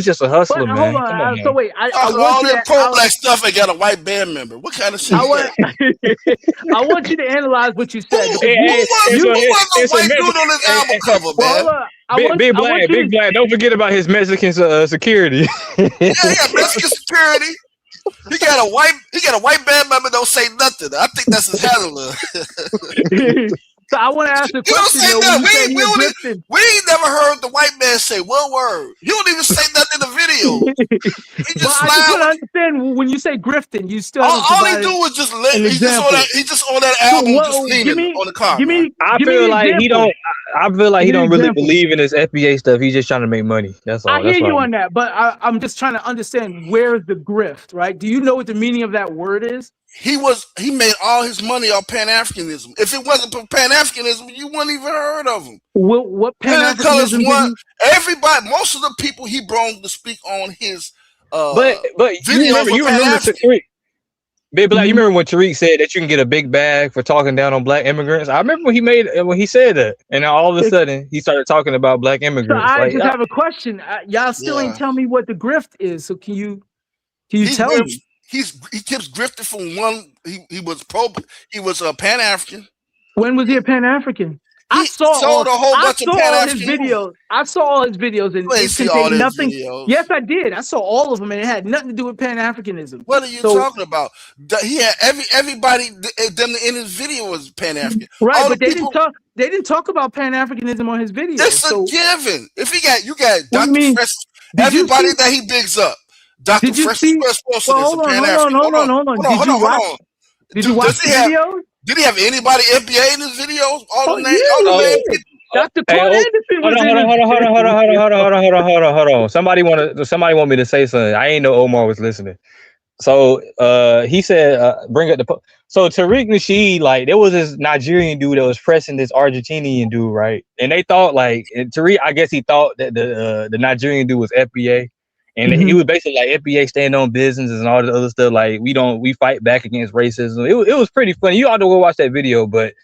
just a hustler, man. Hold on. So wait, I all that pro-black stuff and got a white band member. What kind of shit? I want you to analyze what you said. Who was the white dude on this album cover, man? Big Black. Don't forget about his Mexican security. Mexican security. He got a white band member. Don't say nothing. I think that's his handler. So I want to ask a question. We ain't never heard the white man say one word. He don't even say nothing in the video. He just I just want to understand when you say grifting, you still all he do is just he just on that album just leaning on the car. I feel like he don't really believe in this FBA stuff. He's just trying to make money. That's all. I hear you on that, but I'm just trying to understand where's the grift, right? Do you know what the meaning of that word is? He made all his money off Pan-Africanism. If it wasn't for Pan-Africanism, you wouldn't even heard of him. What Pan-Africanism? Everybody, most of the people he brought to speak on his but you remember Tariq, Big Black. You remember when Tariq said that you can get a big bag for talking down on black immigrants? I remember when he said that, and now all of a sudden he started talking about black immigrants. So I just have a question. Y'all still ain't tell me what the grift is. So can you tell me? He keeps grifting from one. He was a Pan-African. When was he a Pan-African? I saw all his videos. I saw all his videos and it contained nothing. Videos. Yes, I did. I saw all of them and it had nothing to do with Pan-Africanism. What are you talking about? He had everybody in his video was Pan-African. Right, but they didn't talk about Pan-Africanism on his video. It's a given. If you got Dr. Fresh, everybody that he bigs up. Dr. Fresh Sports is a Pan-African. Hold on. Did you watch? Did you watch the video? Did he have anybody FBA in his videos? All the names, yeah, all the names. Dr. Claude Anderson was Hold on. Somebody want me to say something. I ain't know Omar was listening. So he said, bring up the so Tariq Nasheed, like there was this Nigerian dude that was pressing this Argentinian dude, right? And they thought like Tariq, I guess he thought that the Nigerian dude was FBA. And he was basically like FBA stand on business and all the other stuff. Like we fight back against racism. It was pretty funny. You ought to go watch that video, but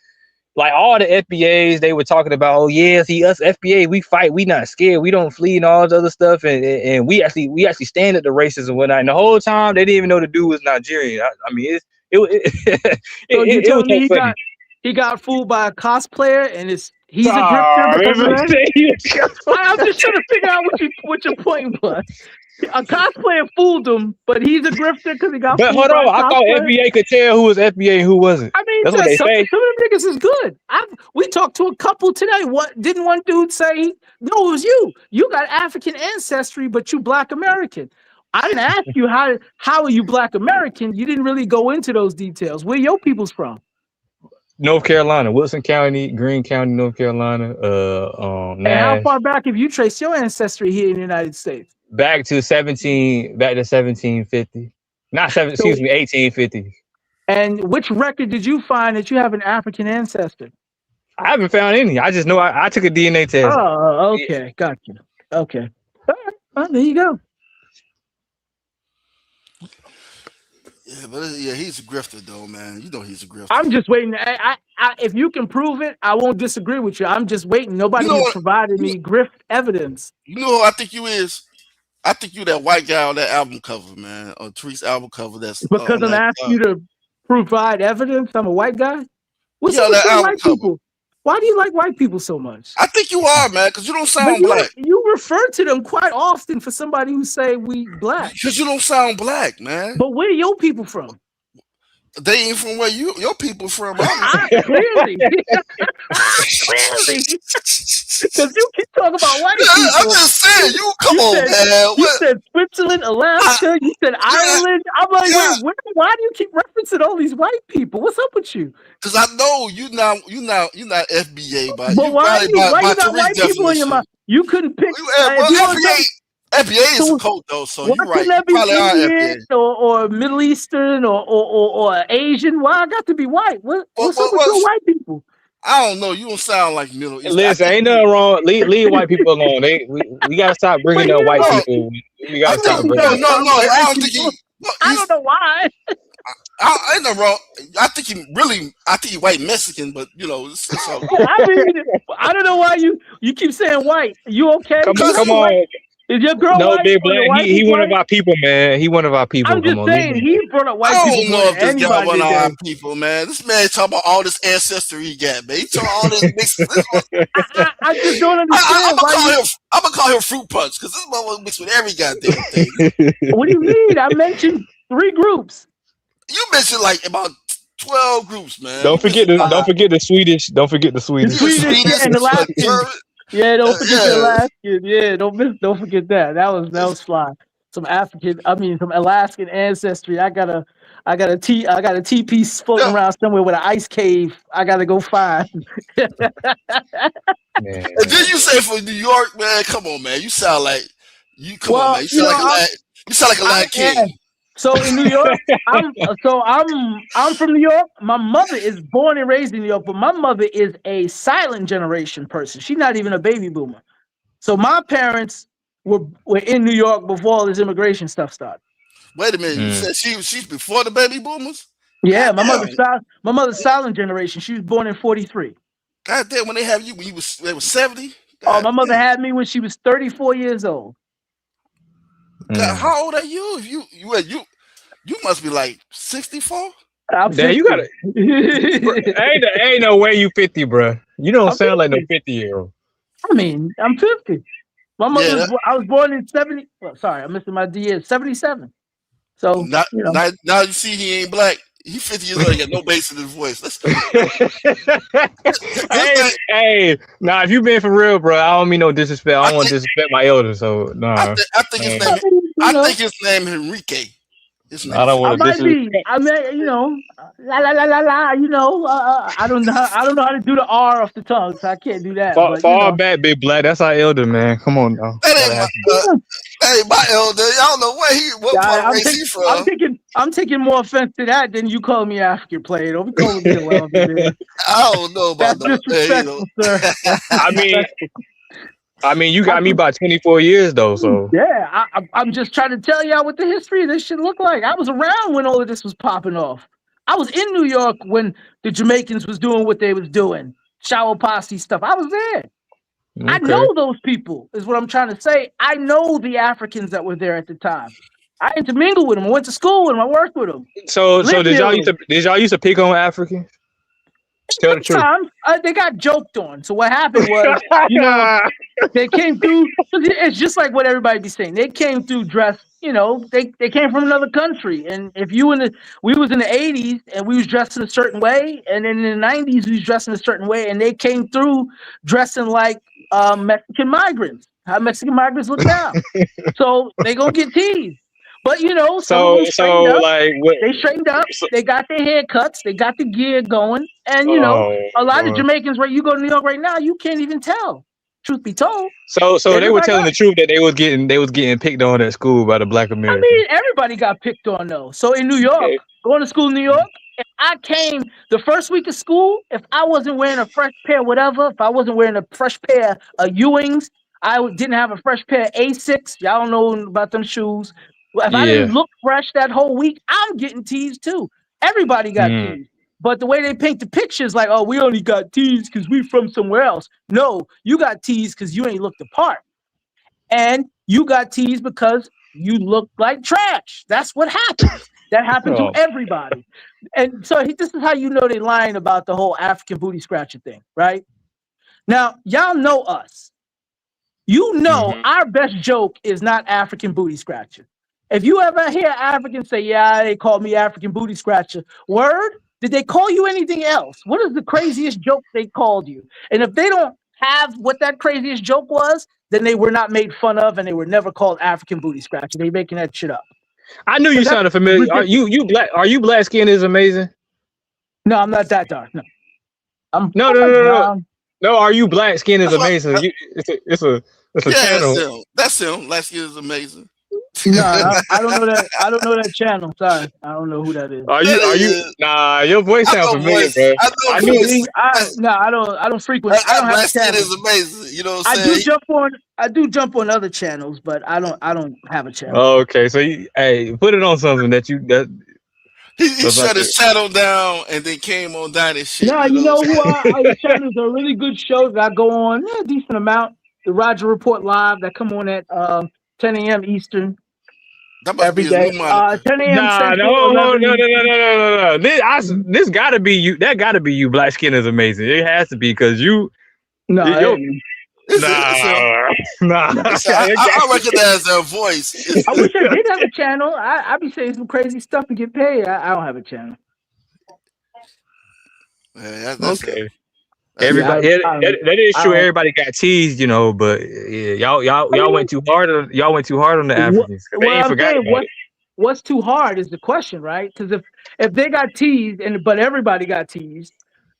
like all the FBAs, they were talking about, oh yeah, see us FBA, we fight, we not scared, we don't flee and all this other stuff, and we actually stand at the racism and whatnot. And the whole time they didn't even know the dude was Nigerian. I mean, it was funny. He got fooled by a cosplayer, and he's a grifter because of that. I'm just trying to figure out what your point was. A cosplayer fooled him, but he's a grifter because he got fooled. But hold on, I thought FBA could tell who was FBA and who wasn't. I mean, that's what they some say. of them niggas is good. We talked to a couple today. What didn't one dude say? No, it was you. You got African ancestry, but you Black American. I didn't ask you how are you Black American. You didn't really go into those details. Where your people's from? North Carolina, Wilson County, Greene County, North Carolina. And how far back have you traced your ancestry here in the United States? Back to 1750. Not 1850. And which record did you find that you have an African ancestor? I haven't found any. I just know I took a DNA test. Oh, okay, gotcha. Okay, all right. Well, there you go. Yeah, but he's a grifter though, man. You know he's a grifter. I'm just waiting. If you can prove it, I won't disagree with you. I'm just waiting. Nobody has provided me grift evidence. You know who I think you is? I think you that white guy on that album cover, man. On Tariq's album cover. That's because I'm asking you to provide evidence. I'm a white guy. What's up with white people? Why do you like white people so much? I think you are, man, because you don't sound black. You refer to them quite often for somebody who say we black. Because you don't sound black, man. But where are your people from? They ain't from where your people from. Clearly. Clearly. Because you keep talking about white people. I'm just saying, come on, man. You said Switzerland, Alaska, you said Ireland. I'm like, wait, why do you keep referencing all these white people? What's up with you? Because I know you're not FBA, but why you got white people in your mind? You couldn't pick. FBA is a cult though, so you're right. You probably are FBA. Or Middle Eastern or Asian. Why I got to be white? What's up with your white people? I don't know. You don't sound like Middle Eastern. Listen, ain't nothing wrong. Leave white people alone. We gotta stop bringing up white people. We gotta stop bringing. No. I don't think he. I don't know why. I ain't no wrong. I think he white Mexican, but it's all good. I mean, I don't know why you keep saying white. You okay? Come on. Is your girl no, white? Big Black. He one of our people, man. He one of our people. I'm just saying, he brought up white people. I don't know if this guy one of our people, man. This man talking about all this ancestry he got, man. He talking all this mixed. I just don't understand. I'm gonna call him fruit punch because this motherfucker mixed with every goddamn thing. What do you mean? I mentioned 3 groups. You mentioned like about 12 groups, man. Don't forget the Swedish. Don't forget the Swedish. The Swedish and the Alaskan. Yeah, don't forget the Alaskan. Yeah, don't forget that. That was fly. Some Alaskan ancestry. I got a T piece floating around somewhere with an ice cave. I gotta go find. And then you say for New York, man. Come on, man. You sound like you sound like a Latin king. So in New York, I'm from New York. My mother is born and raised in New York, but my mother is a silent generation person. She's not even a baby boomer. So my parents were in New York before all this immigration stuff started. Wait a minute, you said she's before the baby boomers? Yeah, my mother's silent generation. She was born in 43. God damn, when they have you when they were 70? Oh, my mother had me when she was 34 years old. God, how old are you? You must be like 64. Damn, you gotta. ain't no way you 50, bro. You don't sound like no 50-year-old. I mean, I'm 50. My mother. I was born in 70. Well, sorry, I'm missing my year. 77. So now you see he ain't black. He's 50 years old. He got no bass in his voice. Hey, nah. If you been for real, bro, I don't mean no disrespect. I don't want to disrespect my elders. So nah. I think his name Enrique. This I don't nigga. I want to might dis. be. I mean, la la la la la. I don't know. I don't know how to do the R off the tongue, so I can't do that. But Fall back, big black. That's our elder, man. Come on now. That Gotta ain't have my. Hey, my elder. Y'all know what part of I'm race taking. he from. I'm taking more offense to that than you calling me African player. Don't be calling me a welder, man. I don't know about That's no. disrespectful, sir. That's disrespectful. I mean, you got me by 24 years though, so. Yeah, I'm just trying to tell y'all what the history of this shit look like. I was around when all of this was popping off. I was in New York when the Jamaicans was doing what they was doing, shower posse stuff. I was there. I know those people, is what I'm trying to say. I know the Africans that were there at the time. I intermingled with them. I went to school with them. I worked with them. So Lived did there y'all with used to pick on Africans? Tell the truth. Sometimes they got joked on. So what happened was, they came through. It's just like what everybody be saying. They came through dressed. They came from another country. And if we was in the 80s and we was dressed in a certain way, and then in the 90s we was dressed in a certain way, and they came through dressing like Mexican migrants. How Mexican migrants look now. So they gonna get teased. But some of them straightened up. They straightened up. They got their haircuts. They got the gear going. And a lot of Jamaicans, where you go to New York right now, you can't even tell. Truth be told. So they were telling the truth that they was getting picked on at school by the black Americans. I mean, everybody got picked on though. So in New York, going to school in New York, if I came the first week of school, if I wasn't wearing a fresh pair of whatever, if I wasn't wearing a fresh pair of Ewings, I didn't have a fresh pair of Asics. Y'all don't know about them shoes. If I didn't look fresh that whole week, I'm getting teased too. Everybody got teased. But the way they paint the pictures, like, oh, we only got teased because we from somewhere else. No, you got teased because you ain't looked the part. And you got teased because you look like trash. That's what happened. That happened to everybody. And so this is how you know they're lying about the whole African booty scratcher thing, right? Now, y'all know us. Our best joke is not African booty scratcher. If you ever hear Africans say, yeah, they called me African booty scratcher, word? Did they call you anything else? What is the craziest joke they called you? And if they don't have what that craziest joke was, then they were not made fun of and they were never called African booty scratcher. They making that shit up. I knew you sounded familiar. Ridiculous. Are you black skin is amazing? No, I'm not that dark. No. No. No, are you black skin is amazing? It's a channel. That's him. Black skin is amazing. No, I don't know that. I don't know that channel. Sorry, I don't know who that is. Are you? Nah, your voice sounds familiar, bro. I don't frequent. I don't have a channel. Is amazing. You know what I'm saying? I do jump on other channels, but I don't have a channel. Oh, okay, so put it on something that he shut his channel down and then came on down and shit. No, you know who other channels are really good shows that I go on a decent amount. The Roger Report Live that come on at 10 a.m. Eastern. Every day. 10 a.m. Central. No. This gotta be you. That gotta be you. Black skin is amazing. It has to be because you. No. I recognize their voice. I wish I did have a channel. I'd be saying some crazy stuff to get paid. I don't have a channel. Okay. Everybody, that is true. Everybody got teased, but y'all went too hard. Y'all went too hard on the Africans. They ain't forgot about it. What's too hard is the question, right? Because if they got teased but everybody got teased,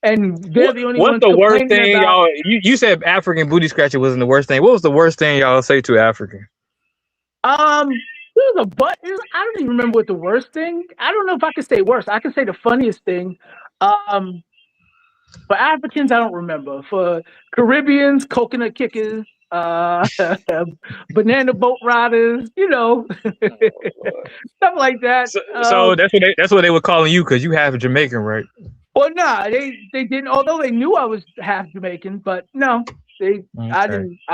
and they're the only ones. What's the worst thing y'all? You said African booty scratcher wasn't the worst thing. What was the worst thing y'all say to African? There's a but. I don't even remember what the worst thing. I don't know if I can say worse. I can say the funniest thing. For Africans, I don't remember. For Caribbeans, coconut kickers, banana boat riders, stuff like that. So that's what they were calling you because you half Jamaican, right? Well, no, they didn't. Although they knew I was half Jamaican, but no, I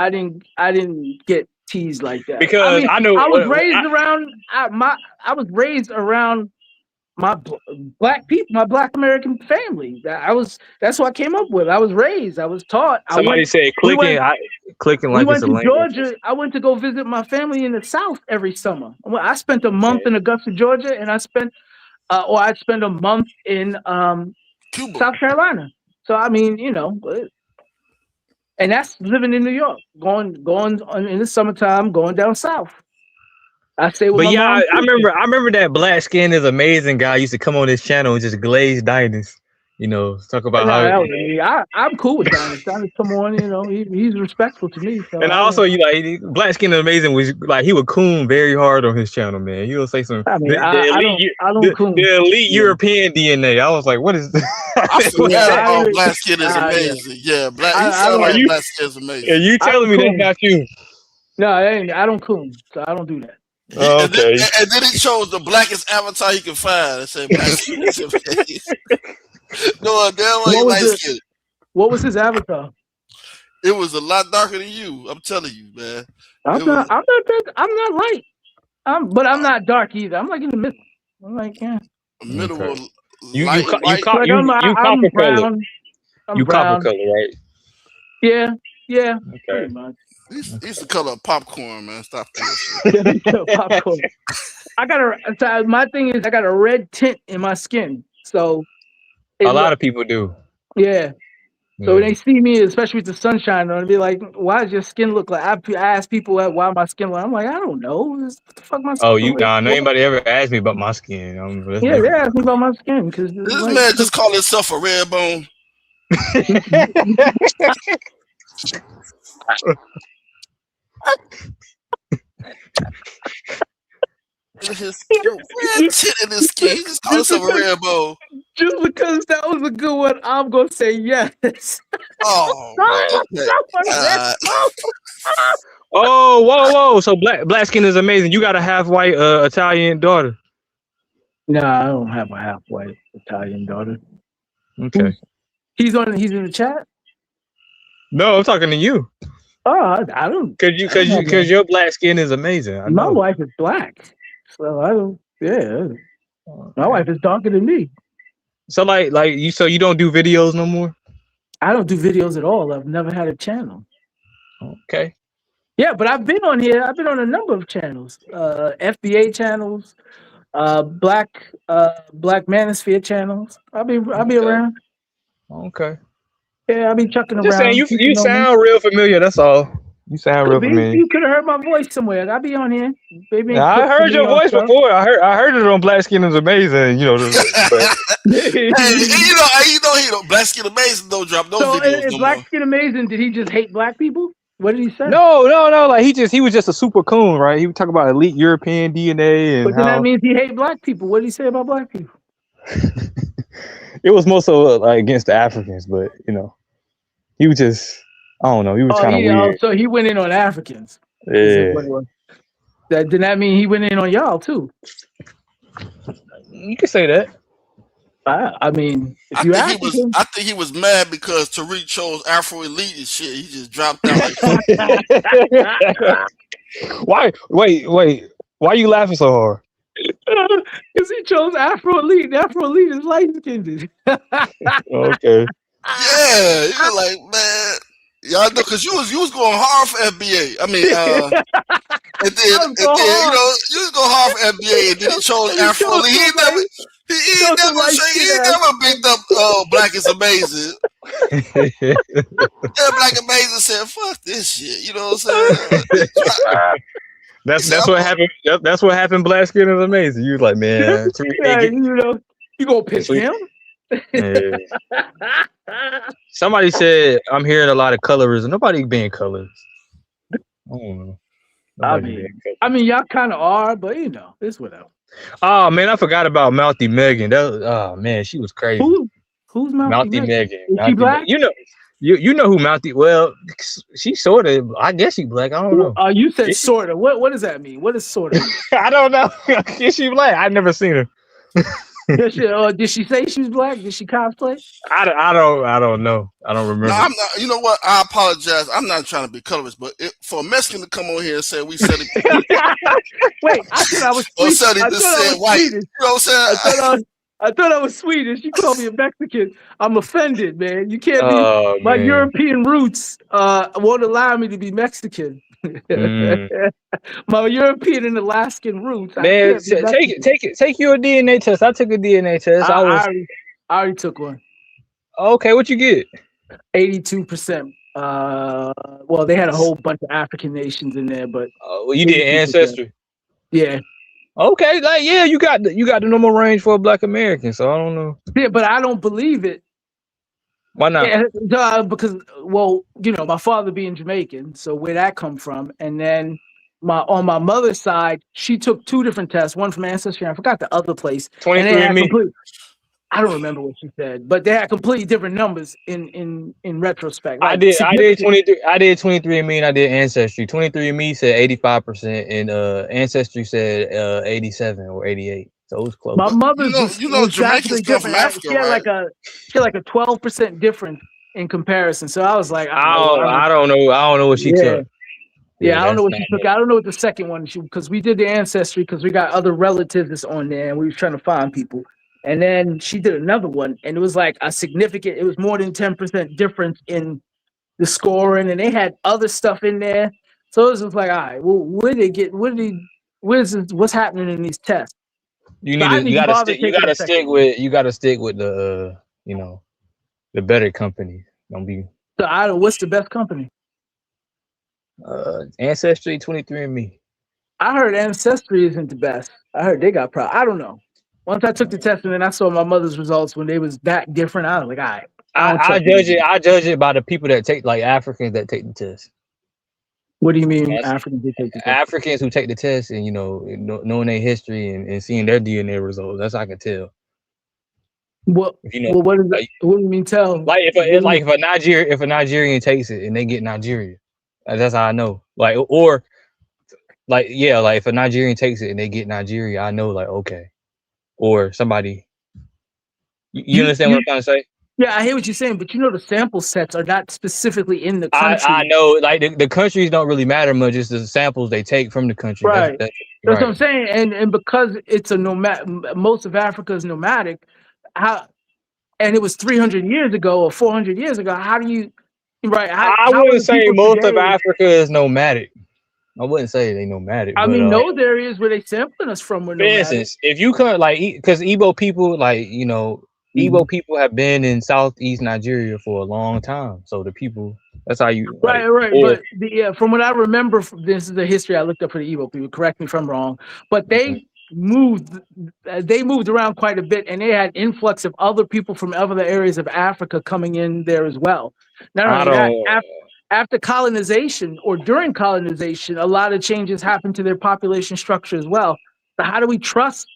didn't get teased like that. Because I know I was raised around. I was raised around my black people, my Black American family. That's what I came up with. I was raised. I was taught. Somebody said clicking. Clicking like it's a language. Georgia. I went to go visit my family in the South every summer. I spent a month in Augusta, Georgia, and I'd spend a month in Cuba, South Carolina. So I mean, and that's living in New York, going in the summertime, going down south. I say what But my yeah, mom I said. remember that Black Skin is Amazing guy used to come on this channel and just glaze diners. You know, talk about how. Nah, that was me. I'm cool with Dinus. Dinus, come on, you know, he's respectful to me. So And I also, don't. you like Black Skin is Amazing was like he would coon very hard on his channel, man. He would say some I mean, the elite I don't coon. the elite Yeah. European DNA. I was like, what is this? I forgot Yeah, about Black Skin is yeah. Amazing. Yeah, Black. He I sound don't. like you Black Skin is Amazing. are you I telling don't me that's coon. not you? No, I don't coon. So I don't do that. Oh, And, then, okay. and then he chose the blackest avatar he could find and said Black Skin is Amazing. No, damn well he light skin. What was his avatar? It was a lot darker than you. I'm telling you, man. I'm not light. But I'm not dark either. I'm like in the middle. I'm like, yeah. Middle Okay. of You light white. I'm copper brown. color. I'm You brown. copper color, right? Yeah. Okay. Pretty much. He's the color of popcorn, man. Stop this. Popcorn. My thing is I got a red tint in my skin. So A lot of people do. yeah. So when they see me, especially with the sunshine on, they be like, "Why does your skin look like?" I ask people why my skin like. I'm like, I don't know. What the fuck my skin? Oh, look like? no, anybody ever asked me about my skin. Yeah, they ask me about my skin because This man just called himself a red bone. His red tint in his skin. He just called himself a red bone. Just because that was a good one, I'm gonna say yes. Oh, Oh, whoa! So black skin is amazing. You got a half white Italian daughter. No, I don't have a half white Italian daughter. Okay. He's in the chat. No, I'm talking to you. Oh, I don't. Because your black skin is amazing. I My know. wife is black, so I don't. Yeah, my wife is darker than me. So so you don't do videos no more? I don't do videos at all. I've never had a channel. Okay. Yeah, but I've been on here. I've been on a number of channels, FBA channels, Black Manosphere channels. I'll be around. Okay. Yeah, I'll be chucking Just around. saying, you sound real familiar. That's all. You sound real familiar. You could have heard my voice somewhere. I'll be on here. Baby, I heard your voice before. I heard it on Black Skin is Amazing. You know. Hey, you know, Black Skin Amazing don't drop no videos no Black more. Skin Amazing, did he just hate black people? What did he say? No. Like he was just a super coon, right? He would talk about elite European DNA and But then that means he hate black people. What did he say about black people? It was more so like against the Africans, but he was just, I don't know, he was kind of weird. So he went in on Africans. Yeah. Did that mean he went in on y'all too? You can say that. I mean, I think he was mad because Tariq chose Afro Elite and shit. He just dropped out. Why? Wait. Why are you laughing so hard? Because he chose Afro Elite. Afro Elite is light skinned. Okay. Yeah, you were like, man, y'all know, because you was going hard for FBA. I mean, and then you was going hard for FBA, and then he chose Afro Elite. He never picked up Black is Amazing. Black Amazing said, "Fuck this shit." You know what I'm saying? That's what happened. That's what happened. Black Skin is Amazing. You was like, man, you gonna piss him? Yeah. Somebody said I'm hearing a lot of colorism. Nobody being colorist. I don't know. I mean, y'all kind of are, but it's whatever. Oh man, I forgot about Mouthy Megan. Oh man, she was crazy. Who's Mouthy Megan? Is she black? You know who Mouthy? Well, she sort of. I guess she black. I don't know. You said sort of. What does that mean? What does sort of mean? I don't know. Is she black? I've never seen her. Did she say she was black? Did she cosplay? I don't know. I don't remember. No, I'm not. You know what? I apologize. I'm not trying to be colorist, but for a Mexican to come on here and say we said it. Wait, I thought I was Or Swedish. said he just said white. You know what I'm saying? I thought I was Swedish. You called me a Mexican. I'm offended, man. You can't be. My European roots won't allow me to be Mexican. My European and Alaskan roots. Man, take your DNA test. I took a DNA test. I already took one. Okay, what you get? 82%. Well, they had a whole bunch of African nations in there, but you did ancestry. Yeah. Okay, like you got the normal range for a Black American, so I don't know. Yeah, but I don't believe it. Why not? Yeah, because my father being Jamaican, so where that come from, and then on my mother's side, she took 2 different tests, one from Ancestry, and I forgot the other place, and they had 23andMe. I don't remember what she said, but they had completely different numbers in retrospect. I Like did 23. I did 23andMe and I did Ancestry. 23andMe said 85%, and Ancestry said 87 or 88. So it was close. My mother's was Jamaicans drastically come from different. Africa, She had right? like a 12% difference in comparison. So I was like, I don't know what she took. Yeah, I don't know that's what not she took. I don't know what the second one because we did the Ancestry because we got other relatives that's on there and we was trying to find people. And then she did another one and it was like it was more than 10% difference in the scoring and they had other stuff in there. So it was just like, all right, well, what's happening in these tests? You So I didn't even gotta bother stick you taking gotta the stick second one. with the the better company. Don't be So what's the best company? Ancestry, 23andMe. I heard Ancestry isn't the best. I heard they got problems. I don't know. Once I took the test and then I saw my mother's results when they was that different, I was like, all right, I don't trust it. I judge it by the people that take, like Africans that take the test. What do you mean Africans who take the test? Africans who take the test and knowing their history and seeing their DNA results, that's how I can tell. What do you mean tell? Like if a Nigerian takes it and they get Nigeria, that's how I know. Like if a Nigerian takes it and they get Nigeria, I know like okay. Or somebody. You understand what I'm trying to say? Yeah, I hear what you're saying, but the sample sets are not specifically in the country. I know, like the countries don't really matter much. It's the samples they take from the country. Right. That's what I'm saying. And because it's a most of Africa is nomadic, and it was 300 years ago or 400 years ago, how do you, right? I wouldn't say most of Africa is nomadic. I wouldn't say they nomadic. I mean, those areas where they sampling us from were nomadic. For instance, if you come because Igbo people, Igbo people have been in Southeast Nigeria for a long time. So the people, that's how you right. But from what I remember, this is the history I looked up for the Igbo people. Correct me if I'm wrong, but they moved around quite a bit, and they had influx of other people from other areas of Africa coming in there as well. Not only that, after colonization or during colonization, a lot of changes happened to their population structure as well. So how do we trust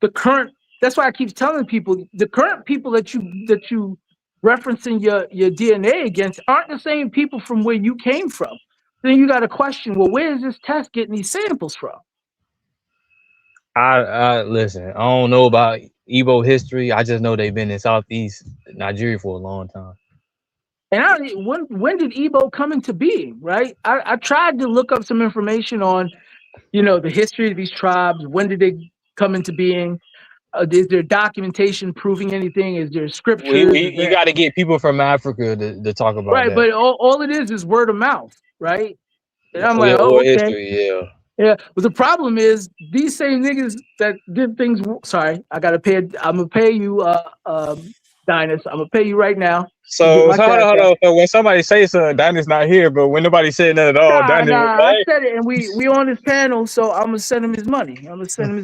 the current? That's why I keep telling people the current people that you referencing your DNA against aren't the same people from where you came from. Then you got to question, well, where is this test getting these samples from? I listen. I don't know about Igbo history. I just know they've been in Southeast Nigeria for a long time. And when did Igbo come into being? Right. I tried to look up some information on, the history of these tribes. When did they come into being? Is there documentation proving anything? Is there scriptures? You got to get people from Africa to talk about that. Right, but all it is word of mouth, right? And I'm like, history, yeah. But the problem is these same niggas that did things. Sorry, I'm gonna pay you, Dinus. I'm gonna pay you right now. So hold on. So when somebody says something, Dinus not here, but when nobody saying that at all, Dinus. I said it, and we on this panel, so I'm gonna send him his money. I always send him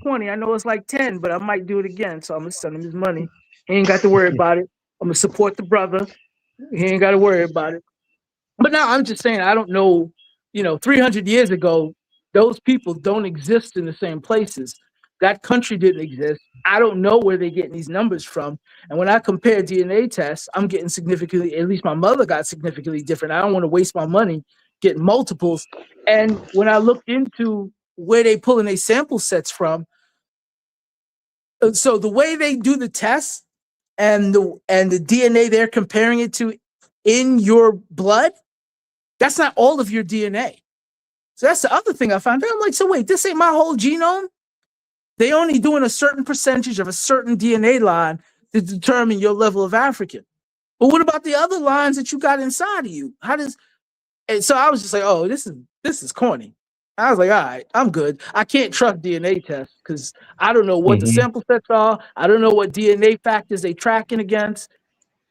20. I know it's like 10, but I might do it again. So I'm gonna send him his money. He ain't got to worry about it. I'm gonna support the brother. He ain't got to worry about it. But now I'm just saying, I don't know. 300 years ago, those people don't exist in the same places. That country didn't exist. I don't know where they're getting these numbers from. And when I compare DNA tests, I'm getting significantly, at least my mother got significantly different. I don't want to waste my money getting multiples. And when I looked into where they pulling their sample sets from, so the way they do the tests and the DNA they're comparing it to in your blood, that's not all of your DNA. So that's the other thing I found out. I'm like, so wait, this ain't my whole genome? They only doing a certain percentage of a certain DNA line to determine your level of African. But what about the other lines that you got inside of you? And so I was just like, oh, this is corny. I was like, all right, I'm good. I can't trust DNA tests because I don't know what the sample sets are. I don't know what DNA factors they tracking against.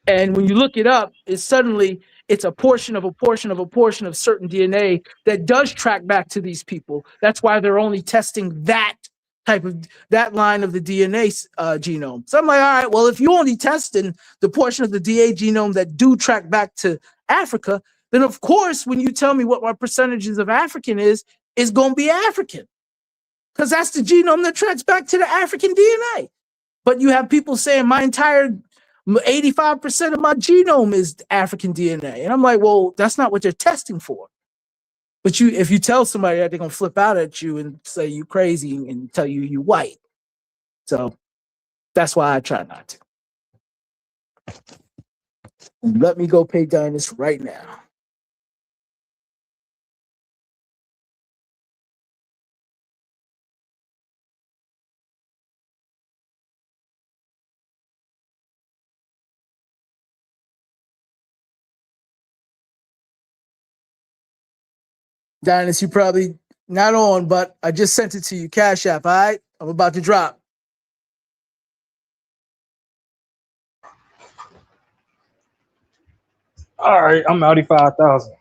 And when you look it up, it's suddenly it's a portion of a portion of a portion of certain DNA that does track back to these people. That's why they're only testing that line of the DNA genome. So I'm like, all right, well, if you're only testing the portion of the DNA genome that do track back to Africa, then of course, when you tell me what my percentages of African is going to be African, because that's the genome that tracks back to the African DNA. But you have people saying my entire 85% of my genome is African DNA. And I'm like, well, that's not what you're testing for. But if you tell somebody that, they're going to flip out at you and say you crazy and tell you you white. So that's why I try not to. Let me go pay Dinus right now. Dinus, you probably not on, but I just sent it to you, Cash App, all right? I'm about to drop. All right, I'm outie 5,000.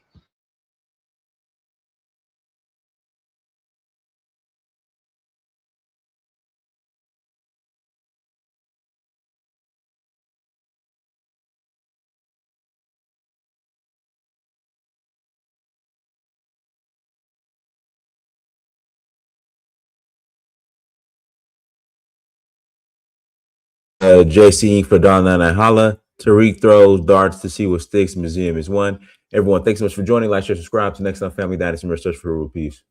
JC for Darlana Holla. Tariq throws darts to see what sticks. Museum is one. Everyone, thanks so much for joining. Like, share, subscribe to Next Time Family Dynasty. Search for Peace.